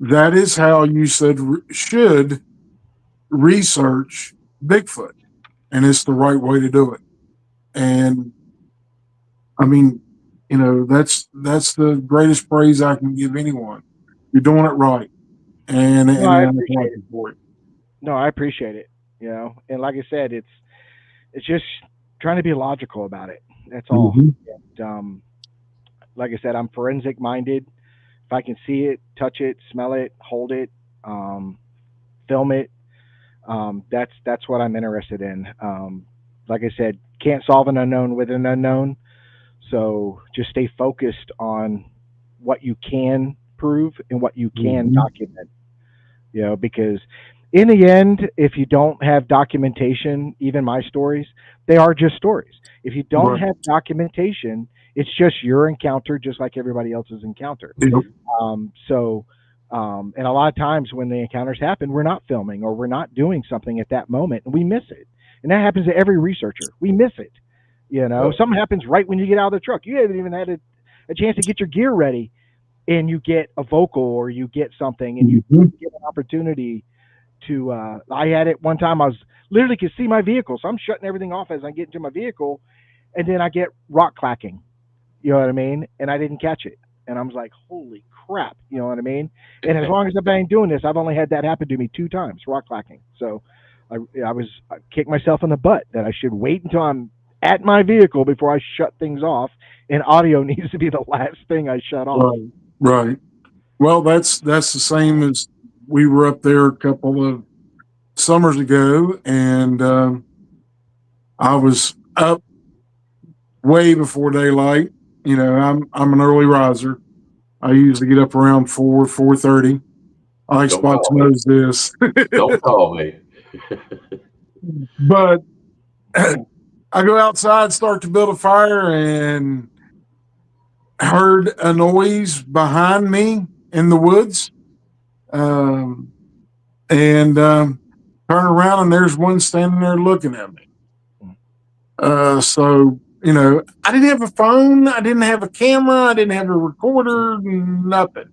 That is how you should research Bigfoot, and it's the right way to do it. And I mean, you know, that's the greatest praise I can give anyone. You're doing it right, and No, I I'm appreciate it. happy for it. No, I appreciate it. You know, and like I said, it's just trying to be logical about it. That's all. Mhm. And, like I said, I'm forensic minded. If I can see it, touch it, smell it, hold it, um, film it, that's what I'm interested in. Like I said, can't solve an unknown with an unknown. So just stay focused on what you can prove and what you can Mhm. document. You know, because in the end, if you don't have documentation, even my stories, they are just stories. If you don't Right. have documentation, it's just your encounter, just like everybody else's encounter. Yep. So, and a lot of times when the encounters happen, we're not filming or we're not doing something at that moment, and we miss it. And that happens to every researcher. We miss it. You know, Yep. something happens right when you get out of the truck. You haven't even had a chance to get your gear ready, and you get a vocal or you get something, and you Mhm. get an opportunity to. I had it one time. I was literally could see my vehicle, so I'm shutting everything off as I get into my vehicle, and then I get rock clacking. You know what I mean? And I didn't catch it. And I was like, holy crap. You know what I mean? And as long as I've been doing this, I've only had that happen to me 2 times, rock clacking. So I kicked myself in the butt that I should wait until I'm at my vehicle before I shut things off. And audio needs to be the last thing I shut off. Right. Right. Well, that's the same as we were up there a couple of summers ago, and I was up way before daylight. You know, I'm an early riser. I usually get up around 4:30. I like Don't Spots call me. knows this, Don't call me. but I go outside, start to build a fire, and heard a noise behind me in the woods, um, and turn around, and there's one standing there looking at me. So, you know, I didn't have a phone, I didn't have a camera, I didn't have a recorder, nothing.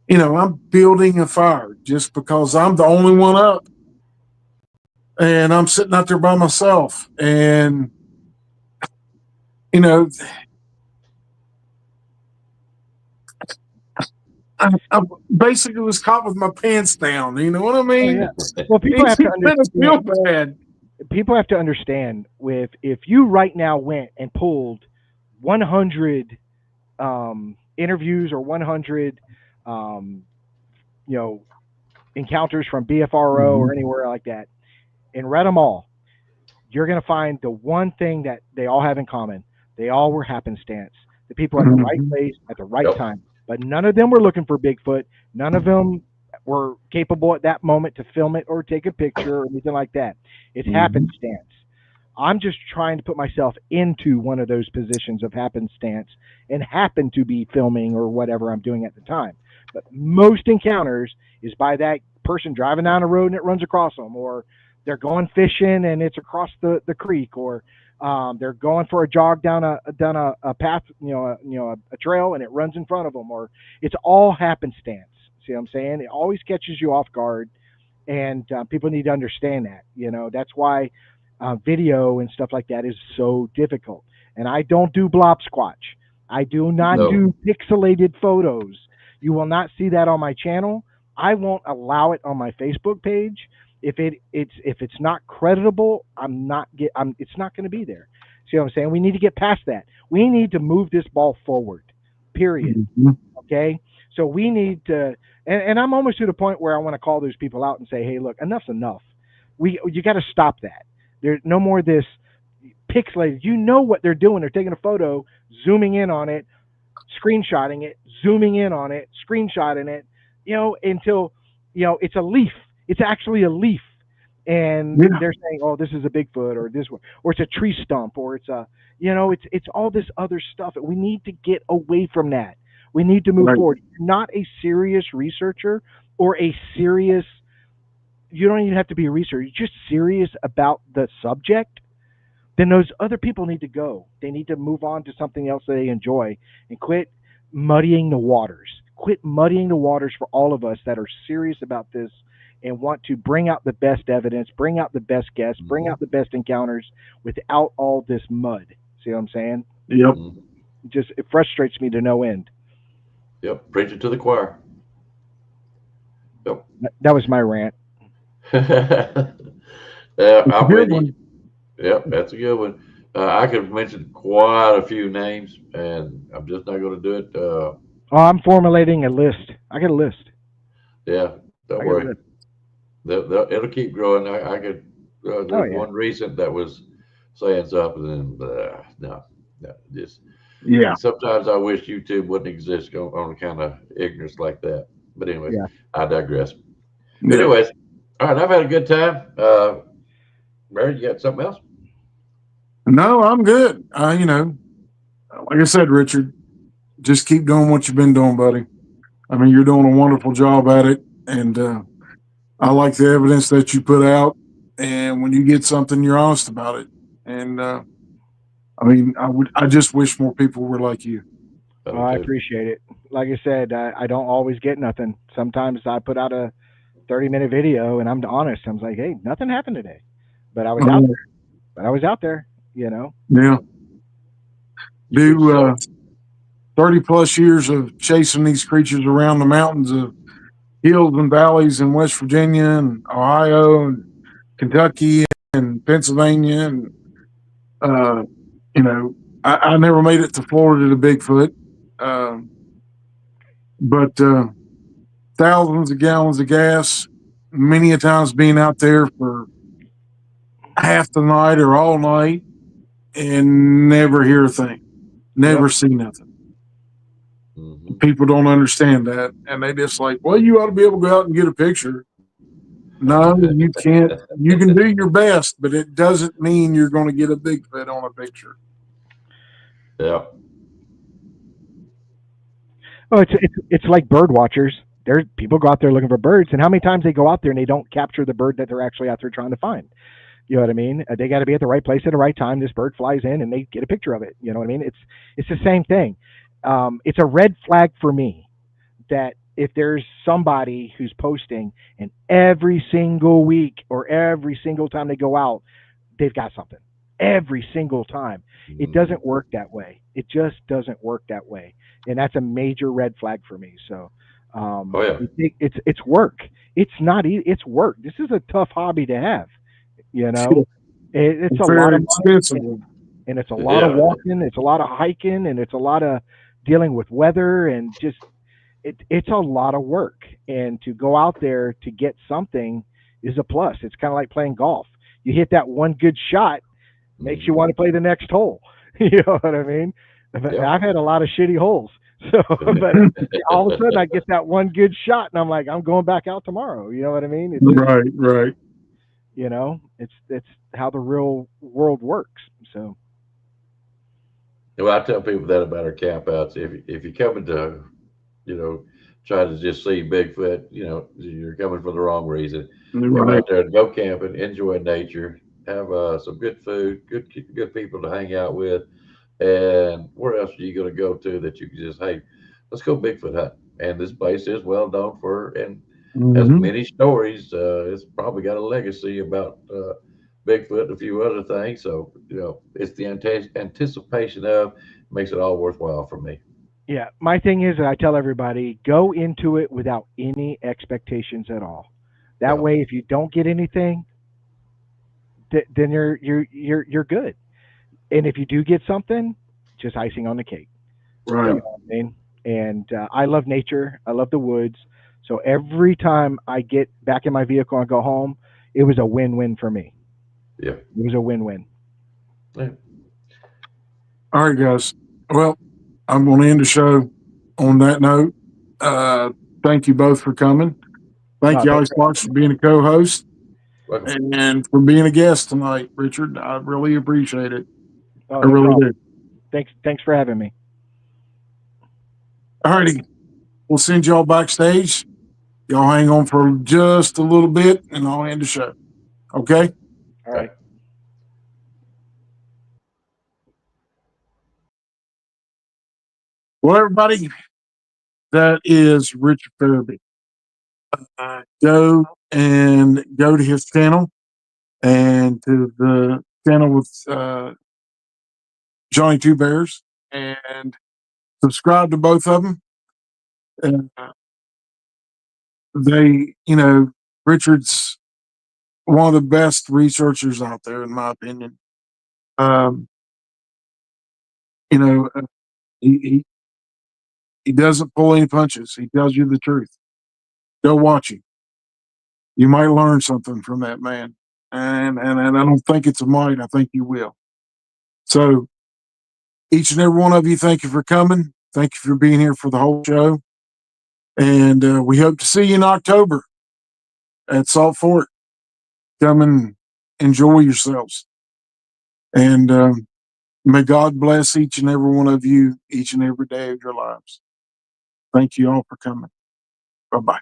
You know, I'm building a fire just because I'm the only one up, and I'm sitting out there by myself. And, you know, I basically was caught with my pants down. You know what I Oh mean? yeah. Well, people It have to made us feel understand. bad. People have to understand with if you right now went and pulled 100 interviews or 100 um, you know encounters from BFRO Mhm. or anywhere like that and read them all, you're going to find the one thing that they all have in common. They all were happenstance. The people at the right Mhm. place at the right Yep. time. But none of them were looking for Bigfoot. None of them were capable at that moment to film it or take a picture or anything like that. It's Mhm. happenstance. I'm just trying to put myself into one of those positions of happenstance and happen to be filming or whatever I'm doing at the time. But most encounters is by that person driving down the road and it runs across them, or they're going fishing and it's across the creek, or They're going for a jog down a path, a trail, and it runs in front of them, or it's all happenstance. See what I'm saying? It always catches you off guard, and people need to understand that. That's why video and stuff like that is so difficult. And I don't do blob squatch. I do not No. do pixelated photos. You will not see that on my channel. I won't allow it on my Facebook page. If it's not creditable, it's not going to be there. See what I'm saying? We need to get past that. We need to move this ball forward. Period. Mhm. Okay. So we need to, and I'm almost to the point where I want to call those people out and say, hey, look, enough's enough. You got to stop that. There's no more this pixelated. You know what they're doing? They're taking a photo, zooming in on it, screenshotting it, zooming in on it, screenshotting it, until it's a leaf. It's actually a leaf, and Yeah. they're saying, "Oh, this is a Bigfoot," or this one, or it's a tree stump, or it's it's all this other stuff. We need to get away from that. We need to move Right. forward. You're not a serious researcher or a serious. You don't even have to be a researcher. You're just serious about the subject. Then those other people need to go. They need to move on to something else that they enjoy and quit muddying the waters. Quit muddying the waters for all of us that are serious about this and want to bring out the best evidence, bring out the best guests, bring out the best encounters without all this mud. See what I'm saying? Yep. It frustrates me to no end. Yep. Preach it to the choir. Yep. That was my rant. Yeah, It's a I'm good with you. one. Yep, that's a good one. I could mention quite a few names, and I'm just not going to do it. Oh, I'm formulating a list. I got a list. Yeah, don't I got a worry. list. It'll keep growing. I could. Oh There's yeah. one recent that was saying something, and no, just. Yeah. Sometimes I wish YouTube wouldn't exist on a kind of ignorance like that. But anyways, Yeah. I digress. Yeah. Anyways, all right, I've had a good time. Mary, you got something else? No, I'm good. Like I said, Richard, just keep doing what you've been doing, buddy. I mean, you're doing a wonderful job at it, and I like the evidence that you put out. And when you get something, you're honest about it. And I just wish more people were like you. Oh, I appreciate it. Like I said, I don't always get nothing. Sometimes I put out a 30-minute video, and I'm honest. I'm like, hey, nothing happened today, but I was out there. But I was out there. Yeah. Do 30 plus years of chasing these creatures around the mountains of hills and valleys in West Virginia and Ohio and Kentucky and Pennsylvania. And, I never made it to Florida to Bigfoot. But thousands of gallons of gas, many a times being out there for half the night or all night and never hear a thing, never see nothing. People don't understand that, and they just like, well, you ought to be able to go out and get a picture. No, you can't. You can do your best, but it doesn't mean you're going to get a Bigfoot on a picture. Yeah. Oh, it's like bird watchers. There's people go out there looking for birds, and how many times they go out there and they don't capture the bird that they're actually out there trying to find. You know what I mean? They got to be at the right place at the right time. This bird flies in, and they get a picture of it. You know what I mean? It's the same thing. It's a red flag for me that if there's somebody who's posting and every single week or every single time they go out, they've got something. Every single time. It doesn't work that way. It just doesn't work that way. And that's a major red flag for me. So it's work. It's not easy. It's work. This is a tough hobby to have. It's a lot of expensive. And it's a lot of walking, it's a lot of hiking, and it's a lot of dealing with weather, and just it's a lot of work. And to go out there to get something is a plus. It's kind of like playing golf. You hit that one good shot, makes you want to play the next hole. You know what I mean? I've had a lot of shitty holes. So, but all of a sudden I get that one good shot, and I'm like, I'm going back out tomorrow. You know what I mean? Right. It's how the real world works. So. Well, I tell people that about our campouts. If you're coming to, try to just see Bigfoot, you're coming for the wrong reason. Come out there and go camping, enjoy nature, have some good food, good people to hang out with. And where else are you going to go to that you can just, hey, let's go Bigfoot hunt? And this place is well known for and has Hmm. many stories. It's probably got a legacy about Bigfoot and a few other things. So, it's the anticipation of makes it all worthwhile for me. Yeah, my thing is that I tell everybody go into it without any expectations at all. That Yeah. way, if you don't get anything, then you're good. And if you do get something, just icing on the cake. Yeah. You Right. know what I mean? And I love nature. I love the woods. So every time I get back in my vehicle and go home, it was a win-win for me. Yeah. It was a win-win. Yeah. All right, guys. Well, I'm going to end the show on that note. Uh, Thank you both for coming. Thank No, you, thanks Alex for Fox, having for me. being a co-host Welcome. and for being a guest tonight, Richard. I really appreciate it. Oh, I no really problem. do. Thanks for having me. All righty. We'll send y'all backstage. Y'all hang on for just a little bit and I'll end the show. Okay? All Okay. right. Well, everybody, that is Richard Farabee. Go to his channel and to the channel with Johnny Two Bears and subscribe to both of them. And Richard's one of the best researchers out there, in my opinion. Um, you know, uh, he he doesn't pull any punches. He tells you the truth. Go watch him. You might learn something from that man, and I don't think it's a might. I think you will. So each and every one of you, thank you for coming. Thank you for being here for the whole show, and we hope to see you in October at Salt Fort. Come and enjoy yourselves, and may God bless each and every one of you each and every day of your lives. Thank you all for coming. Bye bye.